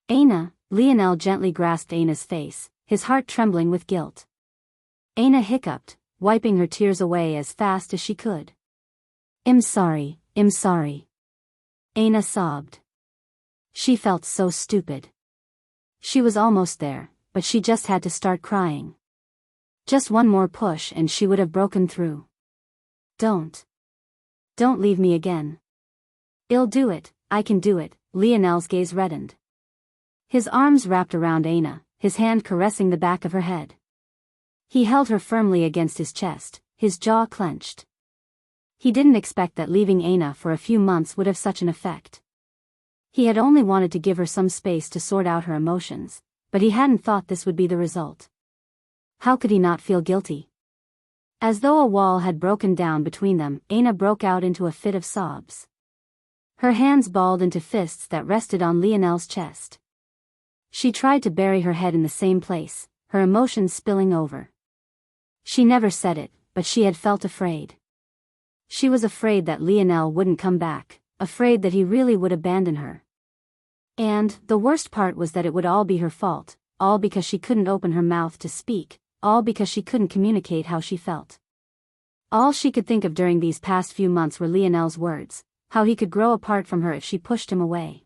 [SPEAKER 1] Aina, Lionel gently grasped Aina's face, his heart trembling with guilt. Aina hiccuped, wiping her tears away as fast as she could. I'm sorry. Aina sobbed. She felt so stupid. She was almost there, but she just had to start crying. Just one more push and she would have broken through. Don't leave me again. I'll do it, I can do it, Lionel's gaze reddened. His arms wrapped around Aina, his hand caressing the back of her head. He held her firmly against his chest, his jaw clenched. He didn't expect that leaving Aina for a few months would have such an effect. He had only wanted to give her some space to sort out her emotions, but he hadn't thought this would be the result. How could he not feel guilty? As though a wall had broken down between them, Aina broke out into a fit of sobs. Her hands balled into fists that rested on Lionel's chest. She tried to bury her head in the same place, her emotions spilling over. She never said it, but she had felt afraid. She was afraid that Lionel wouldn't come back, afraid that he really would abandon her. And the worst part was that it would all be her fault, all because she couldn't open her mouth to speak, all because she couldn't communicate how she felt. All she could think of during these past few months were Lionel's words, how he could grow apart from her if she pushed him away.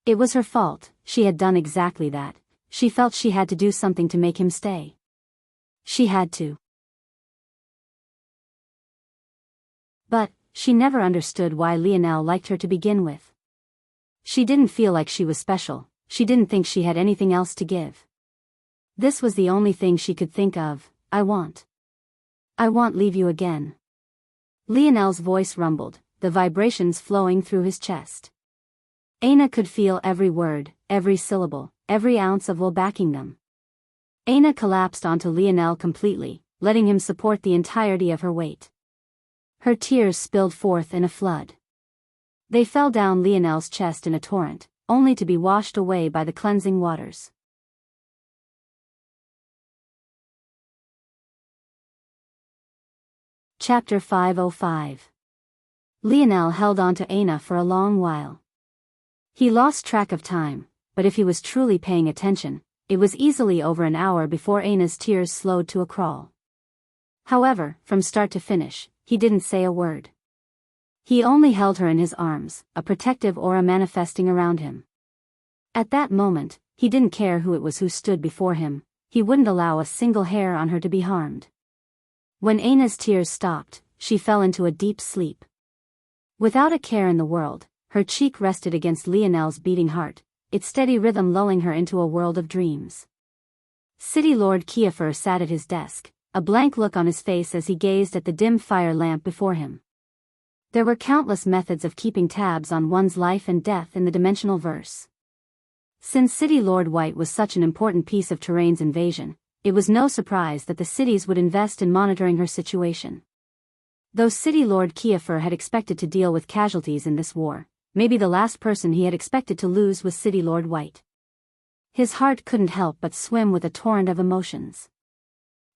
[SPEAKER 1] It was her fault, she had done exactly that, she felt she had to do something to make him stay. She had to. But she never understood why Lionel liked her to begin with. She didn't feel like she was special, she didn't think she had anything else to give. This was the only thing she could think of. I won't leave you again. Lionel's voice rumbled, the vibrations flowing through his chest. Aina could feel every word, every syllable, every ounce of will backing them. Aina collapsed onto Lionel completely, letting him support the entirety of her weight. Her tears spilled forth in a flood. They fell down Lionel's chest in a torrent, only to be washed away by the cleansing waters. Chapter 505. Lionel held on to Aina for a long while. He lost track of time, but if he was truly paying attention, it was easily over an hour before Aina's tears slowed to a crawl. However, from start to finish, he didn't say a word. He only held her in his arms, a protective aura manifesting around him. At that moment, he didn't care who it was who stood before him, he wouldn't allow a single hair on her to be harmed. When Aina's tears stopped, she fell into a deep sleep. Without a care in the world, her cheek rested against Lionel's beating heart, its steady rhythm lulling her into a world of dreams. City Lord Kiefer sat at his desk, a blank look on his face as he gazed at the dim fire lamp before him. There were countless methods of keeping tabs on one's life and death in the dimensional verse. Since City Lord White was such an important piece of Terrain's invasion, it was no surprise that the cities would invest in monitoring her situation. Though City Lord Kiefer had expected to deal with casualties in this war, maybe the last person he had expected to lose was City Lord White. His heart couldn't help but swim with a torrent of emotions.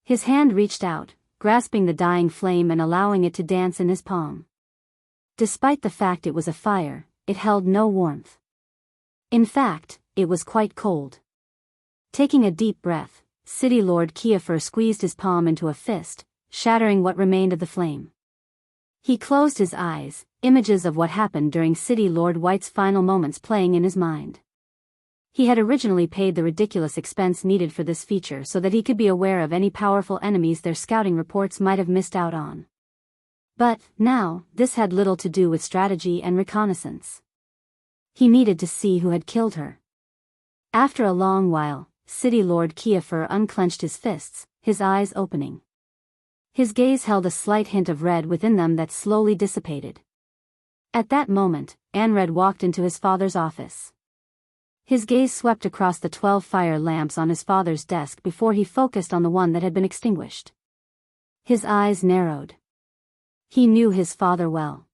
[SPEAKER 1] His hand reached out, grasping the dying flame and allowing it to dance in his palm. Despite the fact it was a fire, it held no warmth. In fact, it was quite cold. Taking a deep breath, City Lord Kiefer squeezed his palm into a fist, shattering what remained of the flame. He closed his eyes, images of what happened during City Lord White's final moments playing in his mind. He had originally paid the ridiculous expense needed for this feature so that he could be aware of any powerful enemies their scouting reports might have missed out on. But, now, this had little to do with strategy and reconnaissance. He needed to see who had killed her. After a long while, City Lord Kiefer unclenched his fists, his eyes opening. His gaze held a slight hint of red within them that slowly dissipated. At that moment, Anred walked into his father's office. His gaze swept across the 12 fire lamps on his father's desk before he focused on the one that had been extinguished. His eyes narrowed. He knew his father well.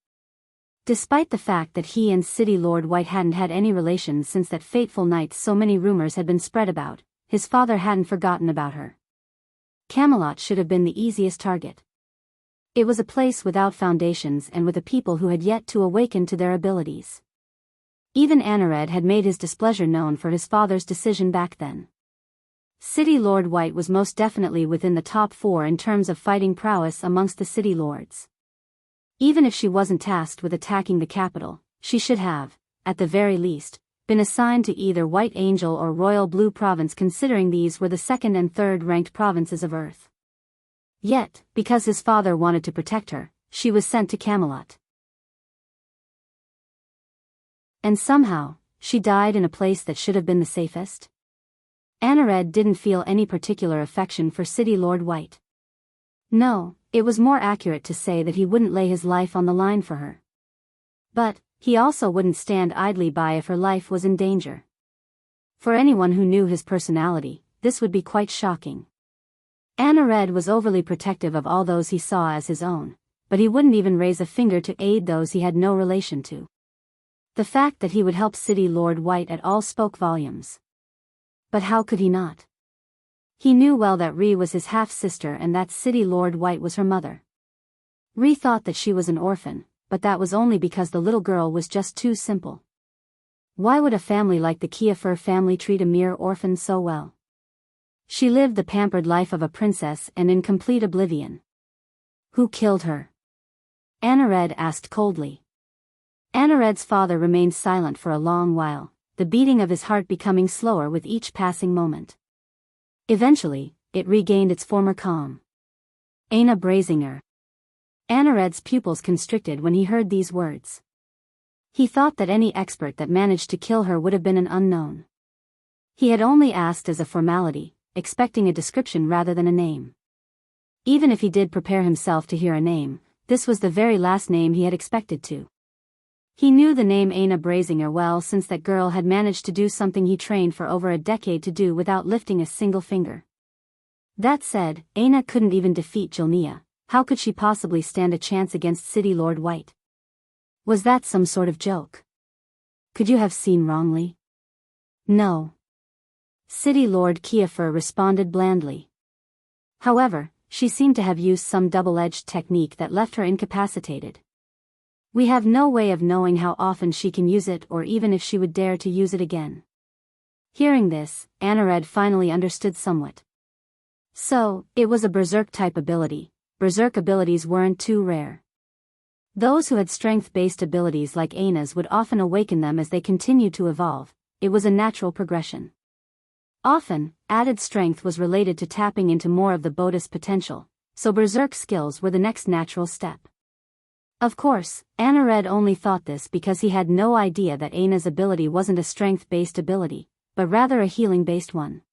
[SPEAKER 1] Despite the fact that he and City Lord White hadn't had any relations since that fateful night so many rumors had been spread about, his father hadn't forgotten about her. Camelot should have been the easiest target. It was a place without foundations and with a people who had yet to awaken to their abilities. Even Anared had made his displeasure known for his father's decision back then. City Lord White was most definitely within the top 4 in terms of fighting prowess amongst the city lords. Even if she wasn't tasked with attacking the capital, she should have, at the very least, been assigned to either White Angel or Royal Blue Province, considering these were the 2nd and 3rd ranked provinces of Earth. Yet, because his father wanted to protect her, she was sent to Camelot. And somehow, she died in a place that should have been the safest? Anared didn't feel any particular affection for City Lord White. No, it was more accurate to say that he wouldn't lay his life on the line for her. But, he also wouldn't stand idly by if her life was in danger. For anyone who knew his personality, this would be quite shocking. Anared was overly protective of all those he saw as his own, but he wouldn't even raise a finger to aid those he had no relation to. The fact that he would help City Lord White at all spoke volumes. But how could he not? He knew well that Ri was his half-sister and that City Lord White was her mother. Ri thought that she was an orphan, but that was only because the little girl was just too simple. Why would a family like the Kiafer family treat a mere orphan so well? She lived the pampered life of a princess and in complete oblivion. Who killed her? Anared asked coldly. Anared's father remained silent for a long while, the beating of his heart becoming slower with each passing moment. Eventually, it regained its former calm. Aina Brazinger. Anared's pupils constricted when he heard these words. He thought that any expert that managed to kill her would have been an unknown. He had only asked as a formality, expecting a description rather than a name. Even if he did prepare himself to hear a name, this was the very last name he had expected to. He knew the name Aina Brazinger well since that girl had managed to do something he trained for over a decade to do without lifting a single finger. That said, Aina couldn't even defeat Jilnia. How could she possibly stand a chance against City Lord White? Was that some sort of joke? Could you have seen wrongly? No. City Lord Kiafer responded blandly. However, she seemed to have used some double-edged technique that left her incapacitated. We have no way of knowing how often she can use it or even if she would dare to use it again. Hearing this, Anared finally understood somewhat. So, it was a berserk-type ability. Berserk abilities weren't too rare. Those who had strength-based abilities like Aina's would often awaken them as they continued to evolve. It was a natural progression. Often, added strength was related to tapping into more of the Bodhi's potential, so berserk skills were the next natural step. Of course, Anared only thought this because he had no idea that Aina's ability wasn't a strength-based ability, but rather a healing-based one.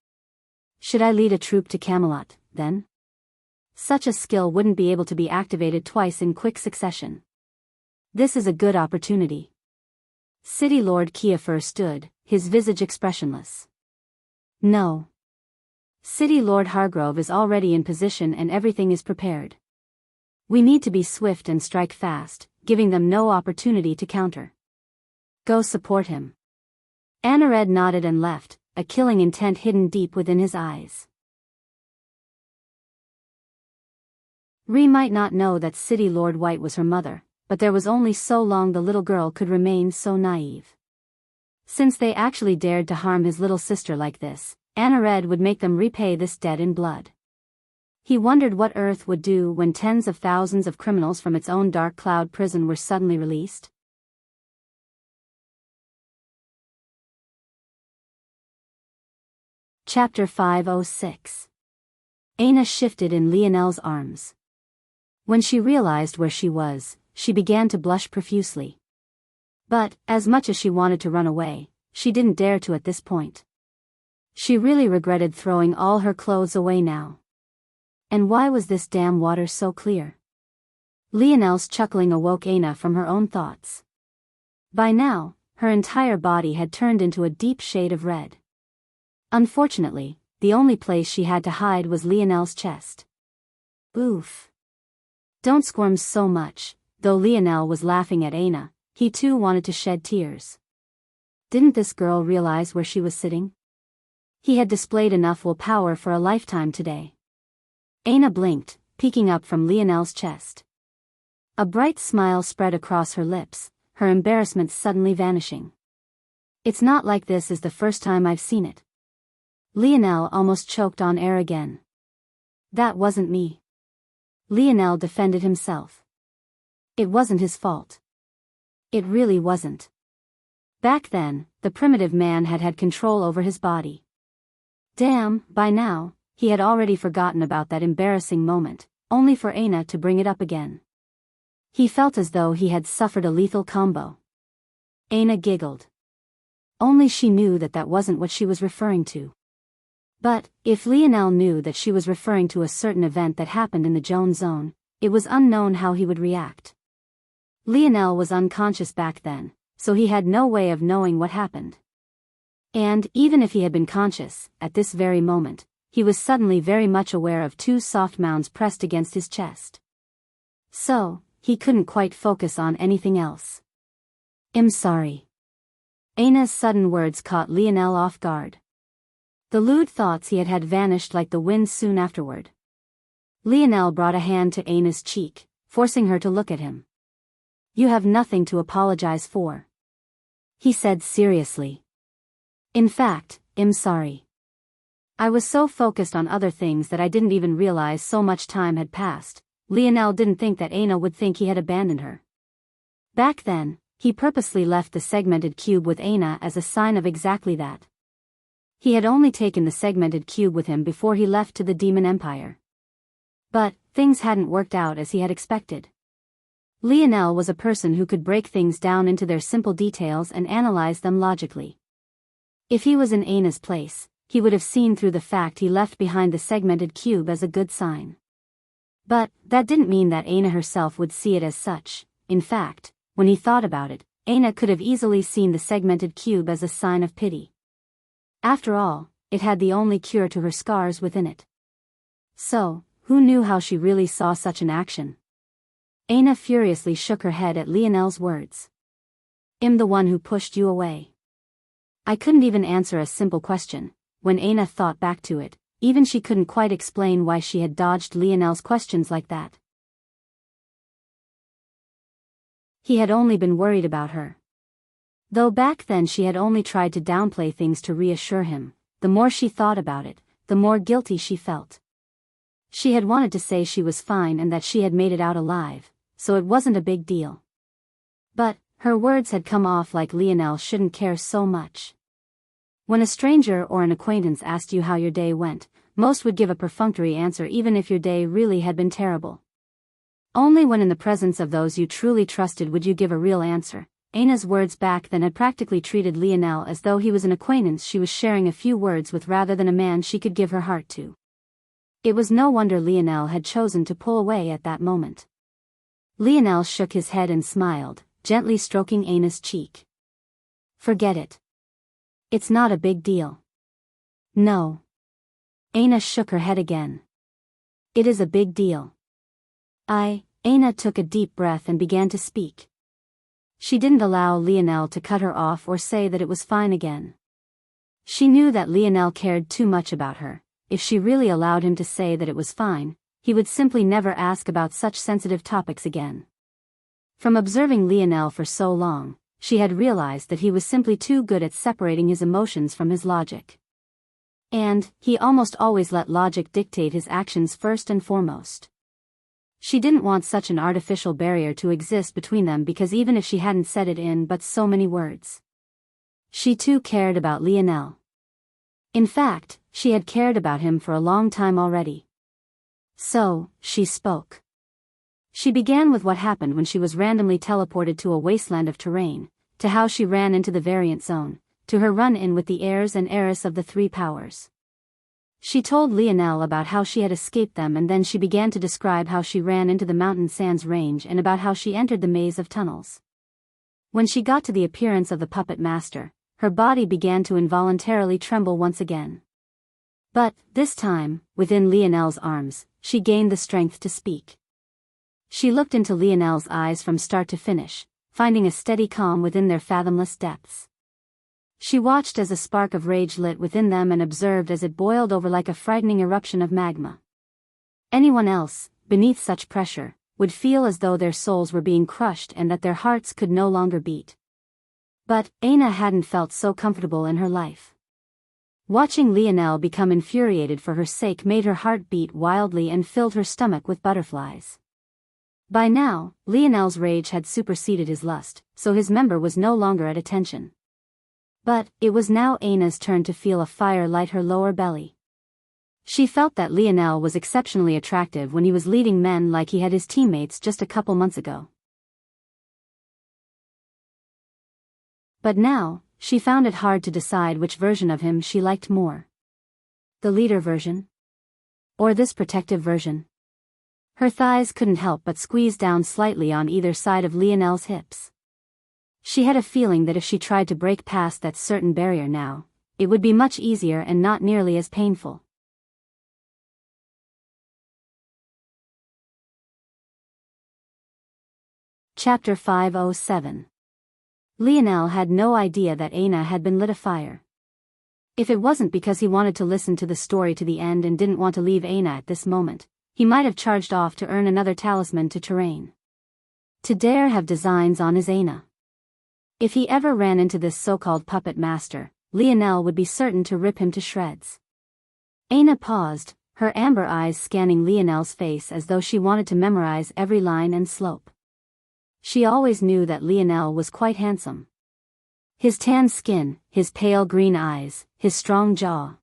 [SPEAKER 1] Should I lead a troop to Camelot, then? Such a skill wouldn't be able to be activated twice in quick succession. This is a good opportunity. City Lord Kiafer stood, his visage expressionless. No. City Lord Hargrove is already in position and everything is prepared. We need to be swift and strike fast, giving them no opportunity to counter. Go support him. Anared nodded and left, a killing intent hidden deep within his eyes. Ri might not know that City Lord White was her mother, but there was only so long the little girl could remain so naive. Since they actually dared to harm his little sister like this, Anared would make them repay this debt in blood. He wondered what Earth would do when tens of thousands of criminals from its own dark cloud prison were suddenly released. Chapter 506. Aina shifted in Lionel's arms. When she realized where she was, she began to blush profusely. But, as much as she wanted to run away, she didn't dare to at this point. She really regretted throwing all her clothes away now. And why was this damn water so clear? Lionel's chuckling awoke Aina from her own thoughts. By now, her entire body had turned into a deep shade of red. Unfortunately, the only place she had to hide was Lionel's chest. Oof. Don't squirm so much. Though Lionel was laughing at Aina, he too wanted to shed tears. Didn't this girl realize where she was sitting? He had displayed enough willpower for a lifetime today. Aina blinked, peeking up from Lionel's chest. A bright smile spread across her lips, her embarrassment suddenly vanishing. It's not like this is the first time I've seen it. Lionel almost choked on air again. That wasn't me. Lionel defended himself. It wasn't his fault. It really wasn't. Back then, the primitive man had had control over his body. Damn, by now, he had already forgotten about that embarrassing moment, only for Aina to bring it up again. He felt as though he had suffered a lethal combo. Aina giggled. Only she knew that that wasn't what she was referring to. But, if Lionel knew that she was referring to a certain event that happened in the Joan zone, it was unknown how he would react. Lionel was unconscious back then, so he had no way of knowing what happened. And, even if he had been conscious, at this very moment, he was suddenly very much aware of two soft mounds pressed against his chest. So, he couldn't quite focus on anything else. "I'm sorry." Aina's sudden words caught Lionel off guard. The lewd thoughts he had had vanished like the wind soon afterward. Lionel brought a hand to Aina's cheek, forcing her to look at him. "You have nothing to apologize for," he said seriously. "In fact, I'm sorry. I was so focused on other things that I didn't even realize so much time had passed." Lionel didn't think that Aina would think he had abandoned her. Back then, he purposely left the segmented cube with Aina as a sign of exactly that. He had only taken the segmented cube with him before he left to the Demon Empire. But, things hadn't worked out as he had expected. Lionel was a person who could break things down into their simple details and analyze them logically. If he was in Aina's place, he would have seen through the fact he left behind the segmented cube as a good sign. But, that didn't mean that Aina herself would see it as such. In fact, when he thought about it, Aina could have easily seen the segmented cube as a sign of pity. After all, it had the only cure to her scars within it. So, who knew how she really saw such an action? Aina furiously shook her head at Lionel's words. "I'm the one who pushed you away." I couldn't even answer a simple question. When Aina thought back to it, even she couldn't quite explain why she had dodged Lionel's questions like that. He had only been worried about her. Though back then she had only tried to downplay things to reassure him, the more she thought about it, the more guilty she felt. She had wanted to say she was fine and that she had made it out alive, so it wasn't a big deal. But, her words had come off like Lionel shouldn't care so much. When a stranger or an acquaintance asked you how your day went, most would give a perfunctory answer even if your day really had been terrible. Only when in the presence of those you truly trusted would you give a real answer. Aina's words back then had practically treated Lionel as though he was an acquaintance she was sharing a few words with rather than a man she could give her heart to. It was no wonder Lionel had chosen to pull away at that moment. Lionel shook his head and smiled, gently stroking Aina's cheek. "Forget it. It's not a big deal." "No." Aina shook her head again. "It is a big deal." Aina took a deep breath and began to speak. She didn't allow Lionel to cut her off or say that it was fine again. She knew that Lionel cared too much about her. If she really allowed him to say that it was fine, he would simply never ask about such sensitive topics again. From observing Lionel for so long, she had realized that he was simply too good at separating his emotions from his logic. And, he almost always let logic dictate his actions first and foremost. She didn't want such an artificial barrier to exist between them because even if she hadn't said it in but so many words, she too cared about Lionel. In fact, she had cared about him for a long time already. So, she spoke. She began with what happened when she was randomly teleported to a wasteland of terrain, to how she ran into the variant zone, to her run-in with the heirs and heiress of the three powers. She told Lionel about how she had escaped them and then she began to describe how she ran into the mountain sands range and about how she entered the maze of tunnels. When she got to the appearance of the puppet master, her body began to involuntarily tremble once again. But, this time, within Lionel's arms, she gained the strength to speak. She looked into Lionel's eyes from start to finish, finding a steady calm within their fathomless depths. She watched as a spark of rage lit within them and observed as it boiled over like a frightening eruption of magma. Anyone else, beneath such pressure, would feel as though their souls were being crushed and that their hearts could no longer beat. But, Aina hadn't felt so comfortable in her life. Watching Lionel become infuriated for her sake made her heart beat wildly and filled her stomach with butterflies. By now, Lionel's rage had superseded his lust, so his member was no longer at attention. But, it was now Aina's turn to feel a fire light her lower belly. She felt that Lionel was exceptionally attractive when he was leading men like he had his teammates just a couple months ago. But now, she found it hard to decide which version of him she liked more. The leader version? Or this protective version? Her thighs couldn't help but squeeze down slightly on either side of Lionel's hips. She had a feeling that if she tried to break past that certain barrier now, it would be much easier and not nearly as painful. Chapter 507. Lionel had no idea that Aina had been lit afire. If it wasn't because he wanted to listen to the story to the end and didn't want to leave Aina at this moment, he might have charged off to earn another talisman to terrain. To dare have designs on his Aina. If he ever ran into this so-called puppet master, Lionel would be certain to rip him to shreds. Aina paused, her amber eyes scanning Lionel's face as though she wanted to memorize every line and slope. She always knew that Lionel was quite handsome. His tan skin, his pale green eyes, his strong jaw.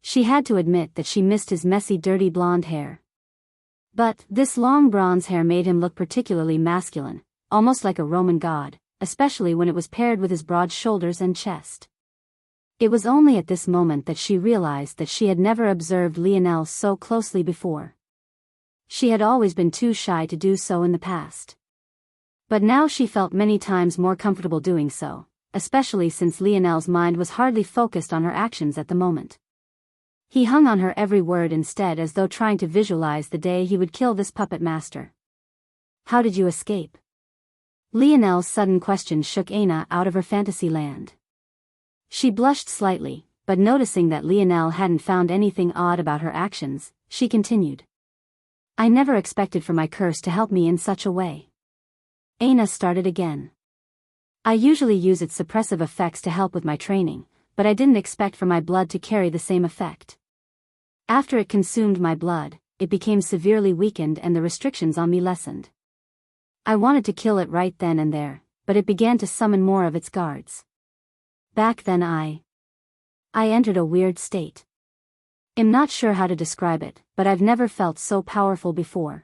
[SPEAKER 1] She had to admit that she missed his messy dirty blonde hair. But this long bronze hair made him look particularly masculine, almost like a Roman god, especially when it was paired with his broad shoulders and chest. It was only at this moment that she realized that she had never observed Lionel so closely before. She had always been too shy to do so in the past. But now she felt many times more comfortable doing so, especially since Lionel's mind was hardly focused on her actions at the moment. He hung on her every word instead, as though trying to visualize the day he would kill this puppet master. How did you escape? Lionel's sudden question shook Aina out of her fantasy land. She blushed slightly, but noticing that Lionel hadn't found anything odd about her actions, she continued. I never expected for my curse to help me in such a way. Aina started again. I usually use its suppressive effects to help with my training, but I didn't expect for my blood to carry the same effect. After it consumed my blood, it became severely weakened and the restrictions on me lessened. I wanted to kill it right then and there, but it began to summon more of its guards. Back then I entered a weird state. I'm not sure how to describe it, but I've never felt so powerful before.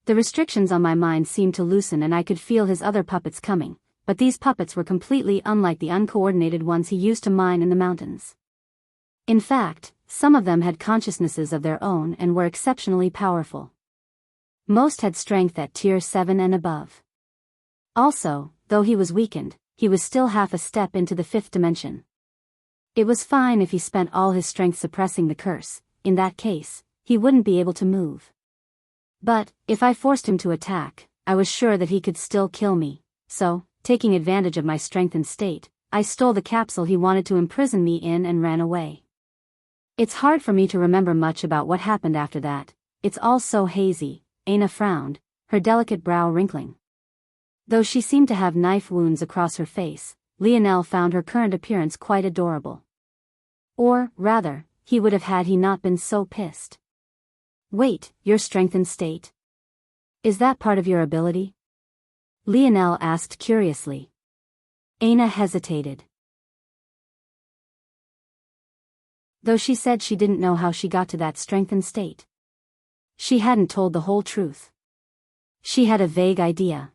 [SPEAKER 1] The restrictions on my mind seemed to loosen and I could feel his other puppets coming, but these puppets were completely unlike the uncoordinated ones he used to mine in the mountains. In fact, some of them had consciousnesses of their own and were exceptionally powerful. Most had strength at tier 7 and above. Also, though he was weakened, he was still half a step into the 5th dimension. It was fine if he spent all his strength suppressing the curse. In that case, he wouldn't be able to move. But, if I forced him to attack, I was sure that he could still kill me, so, taking advantage of my strengthened state, I stole the capsule he wanted to imprison me in and ran away. It's hard for me to remember much about what happened after that, it's all so hazy. Aina frowned, her delicate brow wrinkling. Though she seemed to have knife wounds across her face, Lionel found her current appearance quite adorable. Or, rather, he would have had he not been so pissed. Wait, your strengthened state? Is that part of your ability? Lionel asked curiously. Aina hesitated. Though she said she didn't know how she got to that strengthened state. She hadn't told the whole truth. She had a vague idea.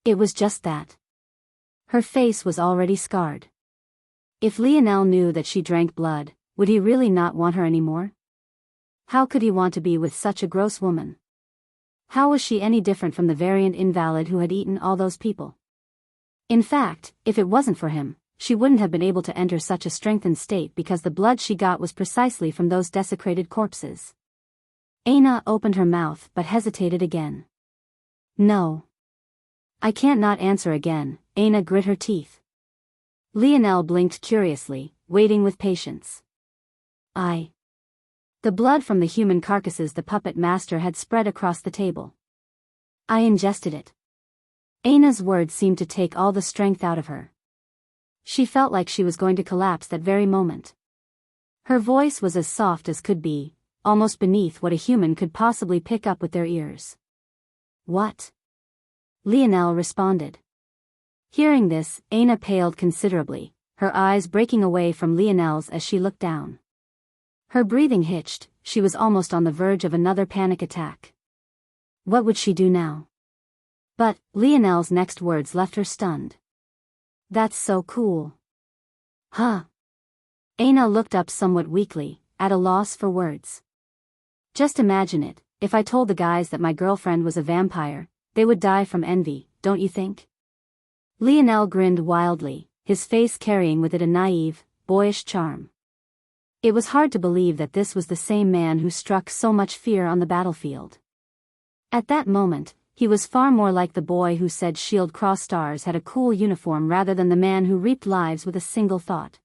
[SPEAKER 1] It was just that. Her face was already scarred. If Lionel knew that she drank blood, would he really not want her anymore? How could he want to be with such a gross woman? How was she any different from the variant invalid who had eaten all those people? In fact, if it wasn't for him, she wouldn't have been able to enter such a strengthened state because the blood she got was precisely from those desecrated corpses. Aina opened her mouth but hesitated again. No. I can't not answer again, Aina grit her teeth. Lionel blinked curiously, waiting with patience. The blood from the human carcasses the puppet master had spread across the table. I ingested it. Aina's words seemed to take all the strength out of her. She felt like she was going to collapse that very moment. Her voice was as soft as could be, almost beneath what a human could possibly pick up with their ears. What? Lionel responded. Hearing this, Aina paled considerably, her eyes breaking away from Lionel's as she looked down. Her breathing hitched, she was almost on the verge of another panic attack. What would she do now? But, Lionel's next words left her stunned. That's so cool. Huh? Aina looked up somewhat weakly, at a loss for words. Just imagine it, if I told the guys that my girlfriend was a vampire, they would die from envy, don't you think? Lionel grinned wildly, his face carrying with it a naive, boyish charm. It was hard to believe that this was the same man who struck so much fear on the battlefield. At that moment, he was far more like the boy who said Shield Cross Stars had a cool uniform rather than the man who reaped lives with a single thought.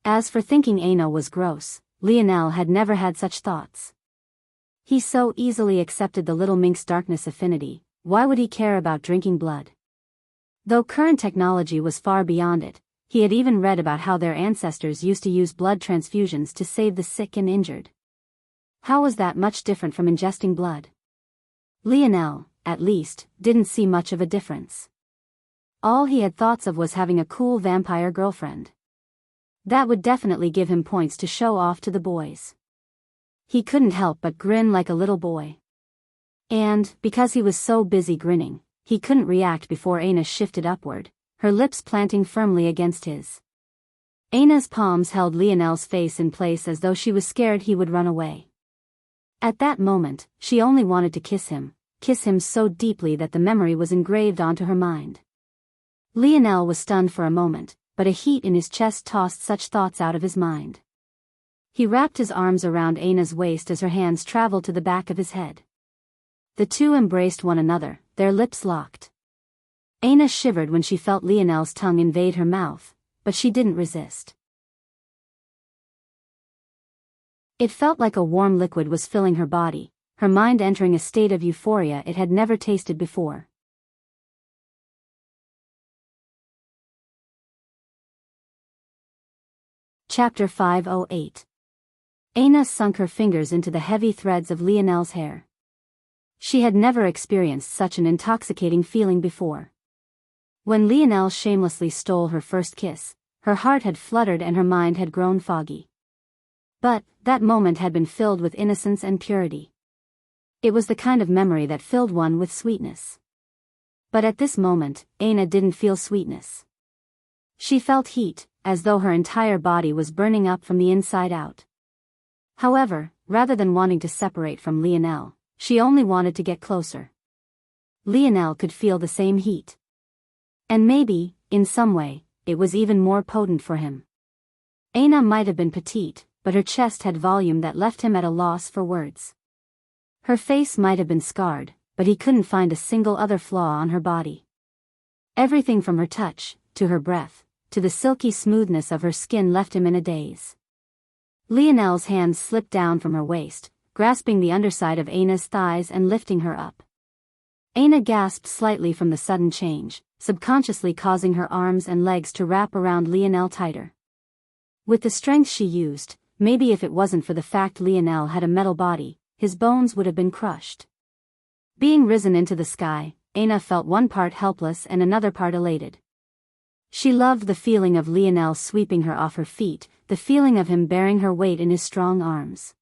[SPEAKER 1] As for thinking Aina was gross, Lionel had never had such thoughts. He so easily accepted the little mink's darkness affinity, why would he care about drinking blood? Though current technology was far beyond it, he had even read about how their ancestors used to use blood transfusions to save the sick and injured. How was that much different from ingesting blood? Lionel, at least, didn't see much of a difference. All he had thoughts of was having a cool vampire girlfriend. That would definitely give him points to show off to the boys. He couldn't help but grin like a little boy. And, because he was so busy grinning, he couldn't react before Aina shifted upward, her lips planting firmly against his. Aina's palms held Lionel's face in place as though she was scared he would run away. At that moment, she only wanted to kiss him so deeply that the memory was engraved onto her mind. Lionel was stunned for a moment, but a heat in his chest tossed such thoughts out of his mind. He wrapped his arms around Aina's waist as her hands traveled to the back of his head. The two embraced one another, their lips locked. Aina shivered when she felt Lionel's tongue invade her mouth, but she didn't resist. It felt like a warm liquid was filling her body, her mind entering a state of euphoria it had never tasted before. Chapter 508. Aina sunk her fingers into the heavy threads of Lionel's hair. She had never experienced such an intoxicating feeling before. When Lionel shamelessly stole her first kiss, her heart had fluttered and her mind had grown foggy. But, that moment had been filled with innocence and purity. It was the kind of memory that filled one with sweetness. But at this moment, Aina didn't feel sweetness. She felt heat, as though her entire body was burning up from the inside out. However, rather than wanting to separate from Lionel, she only wanted to get closer. Lionel could feel the same heat. And maybe, in some way, it was even more potent for him. Aina might have been petite, but her chest had volume that left him at a loss for words. Her face might have been scarred, but he couldn't find a single other flaw on her body. Everything from her touch, to her breath, to the silky smoothness of her skin left him in a daze. Lionel's hands slipped down from her waist, grasping the underside of Aina's thighs and lifting her up. Aina gasped slightly from the sudden change, subconsciously causing her arms and legs to wrap around Lionel tighter. With the strength she used, maybe if it wasn't for the fact Lionel had a metal body, his bones would have been crushed. Being risen into the sky, Aina felt one part helpless and another part elated. She loved the feeling of Lionel sweeping her off her feet, the feeling of him bearing her weight in his strong arms.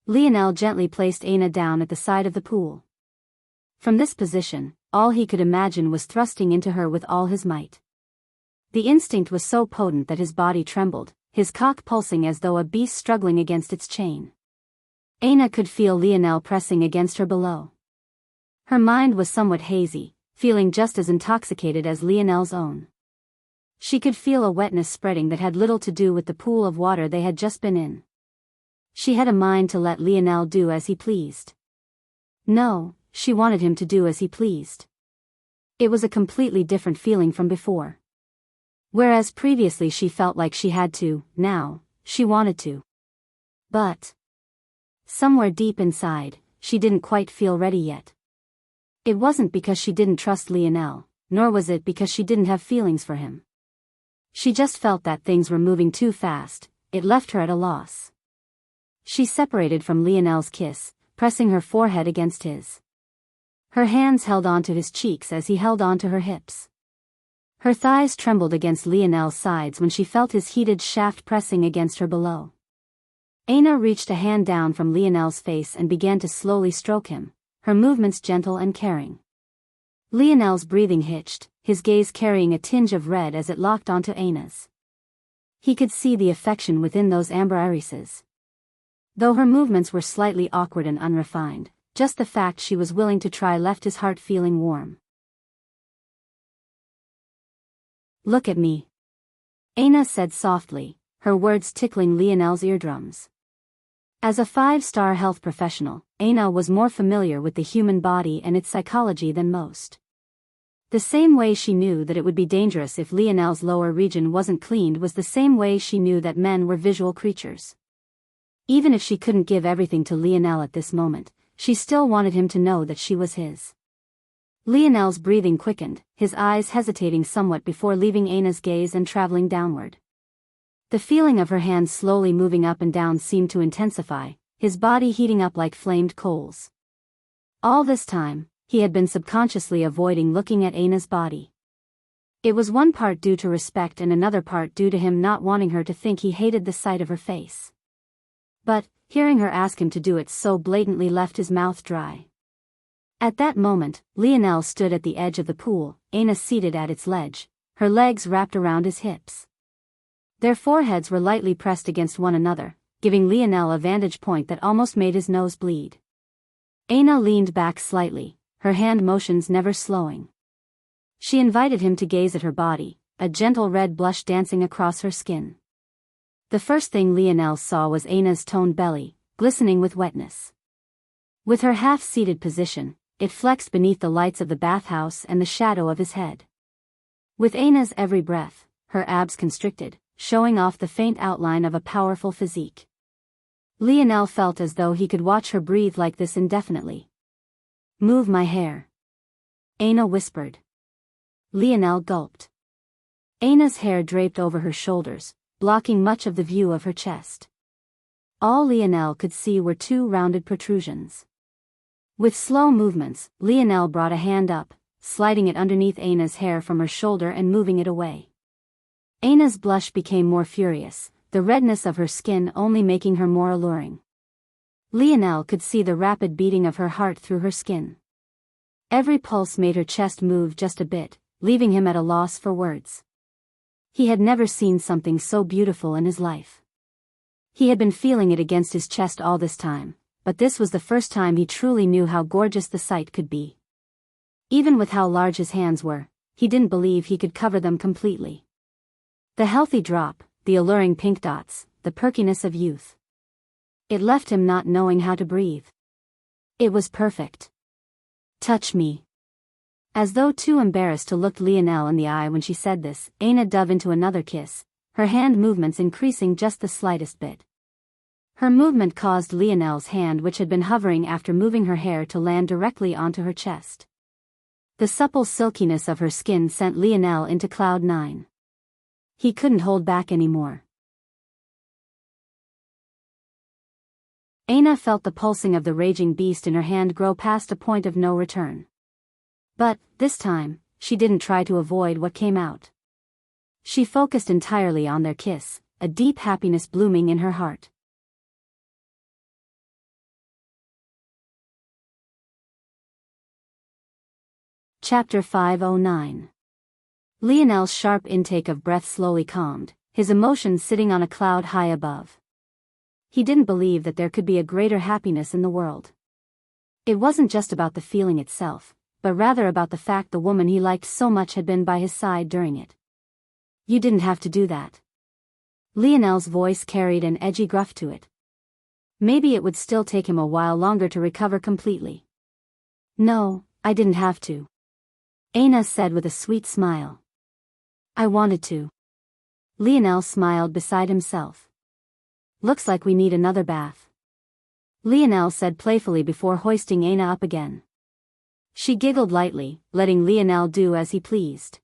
[SPEAKER 1] Lionel gently placed Aina down at the side of the pool. From this position, all he could imagine was thrusting into her with all his might. The instinct was so potent that his body trembled, his cock pulsing as though a beast struggling against its chain. Aina could feel Lionel pressing against her below. Her mind was somewhat hazy, feeling just as intoxicated as Lionel's own. She could feel a wetness spreading that had little to do with the pool of water they had just been in. She had a mind to let Lionel do as he pleased. No, she wanted him to do as he pleased. It was a completely different feeling from before. Whereas previously she felt like she had to, now, she wanted to. But somewhere deep inside, she didn't quite feel ready yet. It wasn't because she didn't trust Lionel, nor was it because she didn't have feelings for him. She just felt that things were moving too fast, it left her at a loss. She separated from Lionel's kiss, pressing her forehead against his. Her hands held onto his cheeks as he held onto her hips. Her thighs trembled against Lionel's sides when she felt his heated shaft pressing against her below. Aina reached a hand down from Lionel's face and began to slowly stroke him, her movements gentle and caring. Lionel's breathing hitched, his gaze carrying a tinge of red as it locked onto Aina's. He could see the affection within those amber irises. Though her movements were slightly awkward and unrefined, just the fact she was willing to try left his heart feeling warm. "Look at me," Aina said softly, her words tickling Lionel's eardrums. As a 5-star health professional, Aina was more familiar with the human body and its psychology than most. The same way she knew that it would be dangerous if Lionel's lower region wasn't cleaned was the same way she knew that men were visual creatures. Even if she couldn't give everything to Lionel at this moment, she still wanted him to know that she was his. Lionel's breathing quickened, his eyes hesitating somewhat before leaving Aina's gaze and traveling downward. The feeling of her hands slowly moving up and down seemed to intensify, his body heating up like flamed coals. All this time, he had been subconsciously avoiding looking at Aina's body. It was one part due to respect and another part due to him not wanting her to think he hated the sight of her face. But, hearing her ask him to do it so blatantly left his mouth dry. At that moment, Lionel stood at the edge of the pool, Aina seated at its ledge, her legs wrapped around his hips. Their foreheads were lightly pressed against one another, giving Lionel a vantage point that almost made his nose bleed. Aina leaned back slightly, her hand motions never slowing. She invited him to gaze at her body, a gentle red blush dancing across her skin. The first thing Lionel saw was Aina's toned belly, glistening with wetness. With her half-seated position, it flexed beneath the lights of the bathhouse and the shadow of his head. With Aina's every breath, her abs constricted, showing off the faint outline of a powerful physique. Lionel felt as though he could watch her breathe like this indefinitely. "Move my hair," Aina whispered. Lionel gulped. Aina's hair draped over her shoulders, blocking much of the view of her chest. All Lionel could see were 2 rounded protrusions. With slow movements, Lionel brought a hand up, sliding it underneath Aina's hair from her shoulder and moving it away. Aina's blush became more furious, the redness of her skin only making her more alluring. Lionel could see the rapid beating of her heart through her skin. Every pulse made her chest move just a bit, leaving him at a loss for words. He had never seen something so beautiful in his life. He had been feeling it against his chest all this time, but this was the first time he truly knew how gorgeous the sight could be. Even with how large his hands were, he didn't believe he could cover them completely. The healthy drop, the alluring pink dots, the perkiness of youth. It left him not knowing how to breathe. It was perfect. "Touch me." As though too embarrassed to look Lionel in the eye when she said this, Aina dove into another kiss, her hand movements increasing just the slightest bit. Her movement caused Lionel's hand, which had been hovering after moving her hair, to land directly onto her chest. The supple silkiness of her skin sent Lionel into cloud 9. He couldn't hold back anymore. Aina felt the pulsing of the raging beast in her hand grow past a point of no return. But, this time, she didn't try to avoid what came out. She focused entirely on their kiss, a deep happiness blooming in her heart. Chapter 509. Lionel's sharp intake of breath slowly calmed, his emotions sitting on a cloud high above. He didn't believe that there could be a greater happiness in the world. It wasn't just about the feeling itself, but rather about the fact the woman he liked so much had been by his side during it. "You didn't have to do that." Lionel's voice carried an edgy gruff to it. Maybe it would still take him a while longer to recover completely. "No, I didn't have to," Aina said with a sweet smile. "I wanted to." Lionel smiled beside himself. "Looks like we need another bath," Lionel said playfully before hoisting Aina up again. She giggled lightly, letting Lionel do as he pleased.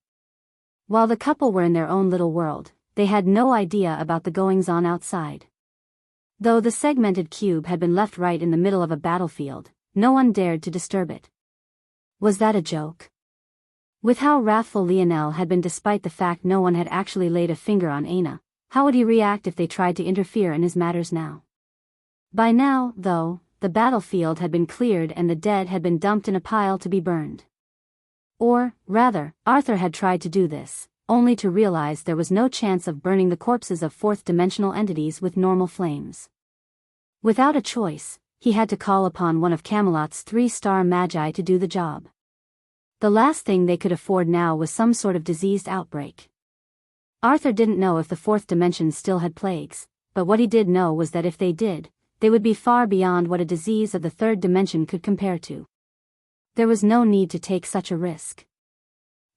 [SPEAKER 1] While the couple were in their own little world, they had no idea about the goings-on outside. Though the segmented cube had been left right in the middle of a battlefield, no one dared to disturb it. Was that a joke? With how wrathful Lionel had been despite the fact no one had actually laid a finger on Aina, how would he react if they tried to interfere in his matters now? By now, though, the battlefield had been cleared and the dead had been dumped in a pile to be burned. Or, rather, Arthur had tried to do this, only to realize there was no chance of burning the corpses of fourth-dimensional entities with normal flames. Without a choice, he had to call upon one of Camelot's 3-star magi to do the job. The last thing they could afford now was some sort of diseased outbreak. Arthur didn't know if the fourth dimension still had plagues, but what he did know was that if they did, they would be far beyond what a disease of the third dimension could compare to. There was no need to take such a risk.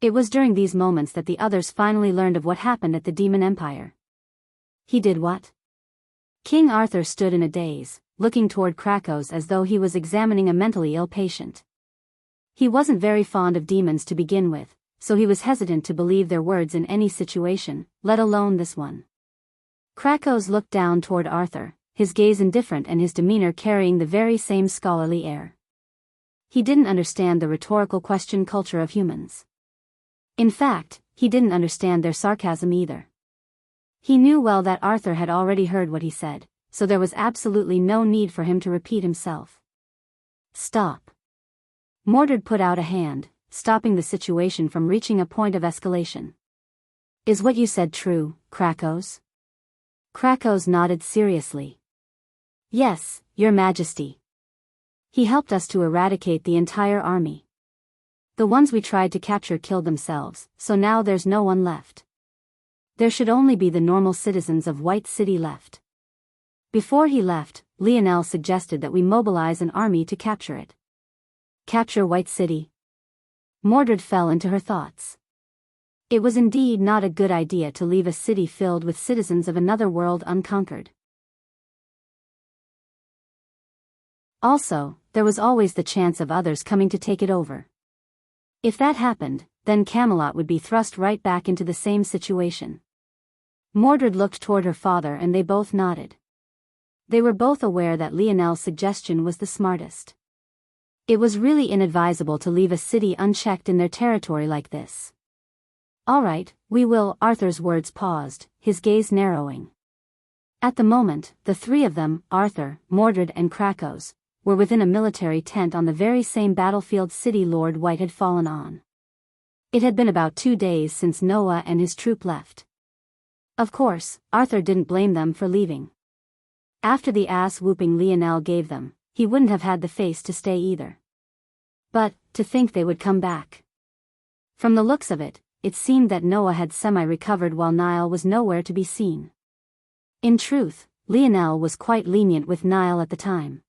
[SPEAKER 1] It was during these moments that the others finally learned of what happened at the Demon Empire. He did what? King Arthur stood in a daze, looking toward Krakos as though he was examining a mentally ill patient. He wasn't very fond of demons to begin with, so he was hesitant to believe their words in any situation, let alone this one. Krakos looked down toward Arthur, his gaze indifferent and his demeanor carrying the very same scholarly air. He didn't understand the rhetorical question culture of humans. In fact, he didn't understand their sarcasm either. He knew well that Arthur had already heard what he said, so there was absolutely no need for him to repeat himself. Stop. Mordred put out a hand, stopping the situation from reaching a point of escalation. Is what you said true, Krakos? Krakos nodded seriously. Yes, Your Majesty. He helped us to eradicate the entire army. The ones we tried to capture killed themselves, so now there's no one left. There should only be the normal citizens of White City left. Before he left, Lionel suggested that we mobilize an army to capture it. Capture White City? Mordred fell into her thoughts. It was indeed not a good idea to leave a city filled with citizens of another world unconquered. Also, there was always the chance of others coming to take it over. If that happened, then Camelot would be thrust right back into the same situation. Mordred looked toward her father and they both nodded. They were both aware that Lionel's suggestion was the smartest. It was really inadvisable to leave a city unchecked in their territory like this. All right, we will. Arthur's words paused, his gaze narrowing. At the moment, the three of them, Arthur, Mordred and Krakos, were within a military tent on the very same battlefield city Lord White had fallen on. It had been about 2 days since Noah and his troop left. Of course, Arthur didn't blame them for leaving. After the ass-whooping Lionel gave them, he wouldn't have had the face to stay either. But, to think they would come back. From the looks of it, it seemed that Noah had semi-recovered while Niall was nowhere to be seen. In truth, Lionel was quite lenient with Niall at the time.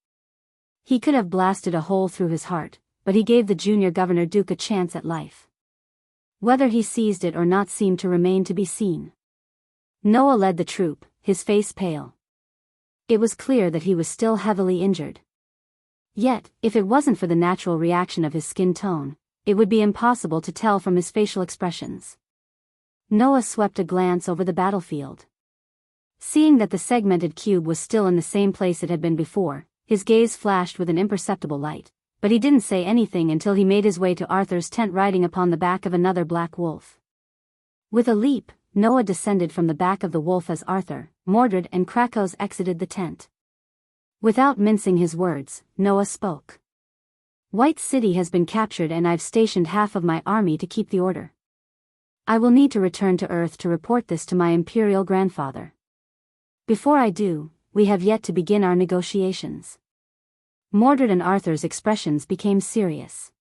[SPEAKER 1] He could have blasted a hole through his heart, but he gave the junior Governor Duke a chance at life. Whether he seized it or not seemed to remain to be seen. Noah led the troop, his face pale. It was clear that he was still heavily injured. Yet, if it wasn't for the natural reaction of his skin tone, it would be impossible to tell from his facial expressions. Noah swept a glance over the battlefield. Seeing that the segmented cube was still in the same place it had been before, his gaze flashed with an imperceptible light, but he didn't say anything until he made his way to Arthur's tent riding upon the back of another black wolf. With a leap, Noah descended from the back of the wolf as Arthur, Mordred and Krakos exited the tent. Without mincing his words, Noah spoke. White City has been captured and I've stationed half of my army to keep the order. I will need to return to Earth to report this to my imperial grandfather. Before I do, we have yet to begin our negotiations. Mordred and Arthur's expressions became serious.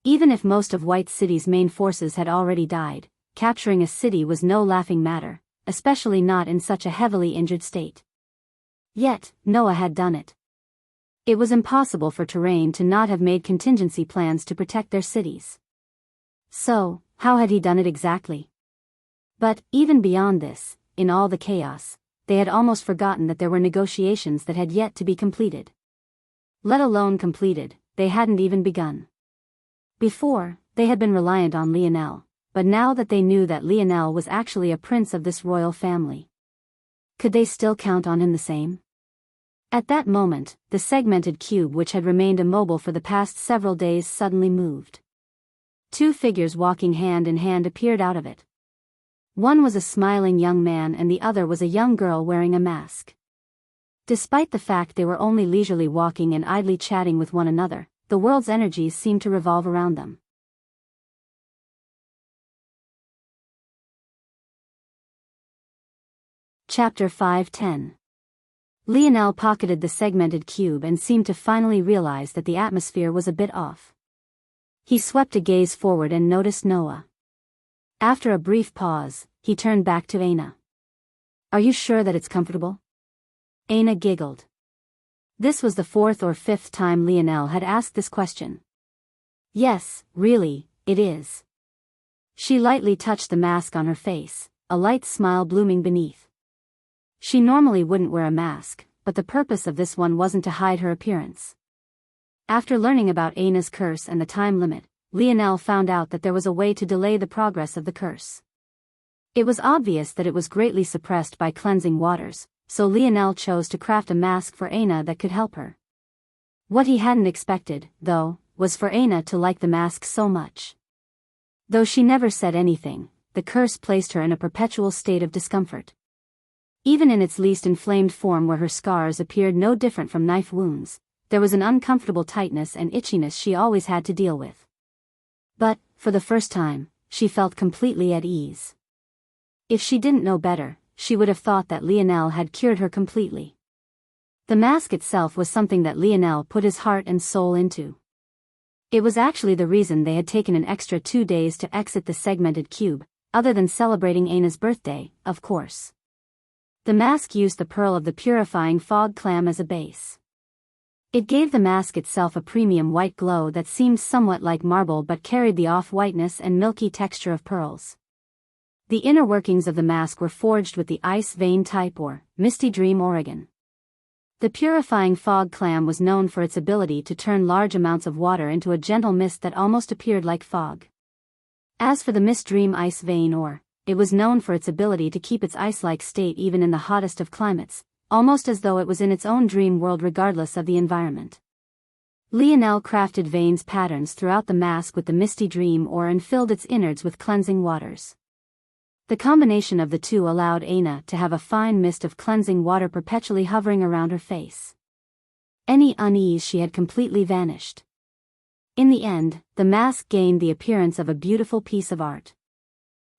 [SPEAKER 1] Even if most of White City's main forces had already died, capturing a city was no laughing matter, especially not in such a heavily injured state. Yet, Noah had done it. It was impossible for Terrain to not have made contingency plans to protect their cities. So, how had he done it exactly? But, even beyond this, in all the chaos, they had almost forgotten that there were negotiations that had yet to be completed. Let alone completed, they hadn't even begun. Before, they had been reliant on Lionel, but now that they knew that Lionel was actually a prince of this royal family, could they still count on him the same? At that moment, the segmented cube which had remained immobile for the past several days suddenly moved. 2 figures walking hand in hand appeared out of it. One was a smiling young man and the other was a young girl wearing a mask. Despite the fact they were only leisurely walking and idly chatting with one another, the world's energies seemed to revolve around them. Chapter 5:10. Lionel pocketed the segmented cube and seemed to finally realize that the atmosphere was a bit off. He swept a gaze forward and noticed Noah. After a brief pause, he turned back to Aina. "Are you sure that it's comfortable?" Aina giggled. This was the fourth or fifth time Lionel had asked this question. "Yes, really, it is." She lightly touched the mask on her face, a light smile blooming beneath. She normally wouldn't wear a mask, but the purpose of this one wasn't to hide her appearance. After learning about Aina's curse and the time limit, Lionel found out that there was a way to delay the progress of the curse. It was obvious that it was greatly suppressed by cleansing waters, so Lionel chose to craft a mask for Aina that could help her. What he hadn't expected, though, was for Aina to like the mask so much. Though she never said anything, the curse placed her in a perpetual state of discomfort. Even in its least inflamed form, where her scars appeared no different from knife wounds, there was an uncomfortable tightness and itchiness she always had to deal with. But, for the first time, she felt completely at ease. If she didn't know better, she would have thought that Lionel had cured her completely. The mask itself was something that Lionel put his heart and soul into. It was actually the reason they had taken an extra 2 days to exit the segmented cube, other than celebrating Aina's birthday, of course. The mask used the pearl of the purifying fog clam as a base. It gave the mask itself a premium white glow that seemed somewhat like marble but carried the off-whiteness and milky texture of pearls. The inner workings of the mask were forged with the ice vein type or misty dream organ. The purifying fog clam was known for its ability to turn large amounts of water into a gentle mist that almost appeared like fog. As for the mist dream ice vein ore, it was known for its ability to keep its ice-like state even in the hottest of climates, almost as though it was in its own dream world regardless of the environment. Lionel crafted veins patterns throughout the mask with the misty dream ore and filled its innards with cleansing waters. The combination of the two allowed Aina to have a fine mist of cleansing water perpetually hovering around her face. Any unease she had completely vanished. In the end, the mask gained the appearance of a beautiful piece of art.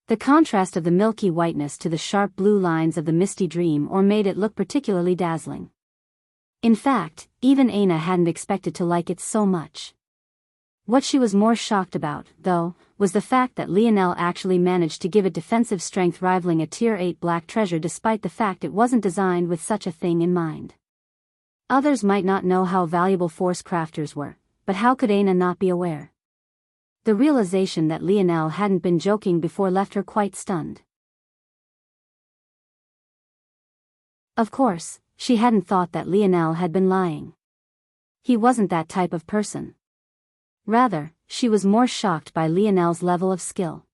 [SPEAKER 1] The contrast of the milky whiteness to the sharp blue lines of the misty dream ore made it look particularly dazzling. In fact, even Aina hadn't expected to like it so much. What she was more shocked about, though, was the fact that Lionel actually managed to give it defensive strength rivaling a Tier 8 black treasure despite the fact it wasn't designed with such a thing in mind. Others might not know how valuable force crafters were, but how could Aina not be aware? The realization that Lionel hadn't been joking before left her quite stunned. Of course, she hadn't thought that Lionel had been lying. He wasn't that type of person. Rather, she was more shocked by Lionel's level of skill.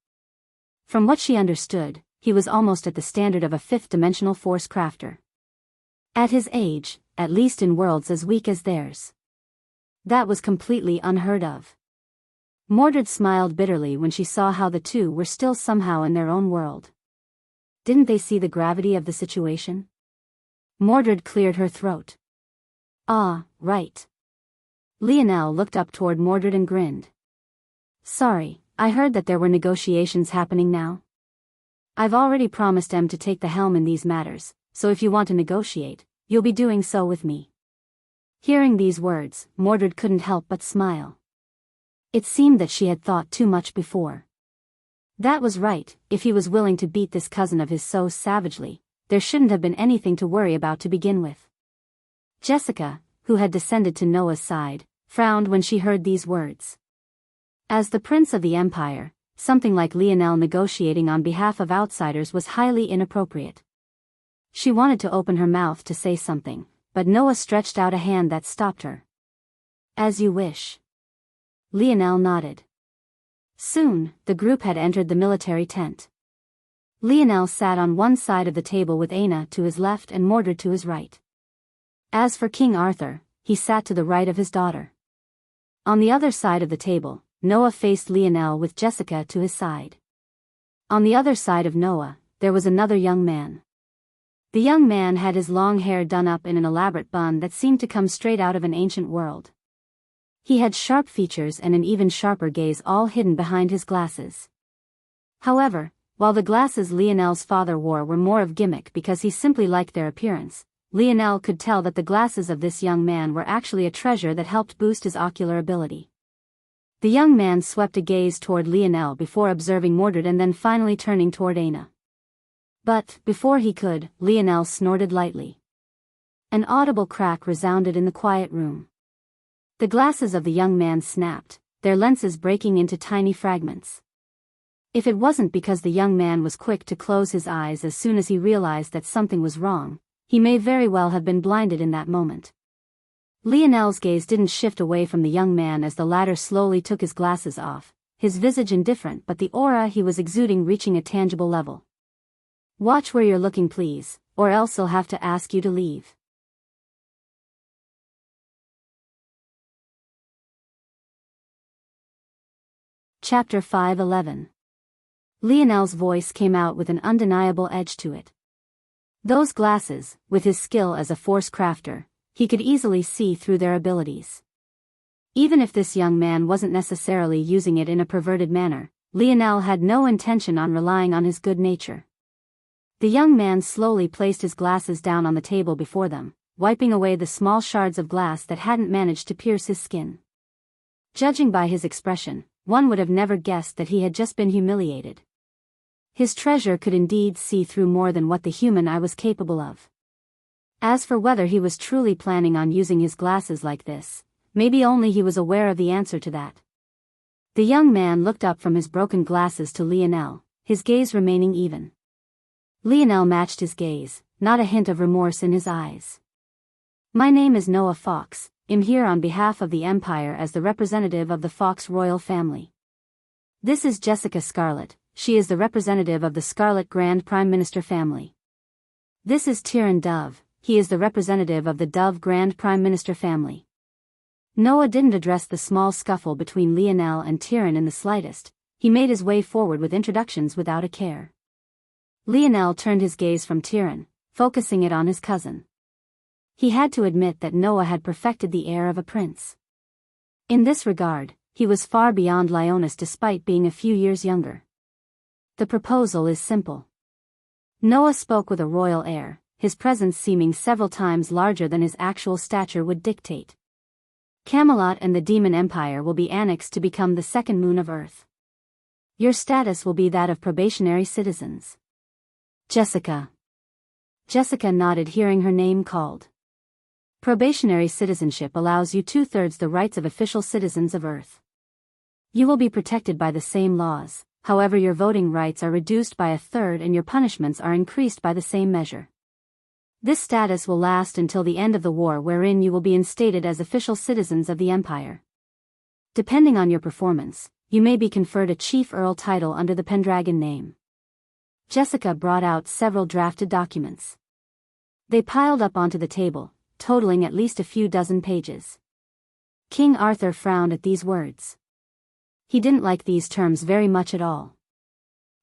[SPEAKER 1] From what she understood, he was almost at the standard of a fifth-dimensional force crafter. At his age, at least in worlds as weak as theirs. That was completely unheard of. Mordred smiled bitterly when she saw how the two were still somehow in their own world. Didn't they see the gravity of the situation? Mordred cleared her throat. Ah, right. Lionel looked up toward Mordred and grinned. Sorry, I heard that there were negotiations happening now. I've already promised Em to take the helm in these matters, so if you want to negotiate, you'll be doing so with me. Hearing these words, Mordred couldn't help but smile. It seemed that she had thought too much before. That was right, if he was willing to beat this cousin of his so savagely, there shouldn't have been anything to worry about to begin with. Jessica, who had descended to Noah's side, frowned when she heard these words. As the Prince of the Empire, something like Lionel negotiating on behalf of outsiders was highly inappropriate. She wanted to open her mouth to say something, but Noah stretched out a hand that stopped her. As you wish. Lionel nodded. Soon, the group had entered the military tent. Lionel sat on one side of the table with Aina to his left and Mordred to his right. As for King Arthur, he sat to the right of his daughter. On the other side of the table, Noah faced Lionel with Jessica to his side. On the other side of Noah, there was another young man. The young man had his long hair done up in an elaborate bun that seemed to come straight out of an ancient world. He had sharp features and an even sharper gaze, all hidden behind his glasses. However, While the glasses Lionel's father wore were more of gimmick because he simply liked their appearance, Lionel could tell that the glasses of this young man were actually a treasure that helped boost his ocular ability. The young man swept a gaze toward Lionel before observing Mordred and then finally turning toward Aina. But, before he could, Lionel snorted lightly. An audible crack resounded in the quiet room. The glasses of the young man snapped, their lenses breaking into tiny fragments. If it wasn't because the young man was quick to close his eyes as soon as he realized that something was wrong, he may very well have been blinded in that moment. Lionel's gaze didn't shift away from the young man as the latter slowly took his glasses off, his visage indifferent but the aura he was exuding reaching a tangible level. "Watch where you're looking, please, or else I'll have to ask you to leave." Chapter 5:11. Lionel's voice came out with an undeniable edge to it. Those glasses, with his skill as a force crafter, he could easily see through their abilities. Even if this young man wasn't necessarily using it in a perverted manner, Lionel had no intention on relying on his good nature. The young man slowly placed his glasses down on the table before them, wiping away the small shards of glass that hadn't managed to pierce his skin. Judging by his expression, one would have never guessed that he had just been humiliated. His treasure could indeed see through more than what the human eye was capable of. As for whether he was truly planning on using his glasses like this, maybe only he was aware of the answer to that. The young man looked up from his broken glasses to Lionel, his gaze remaining even. Lionel matched his gaze, not a hint of remorse in his eyes. "My name is Noah Fox. I'm here on behalf of the Empire as the representative of the Fox royal family. This is Jessica Scarlet, she is the representative of the Scarlet Grand Prime Minister family. This is Tyrion Dove, he is the representative of the Dove Grand Prime Minister family." Noah didn't address the small scuffle between Lionel and Tyrion in the slightest, he made his way forward with introductions without a care. Lionel turned his gaze from Tyrion, focusing it on his cousin. He had to admit that Noah had perfected the air of a prince. In this regard, he was far beyond Lioness despite being a few years younger. "The proposal is simple." Noah spoke with a royal air, his presence seeming several times larger than his actual stature would dictate. "Camelot and the Demon Empire will be annexed to become the second moon of Earth. Your status will be that of probationary citizens." "Jessica." Jessica nodded, hearing her name called. "Probationary citizenship allows you 2/3 the rights of official citizens of Earth. You will be protected by the same laws, however your voting rights are reduced by 1/3 and your punishments are increased by the same measure. This status will last until the end of the war, wherein you will be instated as official citizens of the Empire. Depending on your performance, you may be conferred a Chief Earl title under the Pendragon name." Jessica brought out several drafted documents. They piled up onto the table, totaling at least a few dozen pages. King Arthur frowned at these words. He didn't like these terms very much at all.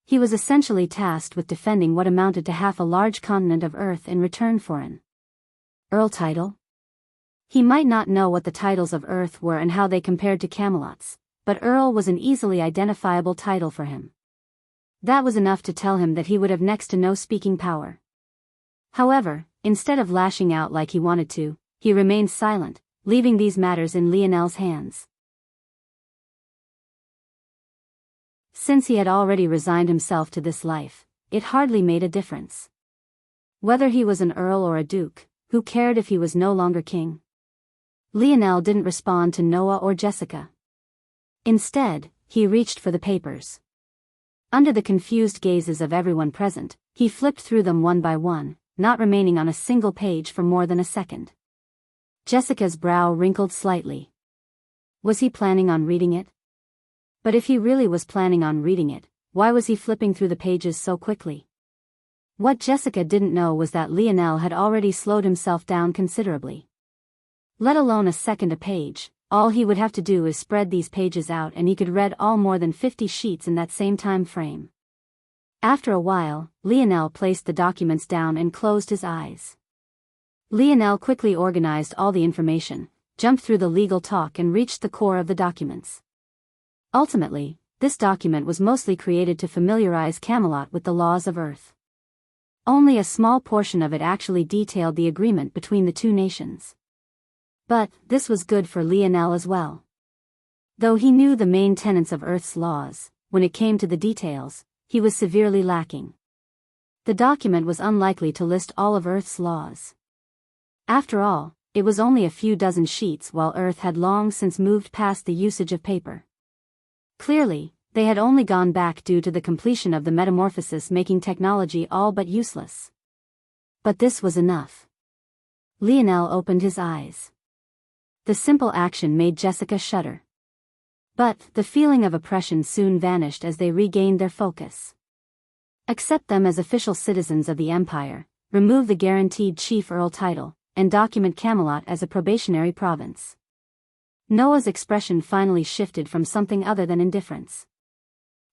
[SPEAKER 1] He was essentially tasked with defending what amounted to half a large continent of Earth in return for an Earl title. He might not know what the titles of Earth were and how they compared to Camelot's, but Earl was an easily identifiable title for him. That was enough to tell him that he would have next to no speaking power. However, instead of lashing out like he wanted to, he remained silent, leaving these matters in Lionel's hands. Since he had already resigned himself to this life, it hardly made a difference. Whether he was an earl or a duke, who cared if he was no longer king? Lionel didn't respond to Noah or Jessica. Instead, he reached for the papers. Under the confused gazes of everyone present, he flipped through them one by one, not remaining on a single page for more than a second. Jessica's brow wrinkled slightly. Was he planning on reading it? But if he really was planning on reading it, why was he flipping through the pages so quickly? What Jessica didn't know was that Lionel had already slowed himself down considerably. Let alone a second a page, all he would have to do is spread these pages out and he could read all more than 50 sheets in that same time frame. After a while, Lionel placed the documents down and closed his eyes. Lionel quickly organized all the information, jumped through the legal talk and reached the core of the documents. Ultimately, this document was mostly created to familiarize Camelot with the laws of Earth. Only a small portion of it actually detailed the agreement between the two nations. But this was good for Lionel as well. Though he knew the main tenets of Earth's laws, when it came to the details, he was severely lacking. The document was unlikely to list all of Earth's laws. After all, it was only a few dozen sheets while Earth had long since moved past the usage of paper. Clearly, they had only gone back due to the completion of the metamorphosis making technology all but useless. But this was enough. Lionel opened his eyes. The simple action made Jessica shudder. But the feeling of oppression soon vanished as they regained their focus. Accept them as official citizens of the Empire, remove the guaranteed Chief Earl title, and document Camelot as a probationary province. Noah's expression finally shifted from something other than indifference.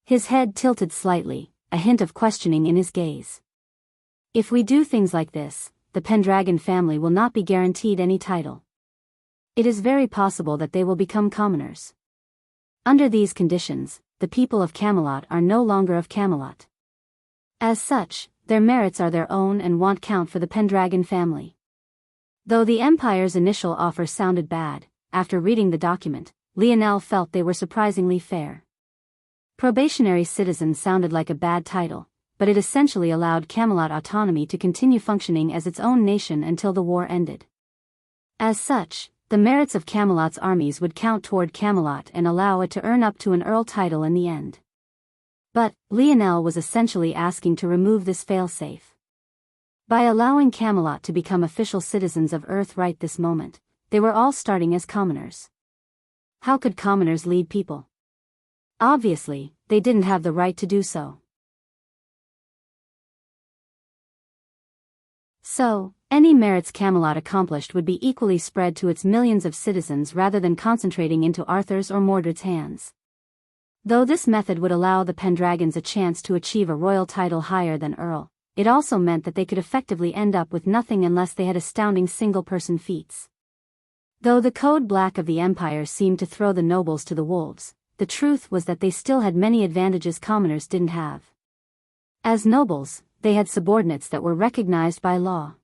[SPEAKER 1] His head tilted slightly, a hint of questioning in his gaze. If we do things like this, the Pendragon family will not be guaranteed any title. It is very possible that they will become commoners. Under these conditions, the people of Camelot are no longer of Camelot. As such, their merits are their own and won't count for the Pendragon family. Though the Empire's initial offer sounded bad, after reading the document, Lionel felt they were surprisingly fair. Probationary citizen sounded like a bad title, but it essentially allowed Camelot autonomy to continue functioning as its own nation until the war ended. As such, the merits of Camelot's armies would count toward Camelot and allow it to earn up to an Earl title in the end. But Lionel was essentially asking to remove this failsafe. By allowing Camelot to become official citizens of Earth right this moment, they were all starting as commoners. How could commoners lead people? Obviously, they didn't have the right to do so. So, any merits Camelot accomplished would be equally spread to its millions of citizens rather than concentrating into Arthur's or Mordred's hands. Though this method would allow the Pendragons a chance to achieve a royal title higher than Earl, it also meant that they could effectively end up with nothing unless they had astounding single-person feats. Though the code black of the Empire seemed to throw the nobles to the wolves, the truth was that they still had many advantages commoners didn't have. As nobles, they had subordinates that were recognized by law.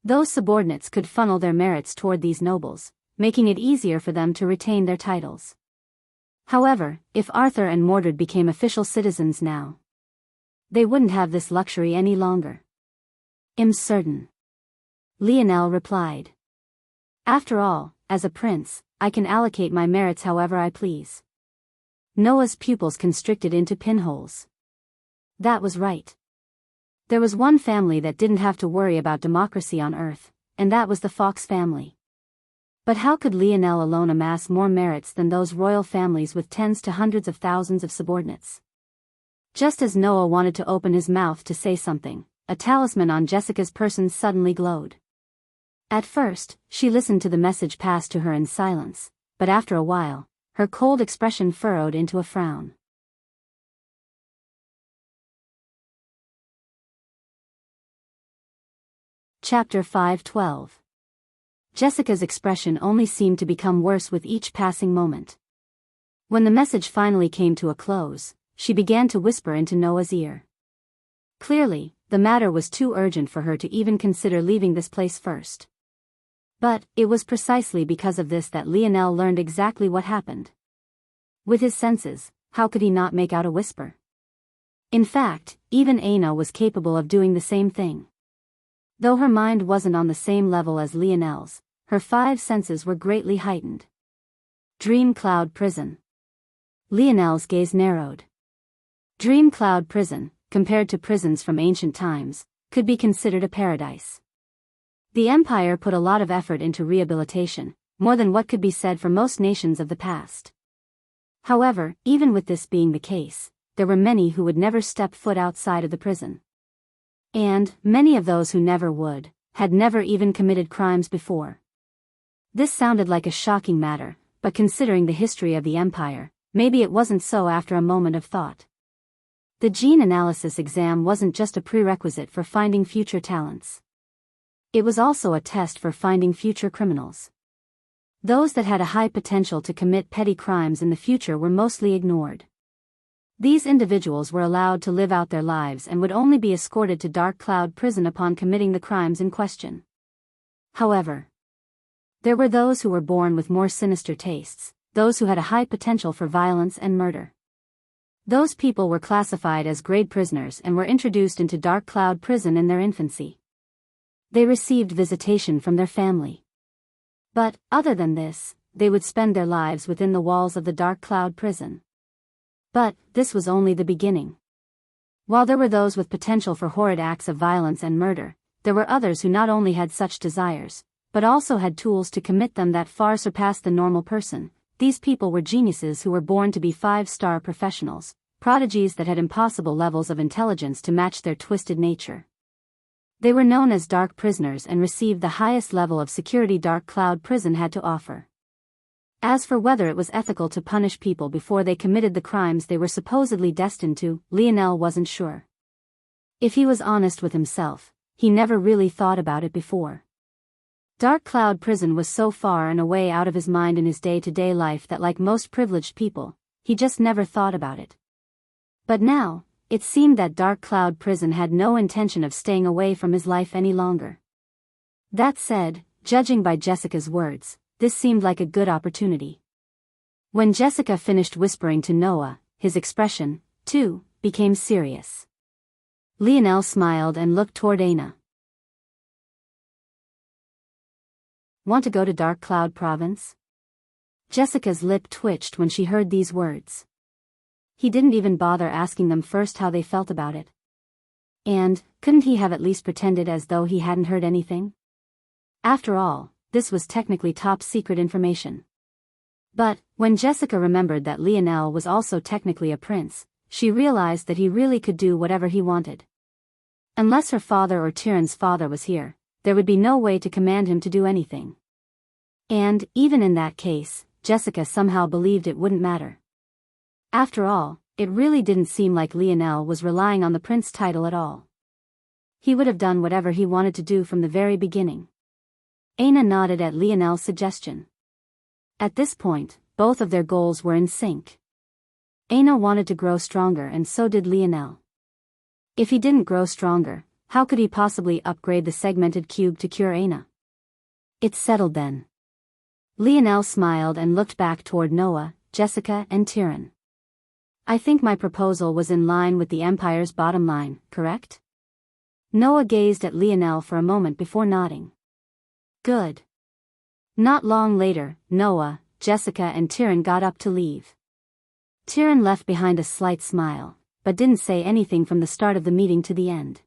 [SPEAKER 1] Those subordinates could funnel their merits toward these nobles, making it easier for them to retain their titles. However, if Arthur and Mordred became official citizens now, they wouldn't have this luxury any longer. I'm certain, Lionel replied. After all, as a prince, I can allocate my merits however I please. Noah's pupils constricted into pinholes. That was right. There was one family that didn't have to worry about democracy on Earth, and that was the Fox family. But how could Lionel alone amass more merits than those royal families with tens to hundreds of thousands of subordinates? Just as Noah wanted to open his mouth to say something, a talisman on Jessica's person suddenly glowed. At first, she listened to the message passed to her in silence, but after a while, her cold expression furrowed into a frown. Chapter 5:12. Jessica's expression only seemed to become worse with each passing moment. When the message finally came to a close, she began to whisper into Noah's ear. Clearly, the matter was too urgent for her to even consider leaving this place first. But it was precisely because of this that Lionel learned exactly what happened. With his senses, how could he not make out a whisper? In fact, even Aina was capable of doing the same thing. Though her mind wasn't on the same level as Lionel's, her 5 senses were greatly heightened. Dream Cloud Prison. Lionel's gaze narrowed. Dream Cloud Prison, compared to prisons from ancient times, could be considered a paradise. The Empire put a lot of effort into rehabilitation, more than what could be said for most nations of the past. However, even with this being the case, there were many who would never step foot outside of the prison. And many of those who never would, had never even committed crimes before. This sounded like a shocking matter, but considering the history of the Empire, maybe it wasn't so after a moment of thought. The gene analysis exam wasn't just a prerequisite for finding future talents. It was also a test for finding future criminals. Those that had a high potential to commit petty crimes in the future were mostly ignored. These individuals were allowed to live out their lives and would only be escorted to Dark Cloud Prison upon committing the crimes in question. However, there were those who were born with more sinister tastes, those who had a high potential for violence and murder. Those people were classified as grade prisoners and were introduced into Dark Cloud Prison in their infancy. They received visitation from their family. But, other than this, they would spend their lives within the walls of the Dark Cloud Prison. But, this was only the beginning. While there were those with potential for horrid acts of violence and murder, there were others who not only had such desires, but also had tools to commit them that far surpassed the normal person. These people were geniuses who were born to be 5-star professionals, prodigies that had impossible levels of intelligence to match their twisted nature. They were known as dark prisoners and received the highest level of security Dark Cloud Prison had to offer. As for whether it was ethical to punish people before they committed the crimes they were supposedly destined to, Lionel wasn't sure. If he was honest with himself, he never really thought about it before. Dark Cloud Prison was so far and away out of his mind in his day-to-day life that, like most privileged people, he just never thought about it. But now, it seemed that Dark Cloud Prison had no intention of staying away from his life any longer. That said, judging by Jessica's words, this seemed like a good opportunity. When Jessica finished whispering to Noah, his expression, too, became serious. Lionel smiled and looked toward Aina. Want to go to Dark Cloud Province? Jessica's lip twitched when she heard these words. He didn't even bother asking them first how they felt about it. And, couldn't he have at least pretended as though he hadn't heard anything? After all, this was technically top-secret information. But, when Jessica remembered that Lionel was also technically a prince, she realized that he really could do whatever he wanted. Unless her father or Tyrion's father was here, there would be no way to command him to do anything. And, even in that case, Jessica somehow believed it wouldn't matter. After all, it really didn't seem like Lionel was relying on the prince title at all. He would have done whatever he wanted to do from the very beginning. Aina nodded at Lionel's suggestion. At this point, both of their goals were in sync. Aina wanted to grow stronger and so did Lionel. If he didn't grow stronger, how could he possibly upgrade the segmented cube to cure Aina? It's settled then. Lionel smiled and looked back toward Noah, Jessica and Tyrion. I think my proposal was in line with the Empire's bottom line, correct? Noah gazed at Lionel for a moment before nodding. Good. Not long later, Noah, Jessica and Tyrion got up to leave. Tyrion left behind a slight smile, but didn't say anything from the start of the meeting to the end.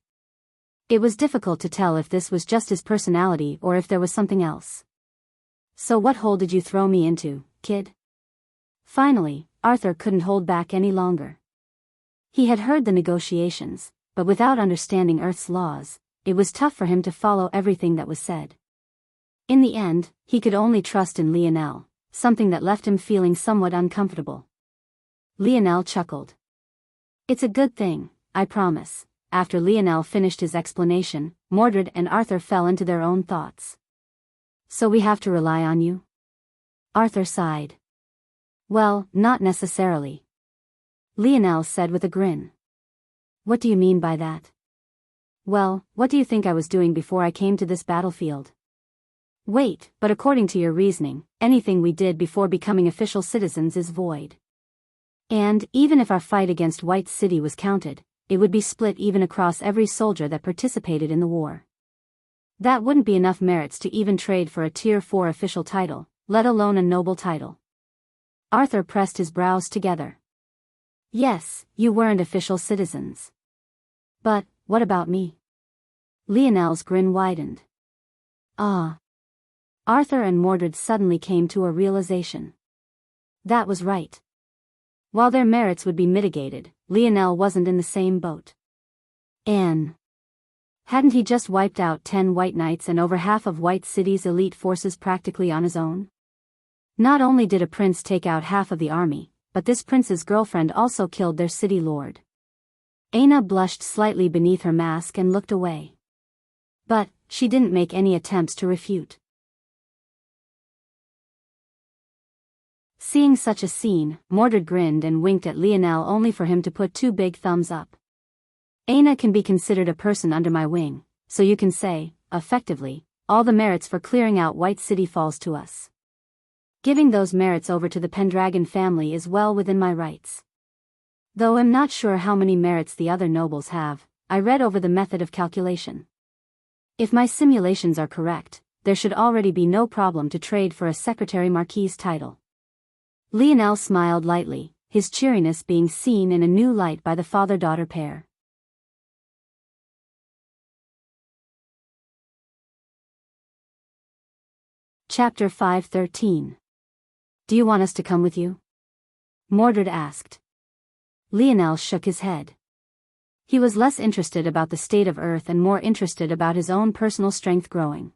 [SPEAKER 1] It was difficult to tell if this was just his personality or if there was something else. So what hole did you throw me into, kid? Finally, Arthur couldn't hold back any longer. He had heard the negotiations, but without understanding Earth's laws, it was tough for him to follow everything that was said. In the end, he could only trust in Lionel, something that left him feeling somewhat uncomfortable. Lionel chuckled. It's a good thing, I promise. After Lionel finished his explanation, Mordred and Arthur fell into their own thoughts. So we have to rely on you? Arthur sighed. Well, not necessarily. Lionel said with a grin. What do you mean by that? Well, what do you think I was doing before I came to this battlefield? Wait, but according to your reasoning, anything we did before becoming official citizens is void. And, even if our fight against White City was counted, it would be split even across every soldier that participated in the war. That wouldn't be enough merits to even trade for a Tier 4 official title, let alone a noble title. Arthur pressed his brows together. Yes, you weren't official citizens. But, what about me? Lionel's grin widened. Ah. Arthur and Mordred suddenly came to a realization. That was right. While their merits would be mitigated, Lionel wasn't in the same boat. Hadn't he just wiped out 10 White Knights and over half of White City's elite forces practically on his own? Not only did a prince take out half of the army, but this prince's girlfriend also killed their city lord. Aina blushed slightly beneath her mask and looked away. But, she didn't make any attempts to refute. Seeing such a scene, Mordred grinned and winked at Lionel only for him to put two big thumbs up. Aina can be considered a person under my wing, so you can say, effectively, all the merits for clearing out White City falls to us. Giving those merits over to the Pendragon family is well within my rights. Though I'm not sure how many merits the other nobles have, I read over the method of calculation. If my simulations are correct, there should already be no problem to trade for a Secretary Marquis title. Lionel smiled lightly, his cheeriness being seen in a new light by the father-daughter pair. Chapter 5:13. Do you want us to come with you? Mordred asked. Lionel shook his head. He was less interested about the state of Earth and more interested about his own personal strength growing.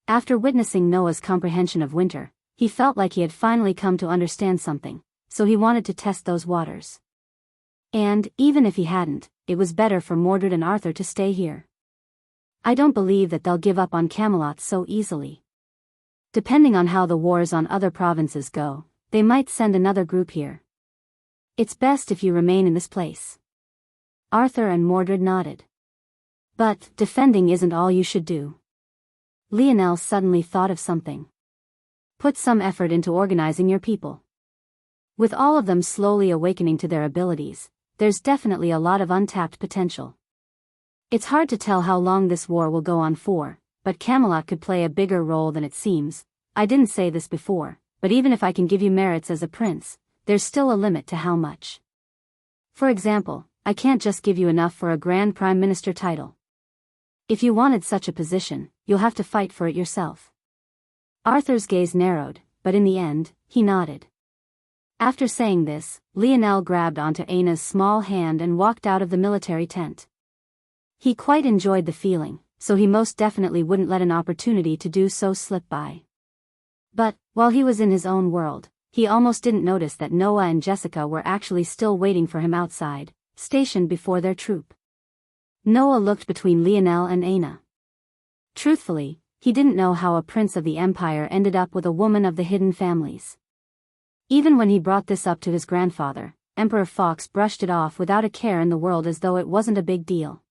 [SPEAKER 1] After witnessing Noah's comprehension of winter, he felt like he had finally come to understand something, so he wanted to test those waters. And, even if he hadn't, it was better for Mordred and Arthur to stay here. I don't believe that they'll give up on Camelot so easily. Depending on how the wars on other provinces go, they might send another group here. It's best if you remain in this place. Arthur and Mordred nodded. But, defending isn't all you should do. Lionel suddenly thought of something. Put some effort into organizing your people. With all of them slowly awakening to their abilities, there's definitely a lot of untapped potential. It's hard to tell how long this war will go on for, but Camelot could play a bigger role than it seems. I didn't say this before, but even if I can give you merits as a prince, there's still a limit to how much. For example, I can't just give you enough for a Grand Prime Minister title. If you wanted such a position, you'll have to fight for it yourself. Arthur's gaze narrowed, but in the end, he nodded. After saying this, Lionel grabbed onto Aina's small hand and walked out of the military tent. He quite enjoyed the feeling, so he most definitely wouldn't let an opportunity to do so slip by. But, while he was in his own world, he almost didn't notice that Noah and Jessica were actually still waiting for him outside, stationed before their troop. Noah looked between Lionel and Aina. Truthfully, he didn't know how a prince of the empire ended up with a woman of the hidden families. Even when he brought this up to his grandfather, Emperor Fox brushed it off without a care in the world as though it wasn't a big deal.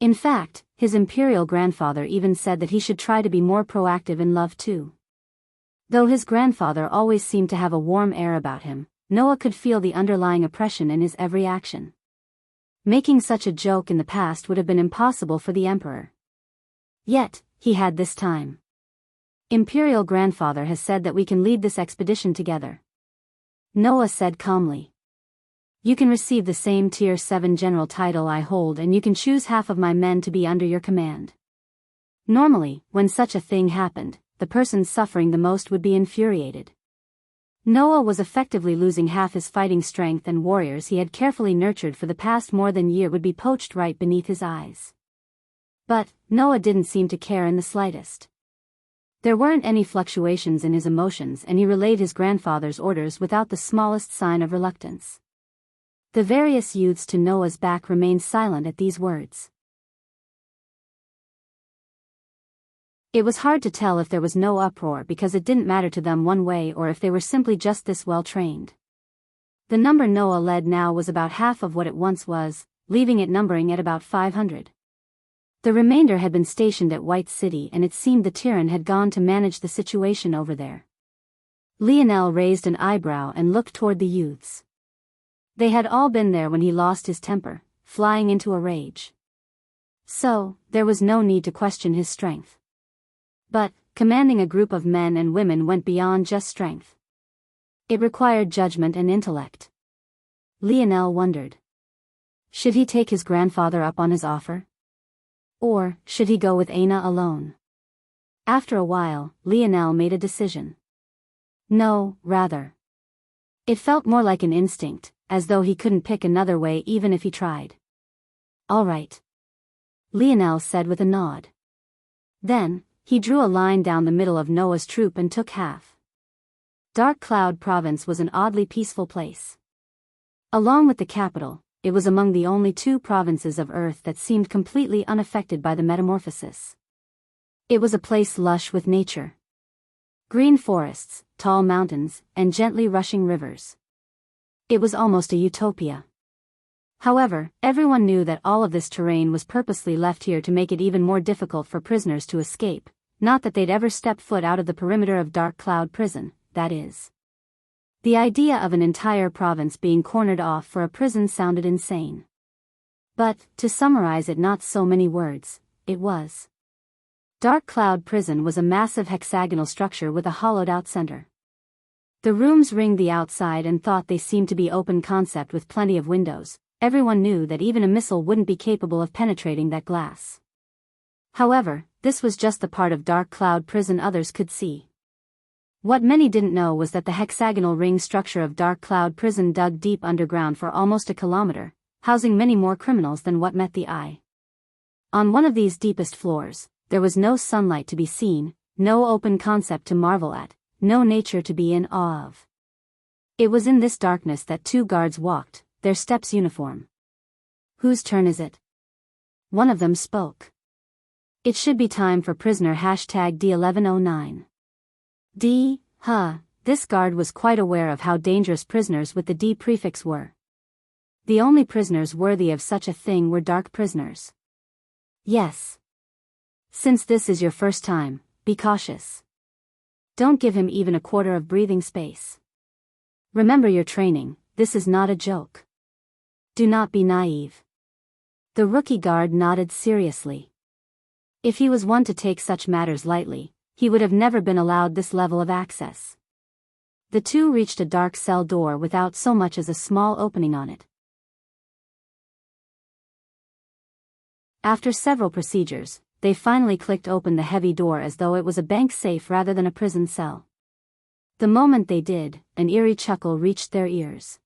[SPEAKER 1] In fact, his imperial grandfather even said that he should try to be more proactive in love too. Though his grandfather always seemed to have a warm air about him, Noah could feel the underlying oppression in his every action. Making such a joke in the past would have been impossible for the emperor. Yet, he had this time. Imperial grandfather has said that we can lead this expedition together. Noah said calmly. You can receive the same Tier 7 general title I hold and you can choose half of my men to be under your command. Normally, when such a thing happened, the person suffering the most would be infuriated. Noah was effectively losing half his fighting strength, and warriors he had carefully nurtured for the past more than a year would be poached right beneath his eyes. But, Noah didn't seem to care in the slightest. There weren't any fluctuations in his emotions and he relayed his grandfather's orders without the smallest sign of reluctance. The various youths to Noah's back remained silent at these words. It was hard to tell if there was no uproar because it didn't matter to them one way or if they were simply just this well trained. The number Noah led now was about half of what it once was, leaving it numbering at about 500. The remainder had been stationed at White City and it seemed the Tyrann had gone to manage the situation over there. Lionel raised an eyebrow and looked toward the youths. They had all been there when he lost his temper, flying into a rage. So, there was no need to question his strength. But, commanding a group of men and women went beyond just strength. It required judgment and intellect. Lionel wondered. Should he take his grandfather up on his offer? Or, should he go with Aina alone? After a while, Lionel made a decision. No, rather. It felt more like an instinct, as though he couldn't pick another way even if he tried. All right. Lionel said with a nod. Then, he drew a line down the middle of Noah's troop and took half. Dark Cloud Province was an oddly peaceful place. Along with the capital, it was among the only two provinces of Earth that seemed completely unaffected by the metamorphosis. It was a place lush with nature. Green forests, tall mountains, and gently rushing rivers. It was almost a utopia. However, everyone knew that all of this terrain was purposely left here to make it even more difficult for prisoners to escape, not that they'd ever step foot out of the perimeter of Dark Cloud Prison, that is. The idea of an entire province being cornered off for a prison sounded insane. But, to summarize it not so many words, it was. Dark Cloud Prison was a massive hexagonal structure with a hollowed-out center. The rooms ringed the outside and thought they seemed to be open concept with plenty of windows. Everyone knew that even a missile wouldn't be capable of penetrating that glass. However, this was just the part of Dark Cloud Prison others could see. What many didn't know was that the hexagonal ring structure of Dark Cloud Prison dug deep underground for almost a kilometer, housing many more criminals than what met the eye. On one of these deepest floors, there was no sunlight to be seen, no open concept to marvel at, no nature to be in awe of. It was in this darkness that two guards walked, their steps uniform. "Whose turn is it?" One of them spoke. "It should be time for prisoner #D1109. D, this guard was quite aware of how dangerous prisoners with the D prefix were. The only prisoners worthy of such a thing were dark prisoners. Yes. Since this is your first time, be cautious. Don't give him even a quarter of breathing space. Remember your training, this is not a joke. Do not be naive." The rookie guard nodded seriously. If he was one to take such matters lightly, he would have never been allowed this level of access. The two reached a dark cell door without so much as a small opening on it. After several procedures, they finally clicked open the heavy door as though it was a bank safe rather than a prison cell. The moment they did, an eerie chuckle reached their ears.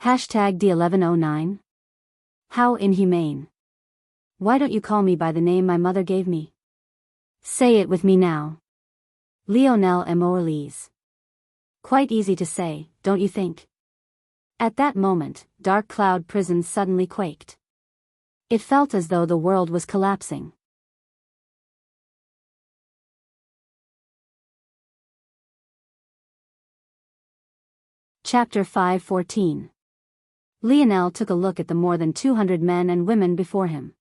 [SPEAKER 1] #D1109? How inhumane. Why don't you call me by the name my mother gave me? Say it with me now. Lionel Morales. Quite easy to say, don't you think? At that moment, Dark Cloud Prison suddenly quaked. It felt as though the world was collapsing. Chapter 5:14. Lionel took a look at the more than 200 men and women before him.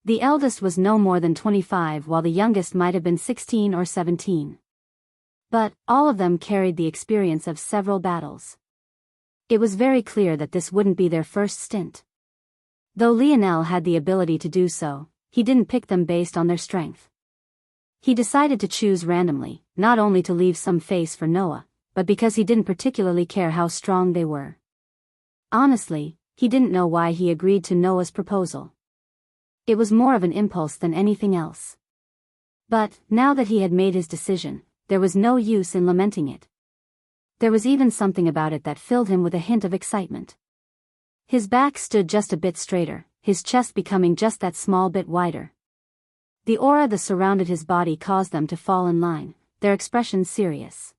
[SPEAKER 1] The eldest was no more than 25 while the youngest might have been 16 or 17. But, all of them carried the experience of several battles. It was very clear that this wouldn't be their first stint. Though Lionel had the ability to do so, he didn't pick them based on their strength. He decided to choose randomly, not only to leave some face for Noah, but because he didn't particularly care how strong they were. Honestly, he didn't know why he agreed to Noah's proposal. It was more of an impulse than anything else. But, now that he had made his decision, there was no use in lamenting it. There was even something about it that filled him with a hint of excitement. His back stood just a bit straighter, his chest becoming just that small bit wider. The aura that surrounded his body caused them to fall in line, their expressions serious.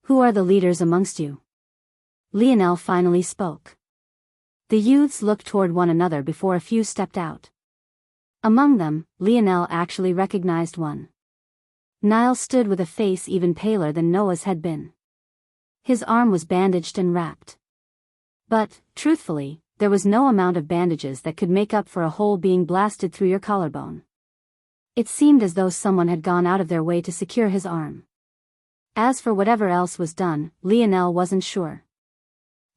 [SPEAKER 1] "Who are the leaders amongst you?" Lionel finally spoke. The youths looked toward one another before a few stepped out. Among them, Lionel actually recognized one. Niall stood with a face even paler than Noah's had been. His arm was bandaged and wrapped. But, truthfully, there was no amount of bandages that could make up for a hole being blasted through your collarbone. It seemed as though someone had gone out of their way to secure his arm. As for whatever else was done, Lionel wasn't sure.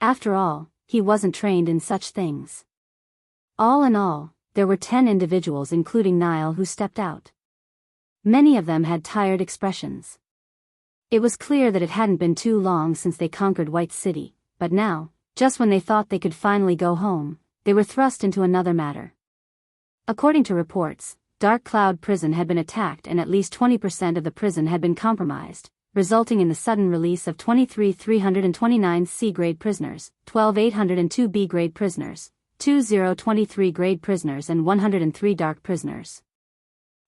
[SPEAKER 1] After all, he wasn't trained in such things. All in all, there were 10 individuals including Niall who stepped out. Many of them had tired expressions. It was clear that it hadn't been too long since they conquered White City, but now, just when they thought they could finally go home, they were thrust into another matter. According to reports, Dark Cloud Prison had been attacked and at least 20% of the prison had been compromised, resulting in the sudden release of 23,329 C-grade prisoners, 12,802 B-grade prisoners, 2,023 grade prisoners and 103 dark prisoners.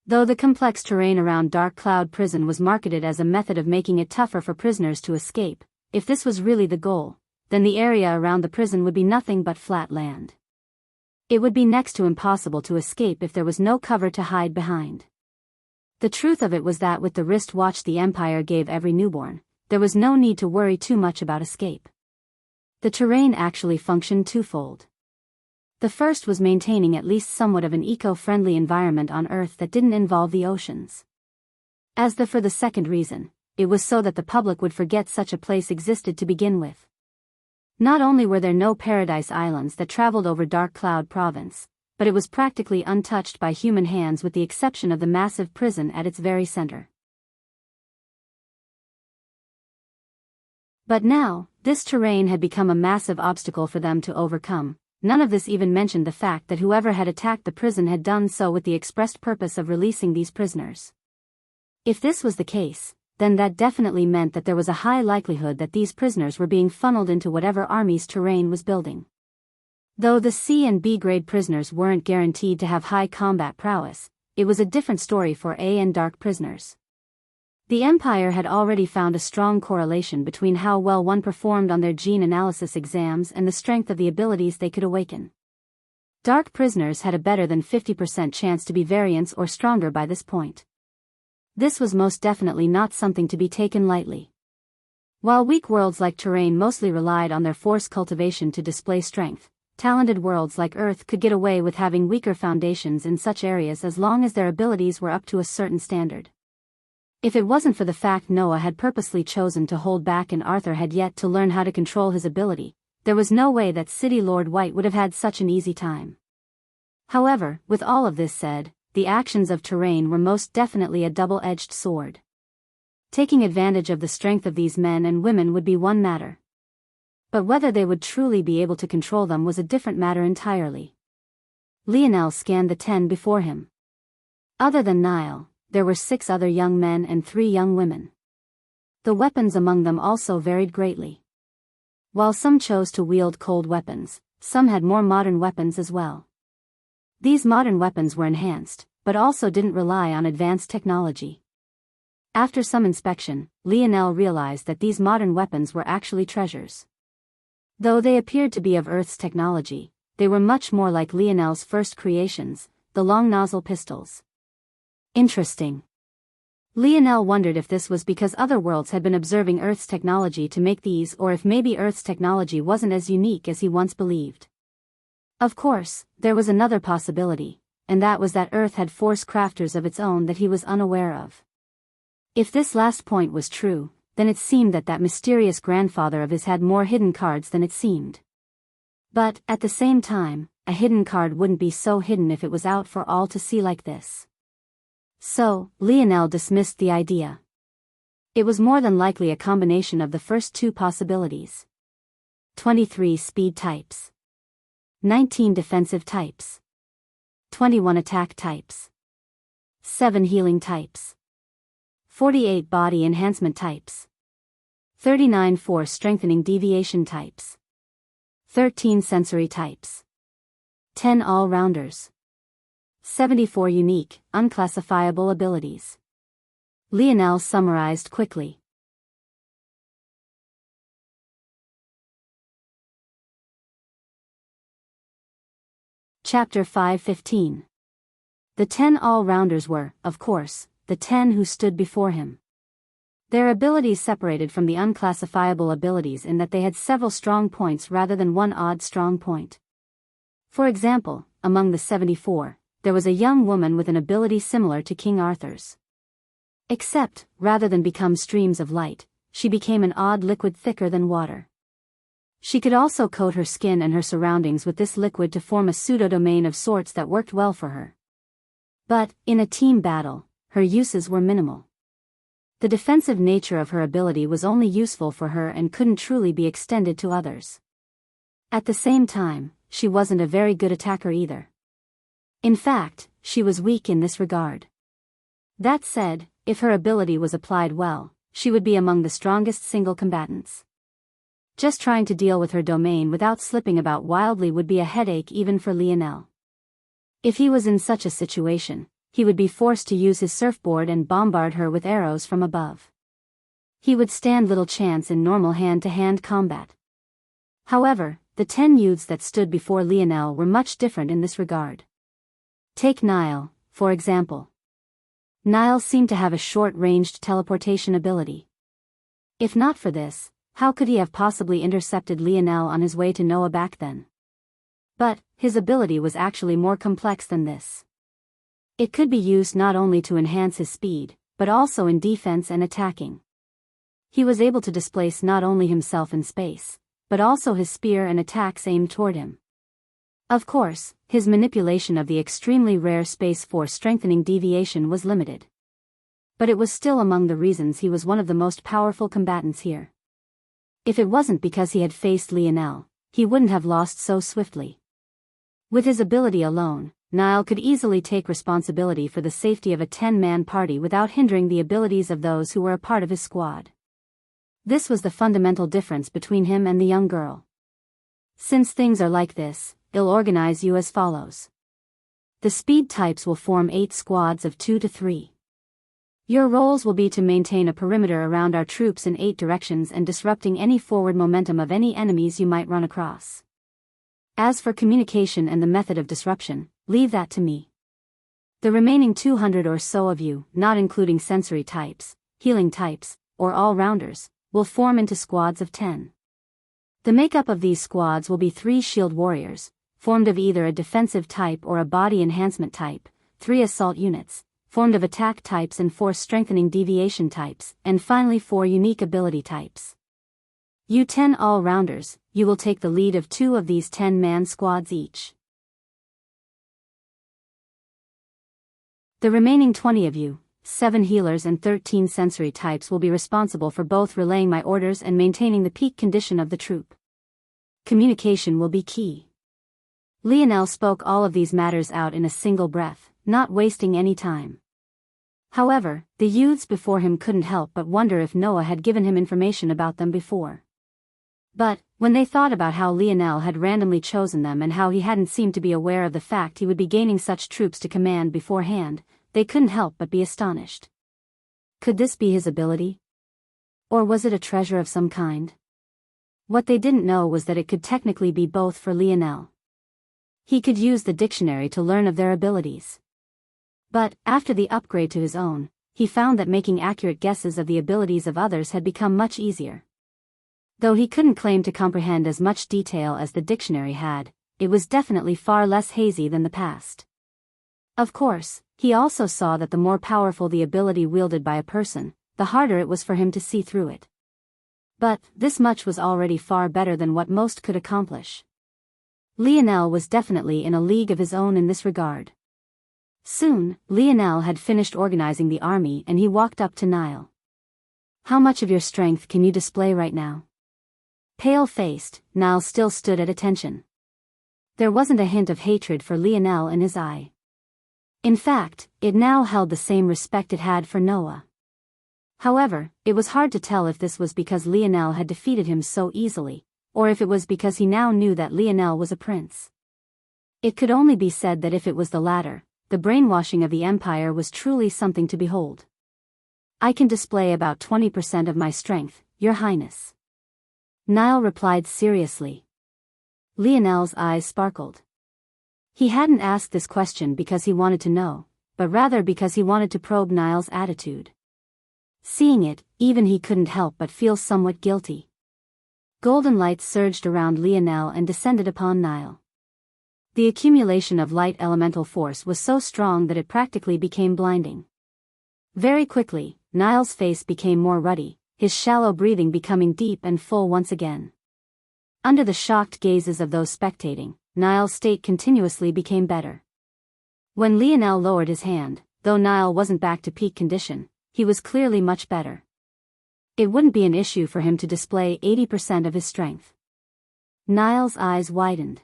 [SPEAKER 1] Though the complex terrain around Dark Cloud Prison was marketed as a method of making it tougher for prisoners to escape, if this was really the goal, then the area around the prison would be nothing but flat land. It would be next to impossible to escape if there was no cover to hide behind. The truth of it was that with the wristwatch the Empire gave every newborn, there was no need to worry too much about escape. The terrain actually functioned twofold. The first was maintaining at least somewhat of an eco-friendly environment on Earth that didn't involve the oceans. For the second reason, it was so that the public would forget such a place existed to begin with. Not only were there no paradise islands that traveled over Dark Cloud Province, but it was practically untouched by human hands with the exception of the massive prison at its very center. But now, this terrain had become a massive obstacle for them to overcome. None of this even mentioned the fact that whoever had attacked the prison had done so with the expressed purpose of releasing these prisoners. If this was the case, then that definitely meant that there was a high likelihood that these prisoners were being funneled into whatever army's terrain was building. Though the C and B grade prisoners weren't guaranteed to have high combat prowess, it was a different story for A and dark prisoners. The Empire had already found a strong correlation between how well one performed on their gene analysis exams and the strength of the abilities they could awaken. Dark prisoners had a better than 50% chance to be variants or stronger by this point. This was most definitely not something to be taken lightly. While weak worlds like Terrain mostly relied on their force cultivation to display strength, talented worlds like Earth could get away with having weaker foundations in such areas as long as their abilities were up to a certain standard. If it wasn't for the fact Noah had purposely chosen to hold back and Arthur had yet to learn how to control his ability, there was no way that City Lord White would have had such an easy time. However, with all of this said, the actions of Terrain were most definitely a double-edged sword. Taking advantage of the strength of these men and women would be one matter. But whether they would truly be able to control them was a different matter entirely. Lionel scanned the 10 before him. Other than Nile, there were 6 other young men and 3 young women. The weapons among them also varied greatly. While some chose to wield cold weapons, some had more modern weapons as well. These modern weapons were enhanced, but also didn't rely on advanced technology. After some inspection, Lionel realized that these modern weapons were actually treasures. Though they appeared to be of Earth's technology, they were much more like Lionel's first creations, the long nozzle pistols. Interesting. Lionel wondered if this was because other worlds had been observing Earth's technology to make these or if maybe Earth's technology wasn't as unique as he once believed. Of course, there was another possibility, and that was that Earth had force crafters of its own that he was unaware of. If this last point was true, then it seemed that mysterious grandfather of his had more hidden cards than it seemed. But, at the same time, a hidden card wouldn't be so hidden if it was out for all to see like this. So, Lionel dismissed the idea. It was more than likely a combination of the first 2 possibilities. 23 speed types. 19 defensive types. 21 attack types. 7 healing types. 48 body enhancement types. 39 force strengthening deviation types. 13 sensory types. 10 all-rounders. 74 unique, unclassifiable abilities. Lionel summarized quickly. Chapter 5:15. The 10 all-rounders were, of course, the 10 who stood before him. Their abilities separated from the unclassifiable abilities in that they had several strong points rather than one odd strong point. For example, among the 74, there was a young woman with an ability similar to King Arthur's. Except, rather than become streams of light, she became an odd liquid thicker than water. She could also coat her skin and her surroundings with this liquid to form a pseudo-domain of sorts that worked well for her. But, in a team battle, her uses were minimal. The defensive nature of her ability was only useful for her and couldn't truly be extended to others. At the same time, she wasn't a very good attacker either. In fact, she was weak in this regard. That said, if her ability was applied well, she would be among the strongest single combatants. Just trying to deal with her domain without slipping about wildly would be a headache even for Lionel. If he was in such a situation, he would be forced to use his surfboard and bombard her with arrows from above. He would stand little chance in normal hand-to-hand combat. However, the 10 youths that stood before Lionel were much different in this regard. Take Nile, for example. Niall seemed to have a short-ranged teleportation ability. If not for this, how could he have possibly intercepted Lionel on his way to Noah back then? But his ability was actually more complex than this. It could be used not only to enhance his speed, but also in defense and attacking. He was able to displace not only himself in space, but also his spear and attacks aimed toward him. Of course, his manipulation of the extremely rare Space Force strengthening deviation was limited. But it was still among the reasons he was one of the most powerful combatants here. If it wasn't because he had faced Lionel, he wouldn't have lost so swiftly. With his ability alone, Niall could easily take responsibility for the safety of a 10-man party without hindering the abilities of those who were a part of his squad. This was the fundamental difference between him and the young girl. Since things are like this, I'll organize you as follows. The speed types will form 8 squads of 2 to 3. Your roles will be to maintain a perimeter around our troops in 8 directions and disrupting any forward momentum of any enemies you might run across. As for communication and the method of disruption, leave that to me. The remaining 200 or so of you, not including sensory types, healing types, or all-rounders, will form into squads of 10. The makeup of these squads will be 3 shield warriors, formed of either a defensive type or a body enhancement type, 3 assault units, formed of attack types and force strengthening deviation types, and finally 4 unique ability types. You 10 all-rounders, you will take the lead of 2 of these 10-man squads each. The remaining 20 of you, 7 healers and 13 sensory types will be responsible for both relaying my orders and maintaining the peak condition of the troop. Communication will be key. Lionel spoke all of these matters out in a single breath, not wasting any time. However, the youths before him couldn't help but wonder if Noah had given him information about them before. But, when they thought about how Lionel had randomly chosen them and how he hadn't seemed to be aware of the fact he would be gaining such troops to command beforehand, they couldn't help but be astonished. Could this be his ability? Or was it a treasure of some kind? What they didn't know was that it could technically be both for Lionel. He could use the dictionary to learn of their abilities. But, after the upgrade to his own, he found that making accurate guesses of the abilities of others had become much easier. Though he couldn't claim to comprehend as much detail as the dictionary had, it was definitely far less hazy than the past. Of course, he also saw that the more powerful the ability wielded by a person, the harder it was for him to see through it. But, this much was already far better than what most could accomplish. Lionel was definitely in a league of his own in this regard. Soon, Lionel had finished organizing the army and he walked up to Niall. How much of your strength can you display right now? Pale-faced, Niall still stood at attention. There wasn't a hint of hatred for Lionel in his eye. In fact, it now held the same respect it had for Noah. However, it was hard to tell if this was because Lionel had defeated him so easily, or if it was because he now knew that Lionel was a prince. It could only be said that if it was the latter, the brainwashing of the Empire was truly something to behold. I can display about 20% of my strength, Your Highness. Niall replied seriously. Lionel's eyes sparkled. He hadn't asked this question because he wanted to know, but rather because he wanted to probe Niall's attitude. Seeing it, even he couldn't help but feel somewhat guilty. Golden light surged around Lionel and descended upon Niall. The accumulation of light elemental force was so strong that it practically became blinding. Very quickly, Niall's face became more ruddy, his shallow breathing becoming deep and full once again. Under the shocked gazes of those spectating, Niall's state continuously became better. When Lionel lowered his hand, though Niall wasn't back to peak condition, he was clearly much better. It wouldn't be an issue for him to display 80% of his strength. Niall's eyes widened.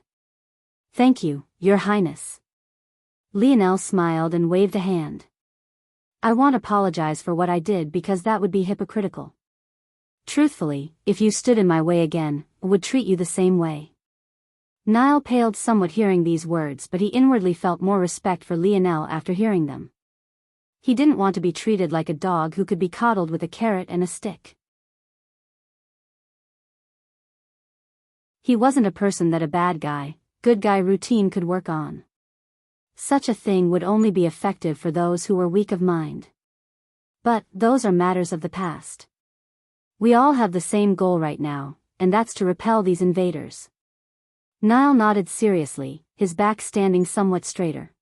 [SPEAKER 1] Thank you, Your Highness. Lionel smiled and waved a hand. I won't apologize for what I did because that would be hypocritical. Truthfully, if you stood in my way again, I would treat you the same way. Niall paled somewhat hearing these words, but he inwardly felt more respect for Lionel after hearing them. He didn't want to be treated like a dog who could be coddled with a carrot and a stick. He wasn't a person that a bad guy, good guy routine could work on. Such a thing would only be effective for those who were weak of mind. But those are matters of the past. We all have the same goal right now, and that's to repel these invaders. Nile nodded seriously, his back standing somewhat straighter.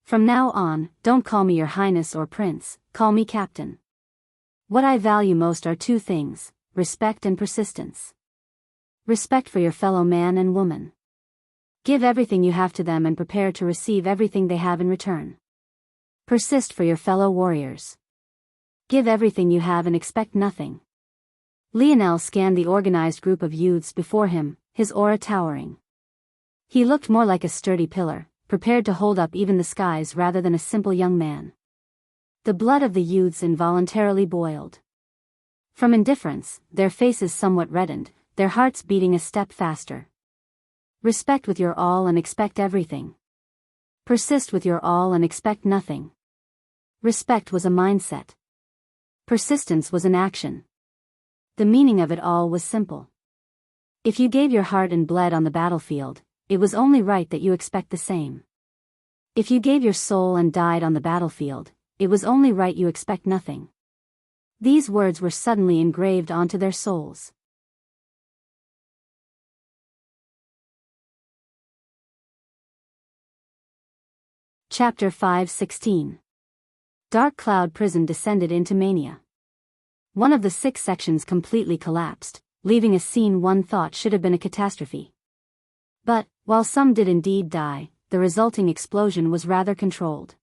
[SPEAKER 1] From now on, don't call me your highness or prince, call me captain. What I value most are two things, respect and persistence. Respect for your fellow man and woman. Give everything you have to them and prepare to receive everything they have in return. Persist for your fellow warriors. Give everything you have and expect nothing. Lionel scanned the organized group of youths before him, his aura towering. He looked more like a sturdy pillar, prepared to hold up even the skies rather than a simple young man. The blood of the youths involuntarily boiled. From indifference, their faces somewhat reddened, their hearts beating a step faster. Respect with your all and expect everything. Persist with your all and expect nothing. Respect was a mindset. Persistence was an action. The meaning of it all was simple. If you gave your heart and bled on the battlefield, it was only right that you expect the same. If you gave your soul and died on the battlefield, it was only right you expect nothing. These words were suddenly engraved onto their souls. Chapter 5:16. Dark Cloud Prison descended into mania. One of the 6 sections completely collapsed, leaving a scene one thought should have been a catastrophe. But, while some did indeed die, the resulting explosion was rather controlled.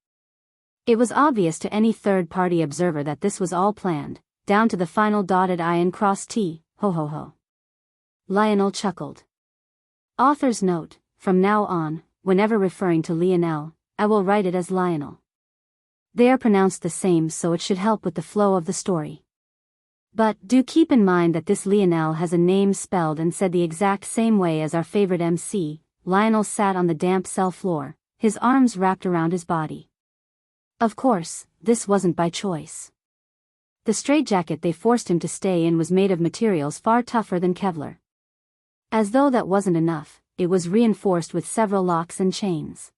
[SPEAKER 1] It was obvious to any third-party observer that this was all planned, down to the final dotted I and crossed T, ho ho ho. Lionel chuckled. Author's note, from now on, whenever referring to Lionel, I will write it as Lionel. They are pronounced the same so it should help with the flow of the story. But do keep in mind that this Lionel has a name spelled and said the exact same way as our favorite MC. Lionel sat on the damp cell floor, his arms wrapped around his body. Of course, this wasn't by choice. The straitjacket they forced him to stay in was made of materials far tougher than Kevlar. As though that wasn't enough, it was reinforced with several locks and chains.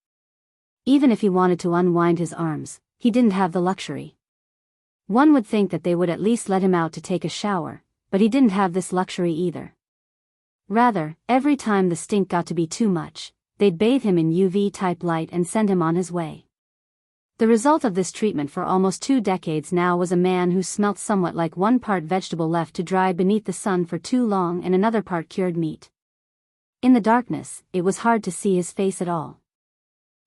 [SPEAKER 1] Even if he wanted to unwind his arms, he didn't have the luxury. One would think that they would at least let him out to take a shower, but he didn't have this luxury either. Rather, every time the stink got to be too much, they'd bathe him in UV-type light and send him on his way. The result of this treatment for almost 2 decades now was a man who smelt somewhat like one part vegetable left to dry beneath the sun for too long and another part cured meat. In the darkness, it was hard to see his face at all.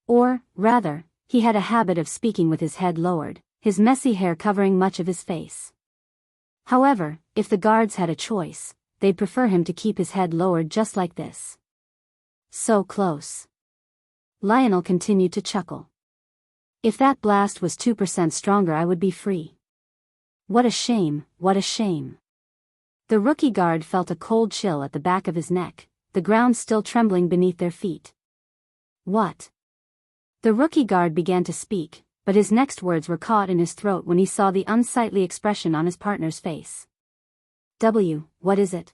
[SPEAKER 1] Or, rather, he had a habit of speaking with his head lowered, his messy hair covering much of his face. However, if the guards had a choice, they'd prefer him to keep his head lowered just like this. So close. Lionel continued to chuckle. If that blast was 2% stronger I would be free. What a shame, what a shame. The rookie guard felt a cold chill at the back of his neck, the ground still trembling beneath their feet. What? The rookie guard began to speak, but his next words were caught in his throat when he saw the unsightly expression on his partner's face. What is it?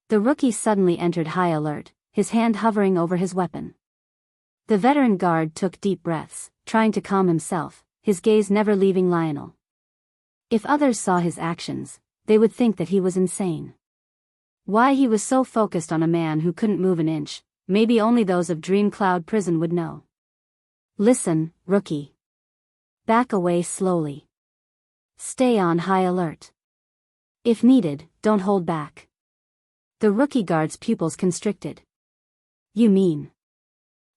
[SPEAKER 1] The rookie suddenly entered high alert, his hand hovering over his weapon. The veteran guard took deep breaths, trying to calm himself, his gaze never leaving Lionel. If others saw his actions, they would think that he was insane. Why he was so focused on a man who couldn't move an inch, maybe only those of Dream Cloud Prison would know. Listen, rookie. Back away slowly. Stay on high alert. If needed, don't hold back. The rookie guard's pupils constricted. You mean?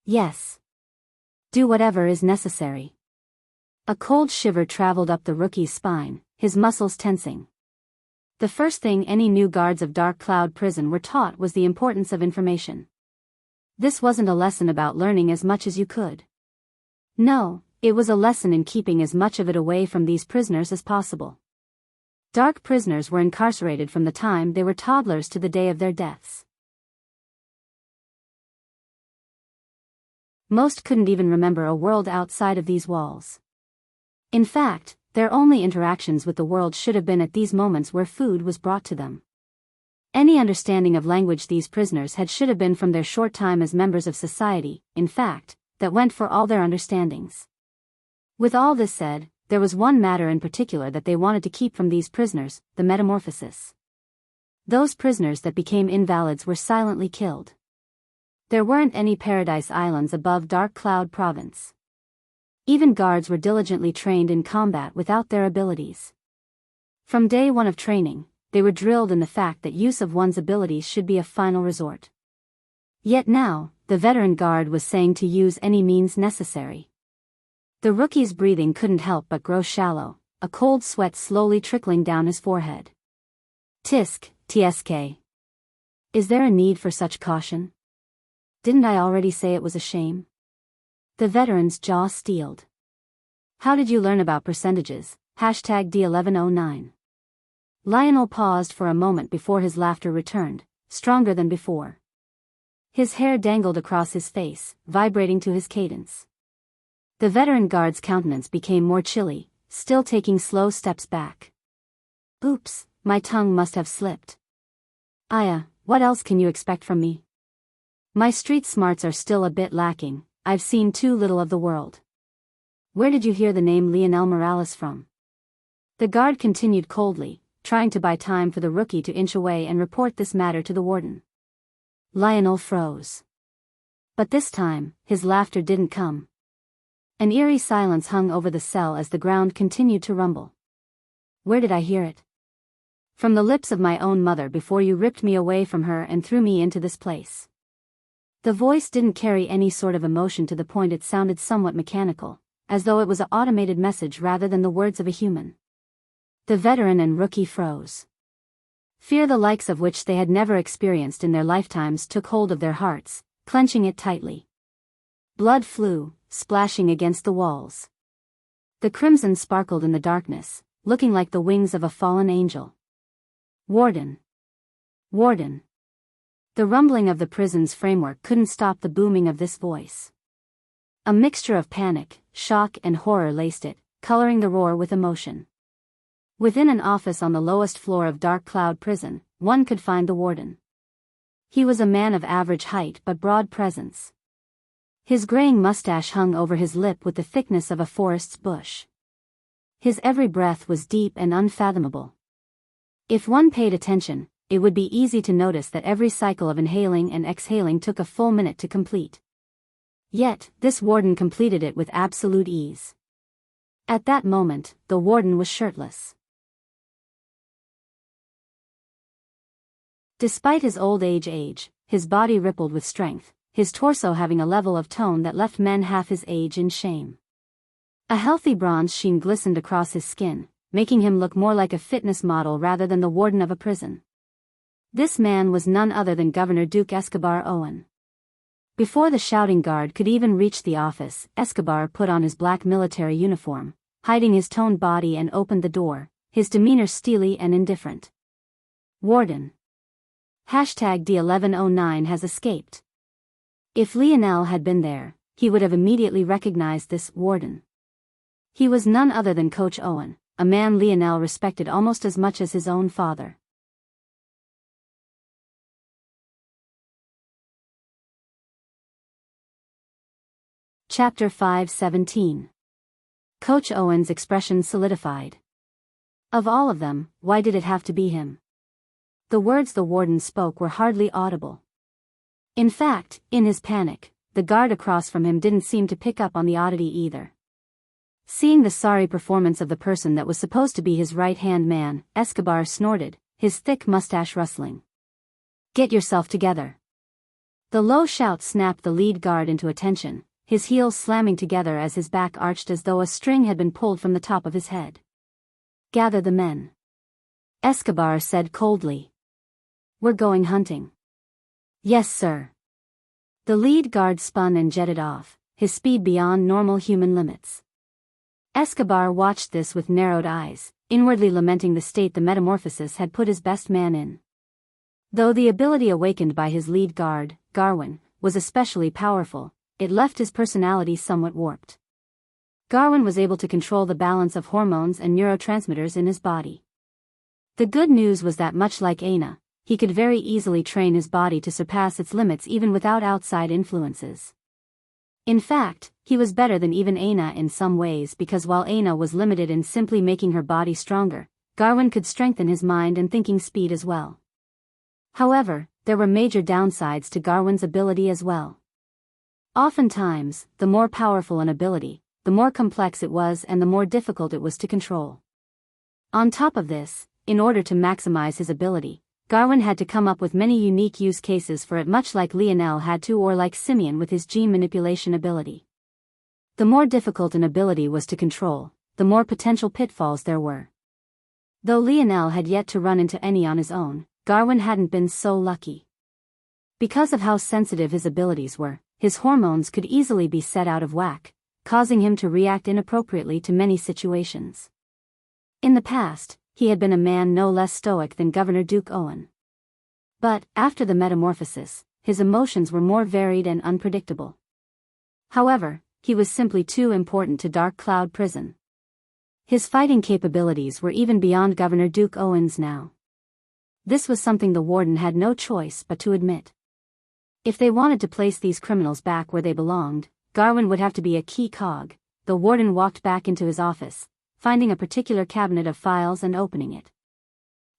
[SPEAKER 1] Yes. Do whatever is necessary. A cold shiver traveled up the rookie's spine, his muscles tensing. The first thing any new guards of Dark Cloud Prison were taught was the importance of information. This wasn't a lesson about learning as much as you could. No, it was a lesson in keeping as much of it away from these prisoners as possible. Dark prisoners were incarcerated from the time they were toddlers to the day of their deaths. Most couldn't even remember a world outside of these walls. In fact, their only interactions with the world should have been at these moments where food was brought to them. Any understanding of language these prisoners had should have been from their short time as members of society, in fact, that went for all their understandings. With all this said, there was one matter in particular that they wanted to keep from these prisoners, the metamorphosis. Those prisoners that became invalids were silently killed. There weren't any paradise islands above Dark Cloud Province. Even guards were diligently trained in combat without their abilities. From day one of training, they were drilled in the fact that use of one's abilities should be a final resort. Yet now, the veteran guard was saying to use any means necessary. The rookie's breathing couldn't help but grow shallow, a cold sweat slowly trickling down his forehead. TSK. Is there a need for such caution? Didn't I already say it was a shame? The veteran's jaw steeled. How did you learn about percentages? #D1109. Lionel paused for a moment before his laughter returned, stronger than before. His hair dangled across his face, vibrating to his cadence. The veteran guard's countenance became more chilly, still taking slow steps back. Oops, my tongue must have slipped. Aya, what else can you expect from me? My street smarts are still a bit lacking, I've seen too little of the world. Where did you hear the name Lionel Morales from? The guard continued coldly, trying to buy time for the rookie to inch away and report this matter to the warden. Lionel froze. But this time, his laughter didn't come. An eerie silence hung over the cell as the ground continued to rumble. Where did I hear it? From the lips of my own mother before you ripped me away from her and threw me into this place. The voice didn't carry any sort of emotion to the point it sounded somewhat mechanical, as though it was an automated message rather than the words of a human. The veteran and rookie froze. Fear the likes of which they had never experienced in their lifetimes took hold of their hearts, clenching it tightly. Blood flew, splashing against the walls. The crimson sparkled in the darkness, looking like the wings of a fallen angel. Warden. Warden. The rumbling of the prison's framework couldn't stop the booming of this voice. A mixture of panic, shock and horror laced it, coloring the roar with emotion. Within an office on the lowest floor of Dark Cloud Prison, one could find the warden. He was a man of average height but broad presence. His graying mustache hung over his lip with the thickness of a forest's bush. His every breath was deep and unfathomable. If one paid attention, it would be easy to notice that every cycle of inhaling and exhaling took a full minute to complete. Yet, this warden completed it with absolute ease. At that moment, the warden was shirtless. Despite his old age, his body rippled with strength, his torso having a level of tone that left men half his age in shame. A healthy bronze sheen glistened across his skin, making him look more like a fitness model rather than the warden of a prison. This man was none other than Governor Duke Escobar Owen. Before the shouting guard could even reach the office, Escobar put on his black military uniform, hiding his toned body, and opened the door, his demeanor steely and indifferent. Warden. #D1109 has escaped. If Lionel had been there, he would have immediately recognized this warden. He was none other than Coach Owen, a man Lionel respected almost as much as his own father. Chapter 5:17. Coach Owen's expression solidified. Of all of them, why did it have to be him? The words the warden spoke were hardly audible. In fact, in his panic, the guard across from him didn't seem to pick up on the oddity either. Seeing the sorry performance of the person that was supposed to be his right-hand man, Escobar snorted, his thick mustache rustling. Get yourself together. The low shout snapped the lead guard into attention, his heels slamming together as his back arched as though a string had been pulled from the top of his head. Gather the men. Escobar said coldly. We're going hunting. Yes, sir. The lead guard spun and jetted off, his speed beyond normal human limits. Escobar watched this with narrowed eyes, inwardly lamenting the state the metamorphosis had put his best man in. Though the ability awakened by his lead guard, Garwin, was especially powerful, it left his personality somewhat warped. Garwin was able to control the balance of hormones and neurotransmitters in his body. The good news was that much like Aina, he could very easily train his body to surpass its limits even without outside influences. In fact, he was better than even Aina in some ways because while Aina was limited in simply making her body stronger, Garwin could strengthen his mind and thinking speed as well. However, there were major downsides to Garwin's ability as well. Oftentimes, the more powerful an ability, the more complex it was and the more difficult it was to control. On top of this, in order to maximize his ability, Garwin had to come up with many unique use cases for it, much like Lionel had to, or like Simeon with his gene manipulation ability. The more difficult an ability was to control, the more potential pitfalls there were. Though Lionel had yet to run into any on his own, Garwin hadn't been so lucky. Because of how sensitive his abilities were, his hormones could easily be set out of whack, causing him to react inappropriately to many situations. In the past, he had been a man no less stoic than Governor Duke Owen. But, after the metamorphosis, his emotions were more varied and unpredictable. However, he was simply too important to Dark Cloud Prison. His fighting capabilities were even beyond Governor Duke Owen's now. This was something the warden had no choice but to admit. If they wanted to place these criminals back where they belonged, Garwin would have to be a key cog. The warden walked back into his office, finding a particular cabinet of files and opening it.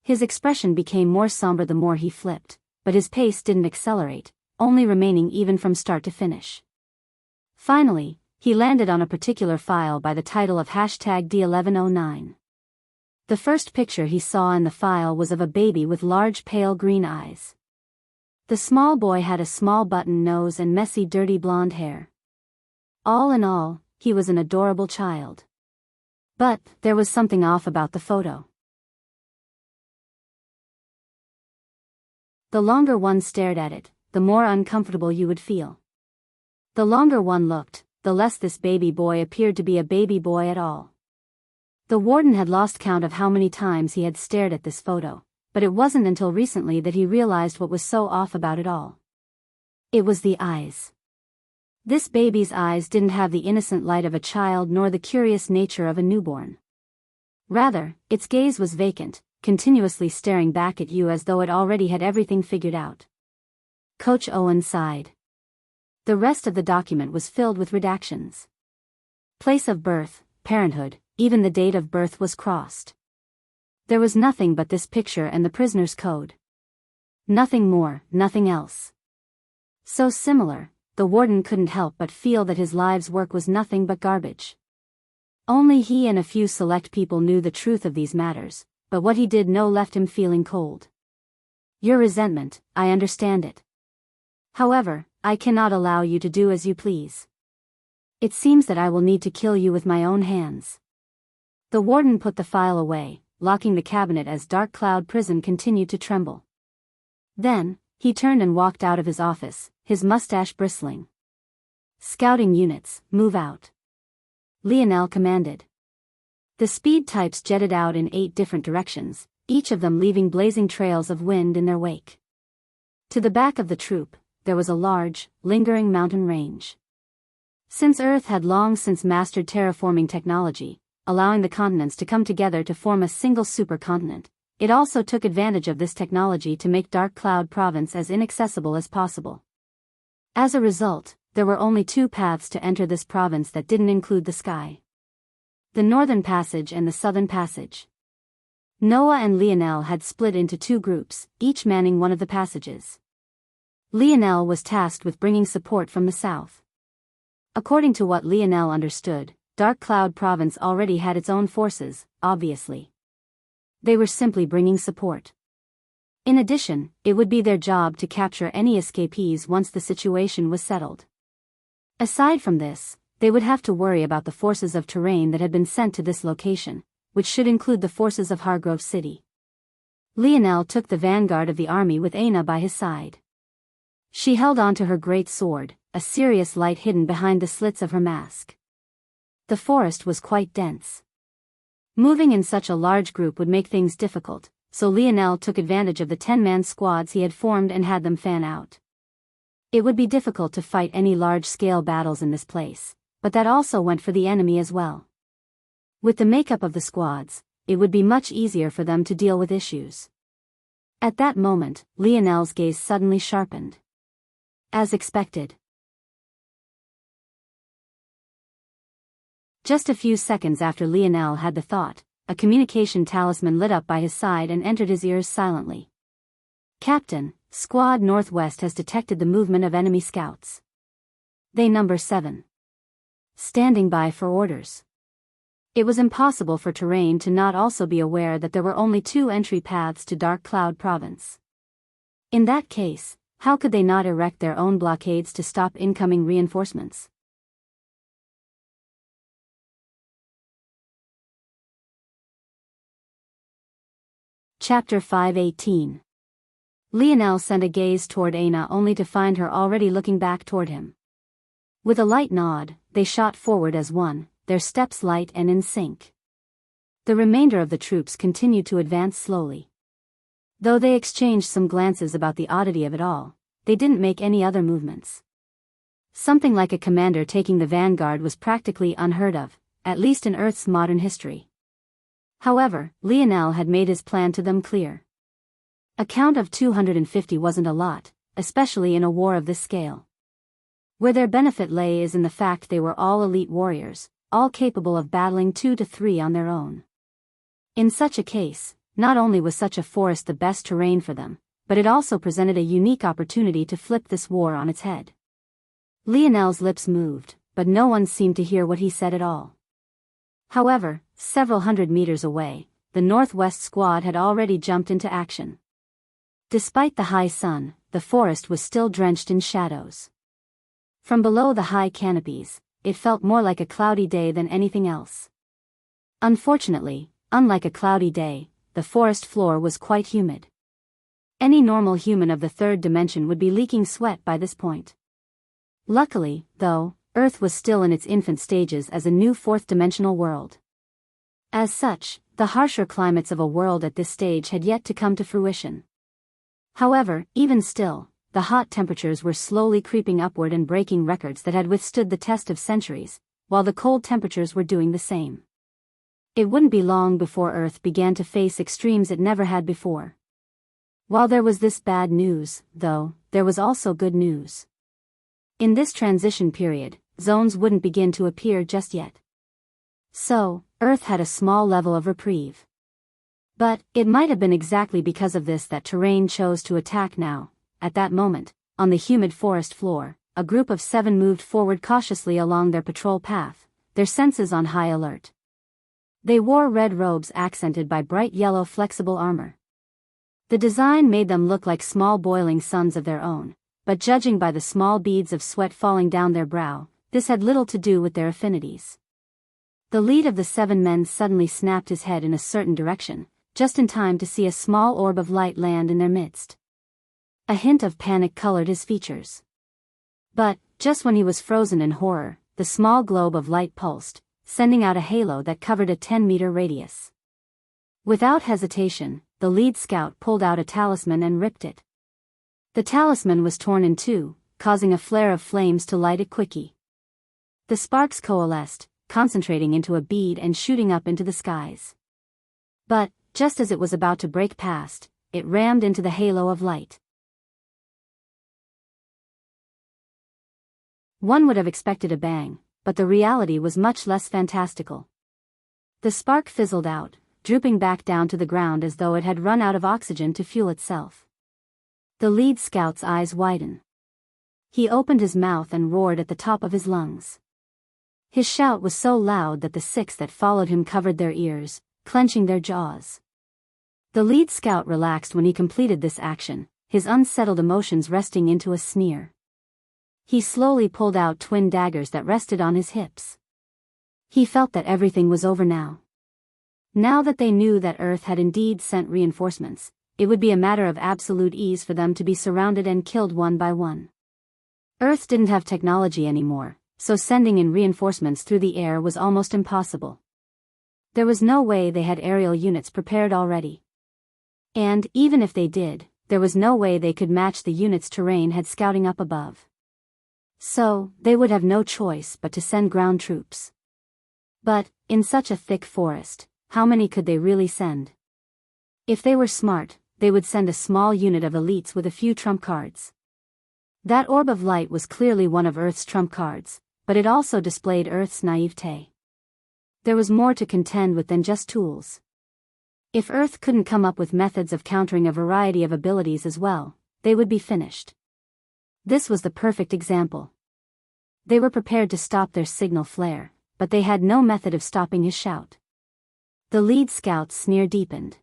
[SPEAKER 1] His expression became more somber the more he flipped, but his pace didn't accelerate, only remaining even from start to finish. Finally, he landed on a particular file by the title of #D1109. The first picture he saw in the file was of a baby with large pale green eyes. The small boy had a small button nose and messy dirty blonde hair. All in all, he was an adorable child. But, there was something off about the photo. The longer one stared at it, the more uncomfortable you would feel. The longer one looked, the less this baby boy appeared to be a baby boy at all. The warden had lost count of how many times he had stared at this photo, but it wasn't until recently that he realized what was so off about it all. It was the eyes. This baby's eyes didn't have the innocent light of a child nor the curious nature of a newborn. Rather, its gaze was vacant, continuously staring back at you as though it already had everything figured out. Coach Owen sighed. The rest of the document was filled with redactions. Place of birth, parenthood, even the date of birth was crossed. There was nothing but this picture and the prisoner's code. Nothing more, nothing else. So similar, the warden couldn't help but feel that his life's work was nothing but garbage. Only he and a few select people knew the truth of these matters, but what he did know left him feeling cold. Your resentment, I understand it. However, I cannot allow you to do as you please. It seems that I will need to kill you with my own hands. The warden put the file away, locking the cabinet as Dark Cloud Prison continued to tremble. Then, he turned and walked out of his office, his mustache bristling. Scouting units, move out. Lionel commanded. The speed types jetted out in 8 different directions, each of them leaving blazing trails of wind in their wake. To the back of the troop, there was a large, lingering mountain range. Since Earth had long since mastered terraforming technology, allowing the continents to come together to form a single supercontinent, it also took advantage of this technology to make Dark Cloud Province as inaccessible as possible. As a result, there were only 2 paths to enter this province that didn't include the sky. The Northern Passage and the Southern Passage. Noah and Lionel had split into 2 groups, each manning one of the passages. Lionel was tasked with bringing support from the south. According to what Lionel understood, Dark Cloud Province already had its own forces, obviously. They were simply bringing support. In addition, it would be their job to capture any escapees once the situation was settled. Aside from this, they would have to worry about the forces of terrain that had been sent to this location, which should include the forces of Hargrove City. Lionel took the vanguard of the army with Aina by his side. She held onto her great sword, a serious light hidden behind the slits of her mask. The forest was quite dense. Moving in such a large group would make things difficult, so Lionel took advantage of the 10-man squads he had formed and had them fan out. It would be difficult to fight any large-scale battles in this place, but that also went for the enemy as well. With the makeup of the squads, it would be much easier for them to deal with issues. At that moment, Lionel's gaze suddenly sharpened. As expected. Just a few seconds after Lionel had the thought, a communication talisman lit up by his side and entered his ears silently. Captain, Squad Northwest has detected the movement of enemy scouts. They number 7. Standing by for orders. It was impossible for Terrain to not also be aware that there were only 2 entry paths to Dark Cloud Province. In that case, how could they not erect their own blockades to stop incoming reinforcements? Chapter 5:18. Lionel sent a gaze toward Aina only to find her already looking back toward him. With a light nod, they shot forward as one, their steps light and in sync. The remainder of the troops continued to advance slowly. Though they exchanged some glances about the oddity of it all, they didn't make any other movements. Something like a commander taking the vanguard was practically unheard of, at least in Earth's modern history. However, Lionel had made his plan to them clear. A count of 250 wasn't a lot, especially in a war of this scale. Where their benefit lay is in the fact they were all elite warriors, all capable of battling 2 to 3 on their own. In such a case, not only was such a forest the best terrain for them, but it also presented a unique opportunity to flip this war on its head. Lionel's lips moved, but no one seemed to hear what he said at all. However, several hundred meters away, the Northwest squad had already jumped into action. Despite the high sun, the forest was still drenched in shadows. From below the high canopies, it felt more like a cloudy day than anything else. Unfortunately, unlike a cloudy day, the forest floor was quite humid. Any normal human of the 3rd dimension would be leaking sweat by this point. Luckily, though, Earth was still in its infant stages as a new 4th-dimensional world. As such, the harsher climates of a world at this stage had yet to come to fruition. However, even still, the hot temperatures were slowly creeping upward and breaking records that had withstood the test of centuries, while the cold temperatures were doing the same. It wouldn't be long before Earth began to face extremes it never had before. While there was this bad news, though, there was also good news. In this transition period, zones wouldn't begin to appear just yet. So, Earth had a small level of reprieve. But, it might have been exactly because of this that Terrain chose to attack now. At that moment, on the humid forest floor, a group of 7 moved forward cautiously along their patrol path, their senses on high alert. They wore red robes accented by bright yellow flexible armor. The design made them look like small boiling suns of their own, but judging by the small beads of sweat falling down their brow, this had little to do with their affinities. The lead of the 7 men suddenly snapped his head in a certain direction, just in time to see a small orb of light land in their midst. A hint of panic colored his features. But, just when he was frozen in horror, the small globe of light pulsed, sending out a halo that covered a 10-meter radius. Without hesitation, the lead scout pulled out a talisman and ripped it. The talisman was torn in 2, causing a flare of flames to light it quickly. The sparks coalesced, concentrating into a bead and shooting up into the skies. But, just as it was about to break past, it rammed into the halo of light. One would have expected a bang, but the reality was much less fantastical. The spark fizzled out, drooping back down to the ground as though it had run out of oxygen to fuel itself. The lead scout's eyes widened. He opened his mouth and roared at the top of his lungs. His shout was so loud that the 6 that followed him covered their ears, clenching their jaws. The lead scout relaxed when he completed this action, his unsettled emotions resting into a sneer. He slowly pulled out twin daggers that rested on his hips. He felt that everything was over now. Now that they knew that Earth had indeed sent reinforcements, it would be a matter of absolute ease for them to be surrounded and killed one by one. Earth didn't have technology anymore, so sending in reinforcements through the air was almost impossible. There was no way they had aerial units prepared already. And, even if they did, there was no way they could match the units Terrain had scouting up above. So, they would have no choice but to send ground troops. But, in such a thick forest, how many could they really send? If they were smart, they would send a small unit of elites with a few trump cards. That orb of light was clearly one of Earth's trump cards, but it also displayed Earth's naivete. There was more to contend with than just tools. If Earth couldn't come up with methods of countering a variety of abilities as well, they would be finished. This was the perfect example. They were prepared to stop their signal flare, but they had no method of stopping his shout. The lead scout's sneer deepened.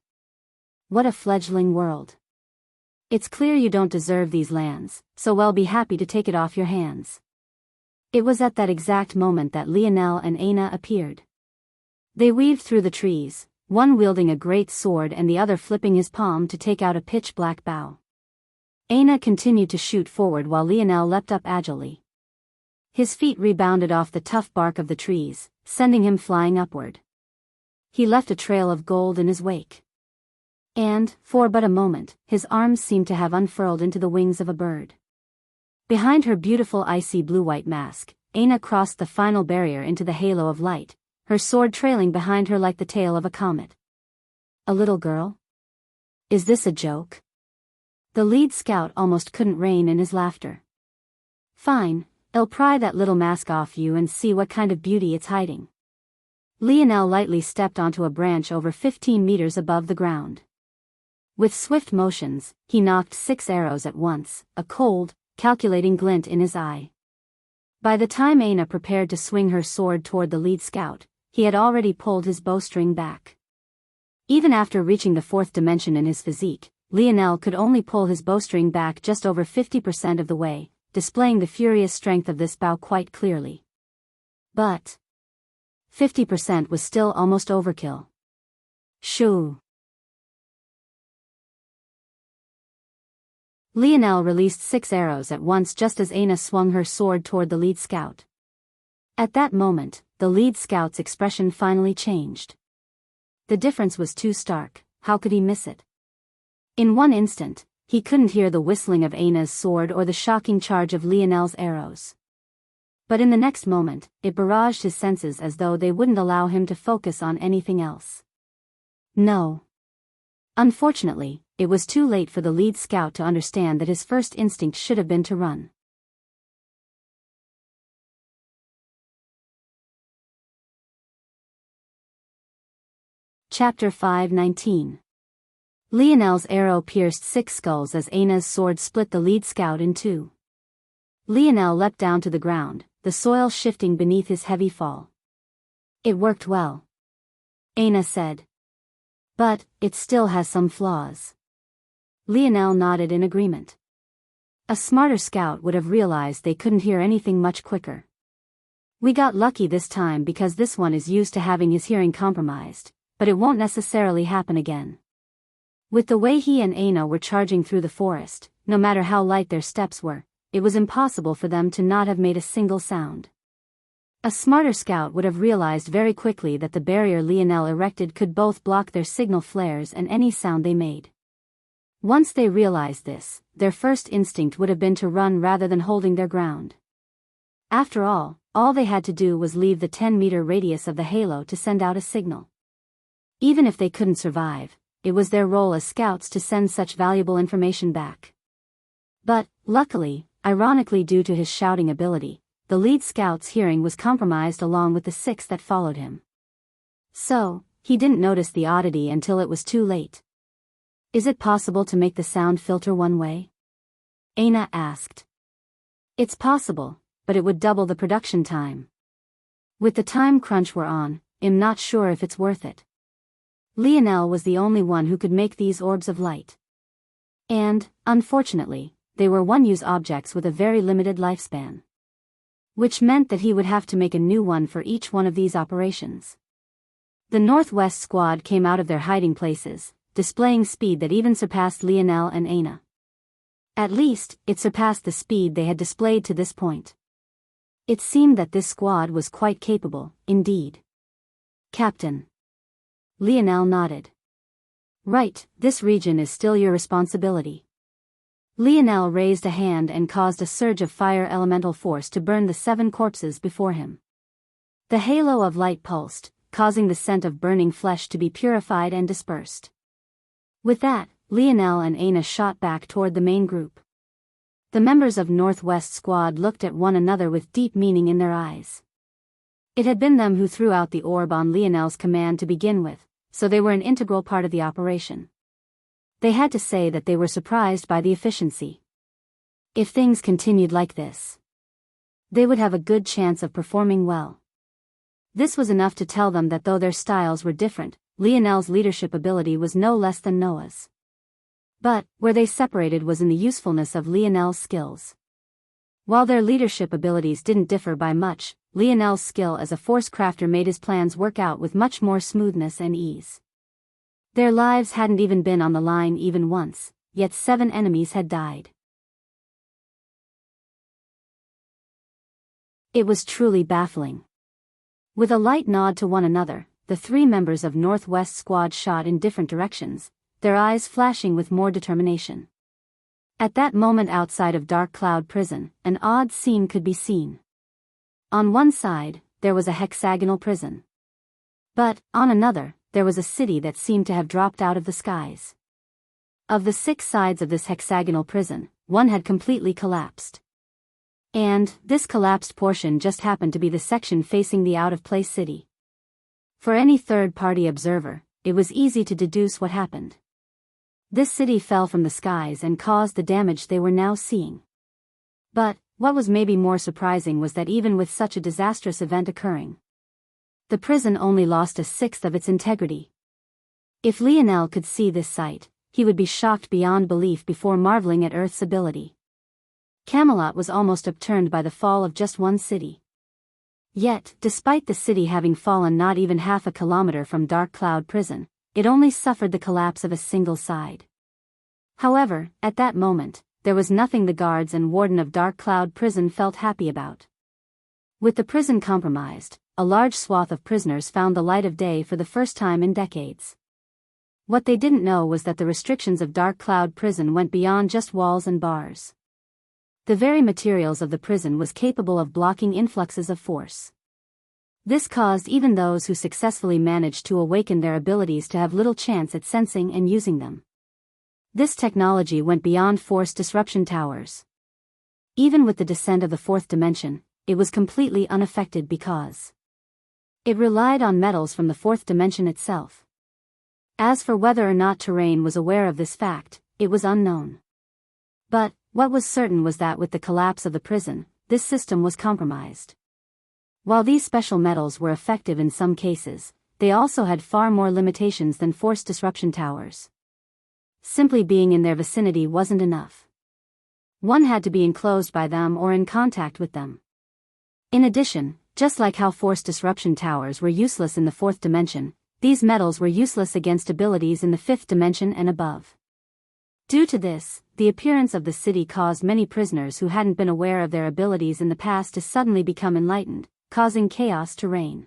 [SPEAKER 1] What a fledgling world. It's clear you don't deserve these lands, so well be happy to take it off your hands. It was at that exact moment that Lionel and Aina appeared. They weaved through the trees, one wielding a great sword and the other flipping his palm to take out a pitch-black bow. Aina continued to shoot forward while Lionel leapt up agilely. His feet rebounded off the tough bark of the trees, sending him flying upward. He left a trail of gold in his wake. And, for but a moment, his arms seemed to have unfurled into the wings of a bird. Behind her beautiful icy blue-white mask, Aina crossed the final barrier into the halo of light, her sword trailing behind her like the tail of a comet. A little girl? Is this a joke? The lead scout almost couldn't rein in his laughter. Fine, I'll pry that little mask off you and see what kind of beauty it's hiding. Lionel lightly stepped onto a branch over 15 meters above the ground. With swift motions, he knocked 6 arrows at once, a cold, calculating glint in his eye. By the time Aina prepared to swing her sword toward the lead scout, he had already pulled his bowstring back. Even after reaching the 4th dimension in his physique, Lionel could only pull his bowstring back just over 50% of the way, displaying the furious strength of this bow quite clearly. But 50% was still almost overkill. Shoo! Lionel released 6 arrows at once just as Aina swung her sword toward the lead scout. At that moment, the lead scout's expression finally changed. The difference was too stark, how could he miss it? In one instant, he couldn't hear the whistling of Aina's sword or the shocking charge of Lionel's arrows. But in the next moment, it barraged his senses as though they wouldn't allow him to focus on anything else. No. Unfortunately, it was too late for the lead scout to understand that his first instinct should have been to run. Chapter 5:19. Lionel's arrow pierced 6 skulls as Aina's sword split the lead scout in 2. Lionel leapt down to the ground, the soil shifting beneath his heavy fall. It worked well, Aina said. But, it still has some flaws. Lionel nodded in agreement. A smarter scout would have realized they couldn't hear anything much quicker. We got lucky this time because this one is used to having his hearing compromised, but it won't necessarily happen again. With the way he and Aina were charging through the forest, no matter how light their steps were, it was impossible for them to not have made a single sound. A smarter scout would have realized very quickly that the barrier Lionel erected could both block their signal flares and any sound they made. Once they realized this, their first instinct would have been to run rather than holding their ground. After all they had to do was leave the 10-meter radius of the halo to send out a signal. Even if they couldn't survive, it was their role as scouts to send such valuable information back. But, luckily, ironically due to his shouting ability, the lead scout's hearing was compromised along with the 6 that followed him. So, he didn't notice the oddity until it was too late. Is it possible to make the sound filter one way? Aina asked. It's possible, but it would double the production time. With the time crunch we're on, I'm not sure if it's worth it. Lionel was the only one who could make these orbs of light. And, unfortunately, they were one-use objects with a very limited lifespan. Which meant that he would have to make a new one for each one of these operations. The Northwest squad came out of their hiding places, displaying speed that even surpassed Lionel and Aina. At least, it surpassed the speed they had displayed to this point. It seemed that this squad was quite capable, indeed. Captain. Lionel nodded. Right, this region is still your responsibility. Lionel raised a hand and caused a surge of fire elemental force to burn the 7 corpses before him. The halo of light pulsed, causing the scent of burning flesh to be purified and dispersed. With that, Lionel and Aina shot back toward the main group. The members of Northwest Squad looked at one another with deep meaning in their eyes. It had been them who threw out the orb on Lionel's command to begin with, so they were an integral part of the operation. They had to say that they were surprised by the efficiency. If things continued like this, they would have a good chance of performing well. This was enough to tell them that though their styles were different, Lionel's leadership ability was no less than Noah's. But, where they separated was in the usefulness of Lionel's skills. While their leadership abilities didn't differ by much, Lionel's skill as a force crafter made his plans work out with much more smoothness and ease. Their lives hadn't even been on the line even once, yet 7 enemies had died. It was truly baffling. With a light nod to one another, the 3 members of Northwest Squad shot in different directions, their eyes flashing with more determination. At that moment outside of Dark Cloud Prison, an odd scene could be seen. On one side, there was a hexagonal prison. But, on another, there was a city that seemed to have dropped out of the skies. Of the 6 sides of this hexagonal prison, one had completely collapsed. And, this collapsed portion just happened to be the section facing the out-of-place city. For any third-party observer, it was easy to deduce what happened. This city fell from the skies and caused the damage they were now seeing. But, what was maybe more surprising was that even with such a disastrous event occurring, the prison only lost 1/6 of its integrity. If Lionel could see this sight, he would be shocked beyond belief before marveling at Earth's ability. Camelot was almost upturned by the fall of just one city. Yet, despite the city having fallen not even half a kilometer from Dark Cloud Prison, it only suffered the collapse of a single side. However, at that moment, there was nothing the guards and warden of Dark Cloud Prison felt happy about. With the prison compromised, a large swath of prisoners found the light of day for the first time in decades. What they didn't know was that the restrictions of Dark Cloud Prison went beyond just walls and bars. The very materials of the prison was capable of blocking influxes of force. This caused even those who successfully managed to awaken their abilities to have little chance at sensing and using them. This technology went beyond force disruption towers. Even with the descent of the 4th dimension, it was completely unaffected because it relied on metals from the 4th dimension itself. As for whether or not terrain was aware of this fact, it was unknown. But, what was certain was that with the collapse of the prison, this system was compromised. While these special metals were effective in some cases, they also had far more limitations than force disruption towers. Simply being in their vicinity wasn't enough. One had to be enclosed by them or in contact with them. In addition, just like how force disruption towers were useless in the 4th dimension, these metals were useless against abilities in the 5th dimension and above. Due to this, the appearance of the city caused many prisoners who hadn't been aware of their abilities in the past to suddenly become enlightened, causing chaos to reign.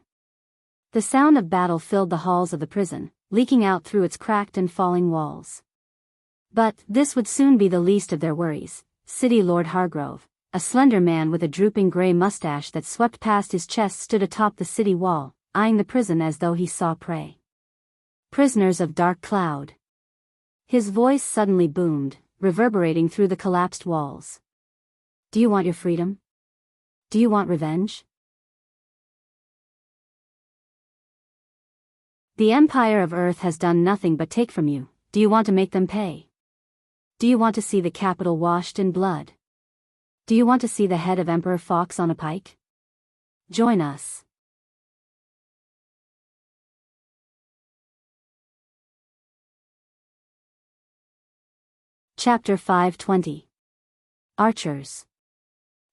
[SPEAKER 1] The sound of battle filled the halls of the prison, leaking out through its cracked and falling walls. But, this would soon be the least of their worries. City Lord Hargrove, a slender man with a drooping gray mustache that swept past his chest, stood atop the city wall, eyeing the prison as though he saw prey. Prisoners of Dark Cloud. His voice suddenly boomed, reverberating through the collapsed walls. Do you want your freedom? Do you want revenge? The Empire of Earth has done nothing but take from you. Do you want to make them pay? Do you want to see the capital washed in blood? Do you want to see the head of Emperor Fox on a pike? Join us. Chapter 520. Archers.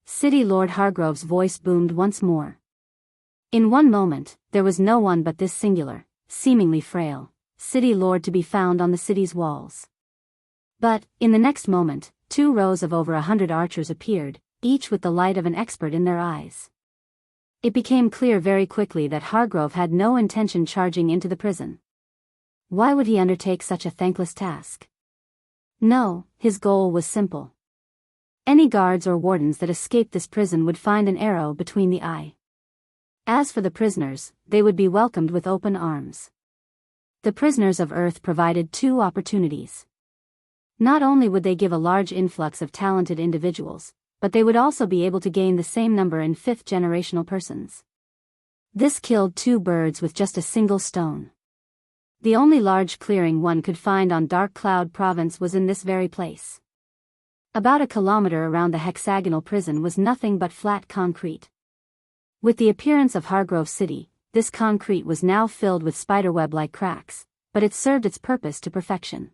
[SPEAKER 1] City Lord Hargrove's voice boomed once more. In one moment, there was no one but this singular, seemingly frail, City Lord to be found on the city's walls. But, in the next moment, 2 rows of over 100 archers appeared, each with the light of an expert in their eyes. It became clear very quickly that Hargrove had no intention charging into the prison. Why would he undertake such a thankless task? No, his goal was simple. Any guards or wardens that escaped this prison would find an arrow between the eye. As for the prisoners, they would be welcomed with open arms. The prisoners of Earth provided 2 opportunities. Not only would they give a large influx of talented individuals, but they would also be able to gain the same number in 5th generational persons. This killed 2 birds with just a single stone. The only large clearing one could find on Dark Cloud Province was in this very place. About a kilometer around the hexagonal prison was nothing but flat concrete. With the appearance of Hargrove City, this concrete was now filled with spiderweb-like cracks, but it served its purpose to perfection.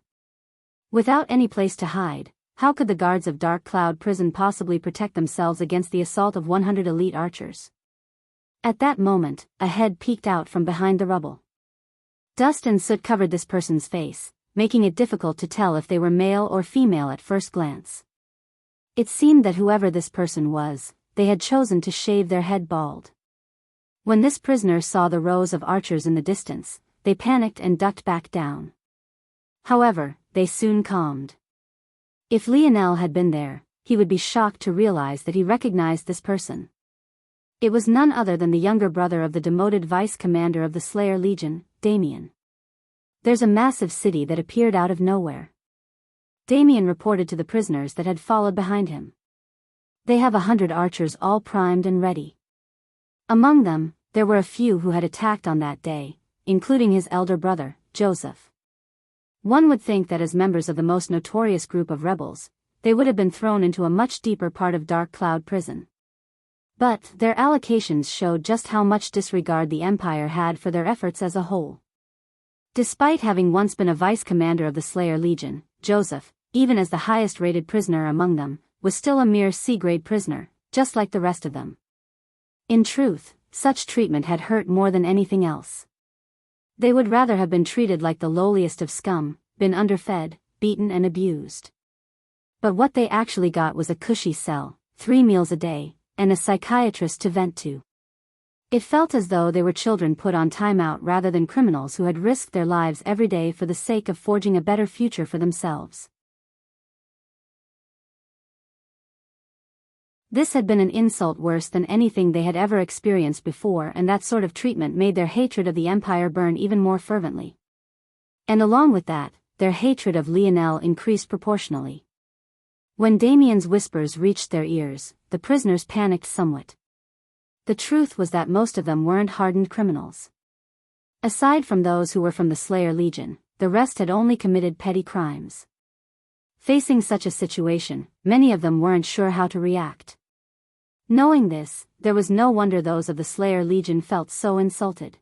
[SPEAKER 1] Without any place to hide, how could the guards of Dark Cloud Prison possibly protect themselves against the assault of 100 elite archers? At that moment, a head peeked out from behind the rubble. Dust and soot covered this person's face, making it difficult to tell if they were male or female at first glance. It seemed that whoever this person was, they had chosen to shave their head bald. When this prisoner saw the rows of archers in the distance, they panicked and ducked back down. However, they soon calmed. If Lionel had been there, he would be shocked to realize that he recognized this person. It was none other than the younger brother of the demoted vice commander of the Slayer Legion, Damien. "There's a massive city that appeared out of nowhere," Damien reported to the prisoners that had followed behind him. "They have 100 archers all primed and ready." Among them, there were a few who had attacked on that day, including his elder brother, Joseph. One would think that as members of the most notorious group of rebels, they would have been thrown into a much deeper part of Dark Cloud Prison. But their allocations showed just how much disregard the Empire had for their efforts as a whole. Despite having once been a vice commander of the Slayer Legion, Joseph, even as the highest-rated prisoner among them, was still a mere C-grade prisoner, just like the rest of them. In truth, such treatment had hurt more than anything else. They would rather have been treated like the lowliest of scum, been underfed, beaten and abused. But what they actually got was a cushy cell, 3 meals a day, and a psychiatrist to vent to. It felt as though they were children put on timeout rather than criminals who had risked their lives every day for the sake of forging a better future for themselves. This had been an insult worse than anything they had ever experienced before, and that sort of treatment made their hatred of the Empire burn even more fervently. And along with that, their hatred of Lionel increased proportionally. When Damien's whispers reached their ears, the prisoners panicked somewhat. The truth was that most of them weren't hardened criminals. Aside from those who were from the Slayer Legion, the rest had only committed petty crimes. Facing such a situation, many of them weren't sure how to react. Knowing this, there was no wonder those of the Slayer Legion felt so insulted.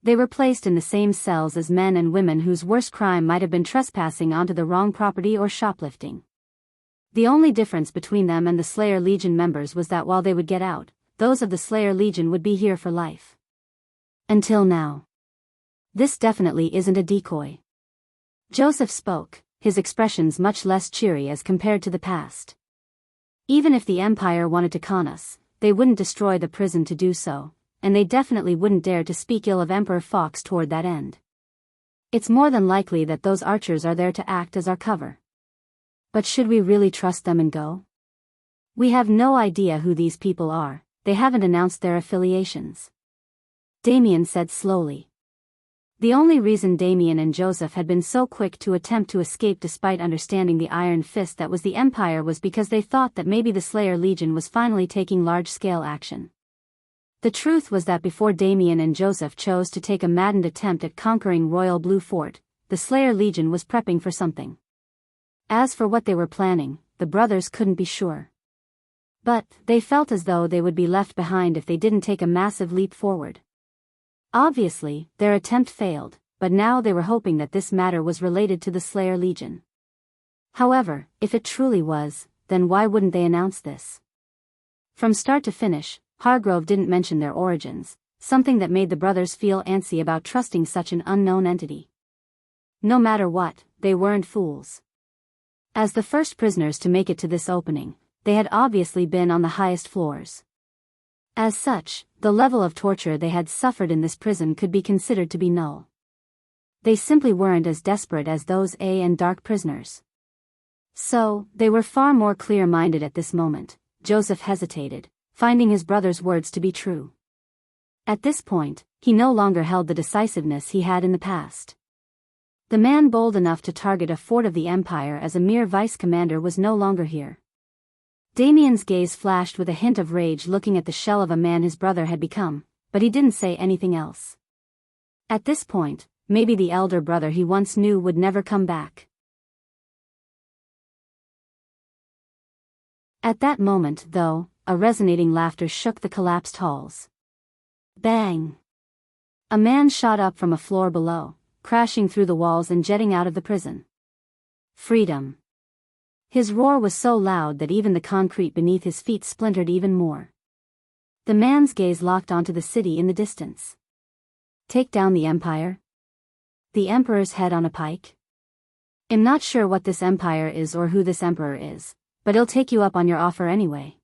[SPEAKER 1] They were placed in the same cells as men and women whose worst crime might have been trespassing onto the wrong property or shoplifting. The only difference between them and the Slayer Legion members was that while they would get out, those of the Slayer Legion would be here for life. Until now. This definitely isn't a decoy. Joseph spoke, his expressions much less cheery as compared to the past. Even if the Empire wanted to con us, they wouldn't destroy the prison to do so, and they definitely wouldn't dare to speak ill of Emperor Fox toward that end. It's more than likely that those archers are there to act as our cover. But should we really trust them and go? We have no idea who these people are, they haven't announced their affiliations. Damien said slowly. The only reason Damien and Joseph had been so quick to attempt to escape despite understanding the iron fist that was the Empire was because they thought that maybe the Slayer Legion was finally taking large-scale action. The truth was that before Damien and Joseph chose to take a maddened attempt at conquering Royal Blue Fort, the Slayer Legion was prepping for something. As for what they were planning, the brothers couldn't be sure. But they felt as though they would be left behind if they didn't take a massive leap forward. Obviously, their attempt failed, but now they were hoping that this matter was related to the Slayer Legion. However, if it truly was, then why wouldn't they announce this? From start to finish, Hargrove didn't mention their origins, something that made the brothers feel antsy about trusting such an unknown entity. No matter what, they weren't fools. As the first prisoners to make it to this opening, they had obviously been on the highest floors. As such, the level of torture they had suffered in this prison could be considered to be null. They simply weren't as desperate as those A and dark prisoners. So, they were far more clear-minded at this moment. Joseph hesitated, finding his brother's words to be true. At this point, he no longer held the decisiveness he had in the past. The man bold enough to target a fort of the Empire as a mere vice-commander was no longer here. Damien's gaze flashed with a hint of rage looking at the shell of a man his brother had become, but he didn't say anything else. At this point, maybe the elder brother he once knew would never come back. At that moment, though, a resonating laughter shook the collapsed halls. Bang! A man shot up from a floor below, crashing through the walls and jetting out of the prison. Freedom! His roar was so loud that even the concrete beneath his feet splintered even more. The man's gaze locked onto the city in the distance. Take down the empire? The emperor's head on a pike? I'm not sure what this empire is or who this emperor is, but he'll take you up on your offer anyway.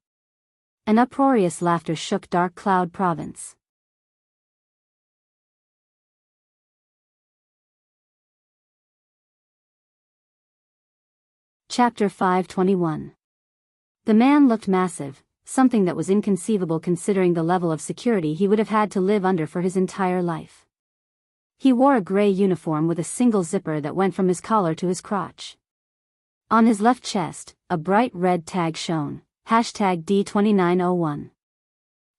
[SPEAKER 1] An uproarious laughter shook Dark Cloud Province. Chapter 521. The man looked massive, something that was inconceivable considering the level of security he would have had to live under for his entire life. He wore a gray uniform with a single zipper that went from his collar to his crotch. On his left chest, a bright red tag shone, #D2901.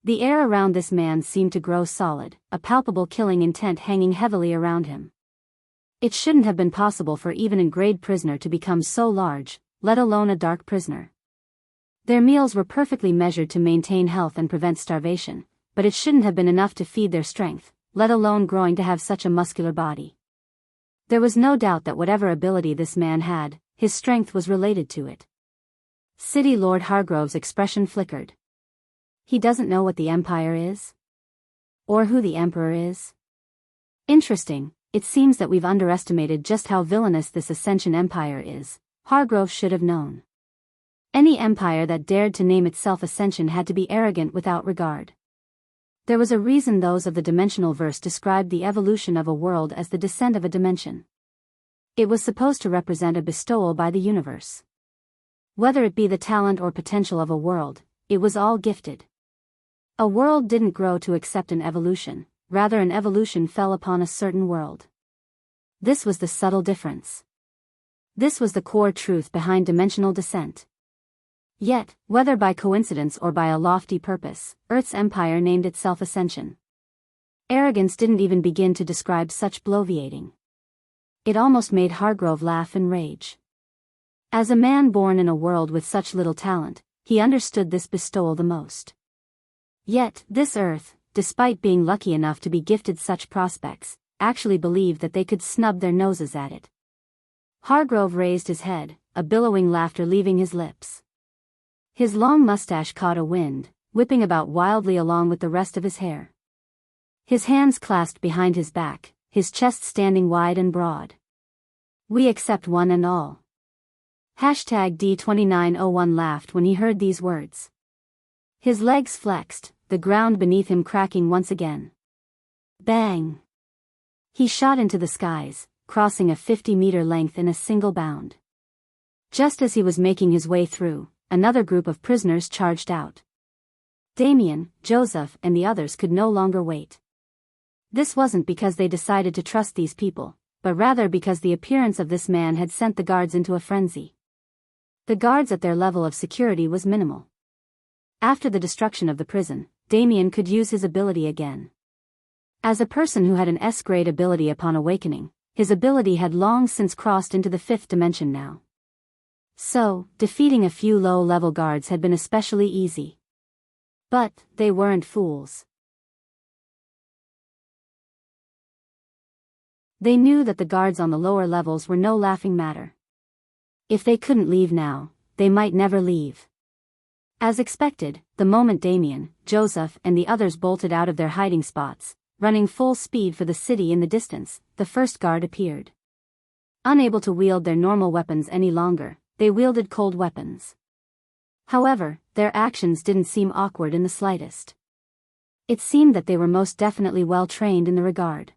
[SPEAKER 1] The air around this man seemed to grow solid, a palpable killing intent hanging heavily around him. It shouldn't have been possible for even a grade prisoner to become so large, let alone a dark prisoner. Their meals were perfectly measured to maintain health and prevent starvation, but it shouldn't have been enough to feed their strength, let alone growing to have such a muscular body. There was no doubt that whatever ability this man had, his strength was related to it. City Lord Hargrove's expression flickered. He doesn't know what the Empire is? Or who the Emperor is? Interesting, it seems that we've underestimated just how villainous this Ascension Empire is. Hargrove should have known. Any empire that dared to name itself Ascension had to be arrogant without regard. There was a reason those of the dimensional verse described the evolution of a world as the descent of a dimension. It was supposed to represent a bestowal by the universe. Whether it be the talent or potential of a world, it was all gifted. A world didn't grow to accept an evolution, rather an evolution fell upon a certain world. This was the subtle difference. This was the core truth behind dimensional descent. Yet, whether by coincidence or by a lofty purpose, Earth's empire named itself Ascension. Arrogance didn't even begin to describe such bloviating. It almost made Hargrove laugh in rage. As a man born in a world with such little talent, he understood this bestowal the most. Yet, this Earth, despite being lucky enough to be gifted such prospects, actually believed that they could snub their noses at it. Hargrove raised his head, a billowing laughter leaving his lips. His long mustache caught a wind, whipping about wildly along with the rest of his hair. His hands clasped behind his back, his chest standing wide and broad. We accept one and all. #D2901 laughed when he heard these words. His legs flexed, the ground beneath him cracking once again. Bang! He shot into the skies, crossing a 50-meter length in a single bound. Just as he was making his way through, another group of prisoners charged out. Damien, Joseph, and the others could no longer wait. This wasn't because they decided to trust these people, but rather because the appearance of this man had sent the guards into a frenzy. The guards at their level of security was minimal. After the destruction of the prison, Damien could use his ability again. As a person who had an S-grade ability upon awakening, his ability had long since crossed into the 5th dimension now. So, defeating a few low-level guards had been especially easy. But, they weren't fools. They knew that the guards on the lower levels were no laughing matter. If they couldn't leave now, they might never leave. As expected, the moment Damien, Joseph, and the others bolted out of their hiding spots, running full speed for the city in the distance, the first guard appeared. Unable to wield their normal weapons any longer, they wielded cold weapons. However, their actions didn't seem awkward in the slightest. It seemed that they were most definitely well trained in the regard.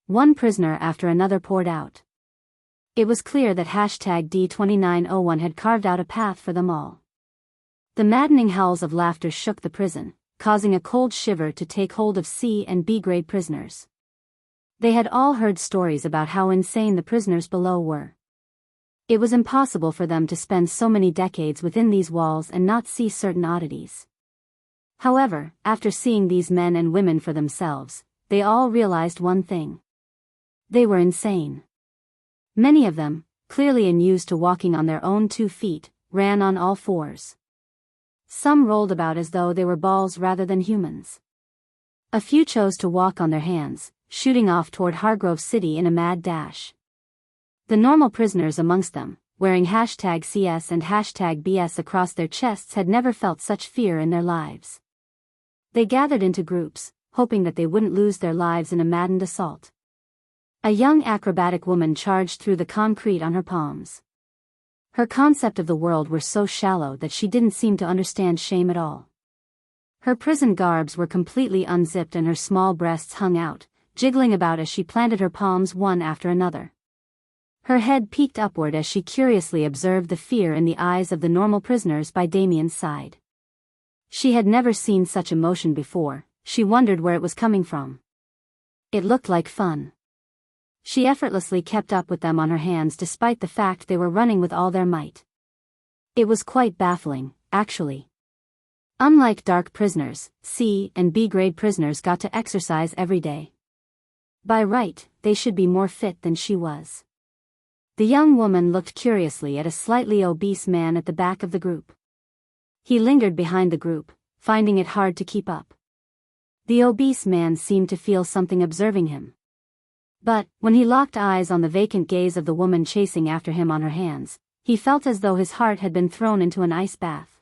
[SPEAKER 1] One prisoner after another poured out. It was clear that #D2901 had carved out a path for them all. The maddening howls of laughter shook the prison, causing a cold shiver to take hold of C and B grade prisoners. They had all heard stories about how insane the prisoners below were. It was impossible for them to spend so many decades within these walls and not see certain oddities. However, after seeing these men and women for themselves, they all realized one thing. They were insane. Many of them, clearly unused to walking on their own 2 feet, ran on all 4s. Some rolled about as though they were balls rather than humans. A few chose to walk on their hands, shooting off toward Hargrove City in a mad dash. The normal prisoners amongst them, wearing #CS and #BS across their chests, had never felt such fear in their lives. They gathered into groups, hoping that they wouldn't lose their lives in a maddened assault. A young acrobatic woman charged through the concrete on her palms. Her concept of the world were so shallow that she didn't seem to understand shame at all. Her prison garbs were completely unzipped and her small breasts hung out, jiggling about as she planted her palms one after another. Her head peeked upward as she curiously observed the fear in the eyes of the normal prisoners by Damien's side. She had never seen such emotion before. She wondered where it was coming from. It looked like fun. She effortlessly kept up with them on her hands despite the fact they were running with all their might. It was quite baffling, actually. Unlike dark prisoners, C and B grade prisoners got to exercise every day. By right, they should be more fit than she was. The young woman looked curiously at a slightly obese man at the back of the group. He lingered behind the group, finding it hard to keep up. The obese man seemed to feel something observing him. But, when he locked eyes on the vacant gaze of the woman chasing after him on her hands, he felt as though his heart had been thrown into an ice bath.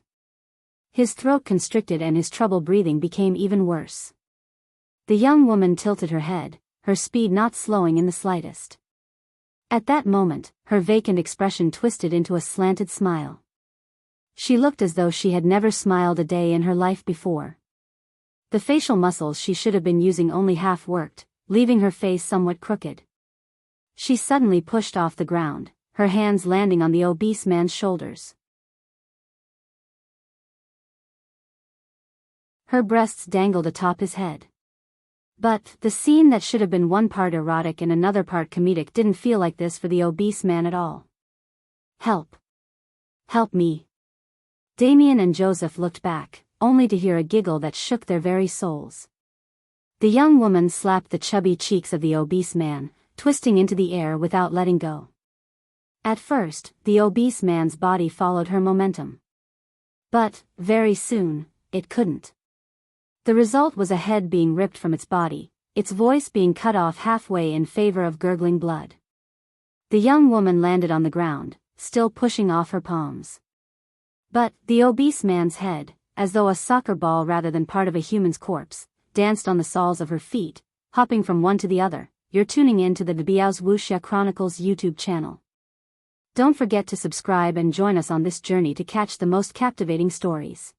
[SPEAKER 1] His throat constricted and his trouble breathing became even worse. The young woman tilted her head, her speed not slowing in the slightest. At that moment, her vacant expression twisted into a slanted smile. She looked as though she had never smiled a day in her life before. The facial muscles she should have been using only half worked, leaving her face somewhat crooked. She suddenly pushed off the ground, her hands landing on the obese man's shoulders. Her breasts dangled atop his head. But, the scene that should have been one part erotic and another part comedic didn't feel like this for the obese man at all. Help. Help me. Damien and Joseph looked back, only to hear a giggle that shook their very souls. The young woman slapped the chubby cheeks of the obese man, twisting into the air without letting go. At first, the obese man's body followed her momentum. But, very soon, it couldn't. The result was a head being ripped from its body, its voice being cut off halfway in favor of gurgling blood. The young woman landed on the ground, still pushing off her palms. But, the obese man's head, as though a soccer ball rather than part of a human's corpse, danced on the soles of her feet, hopping from one to the other. You're tuning in to the Biyao's Wuxia Chronicles YouTube channel. Don't forget to subscribe and join us on this journey to catch the most captivating stories.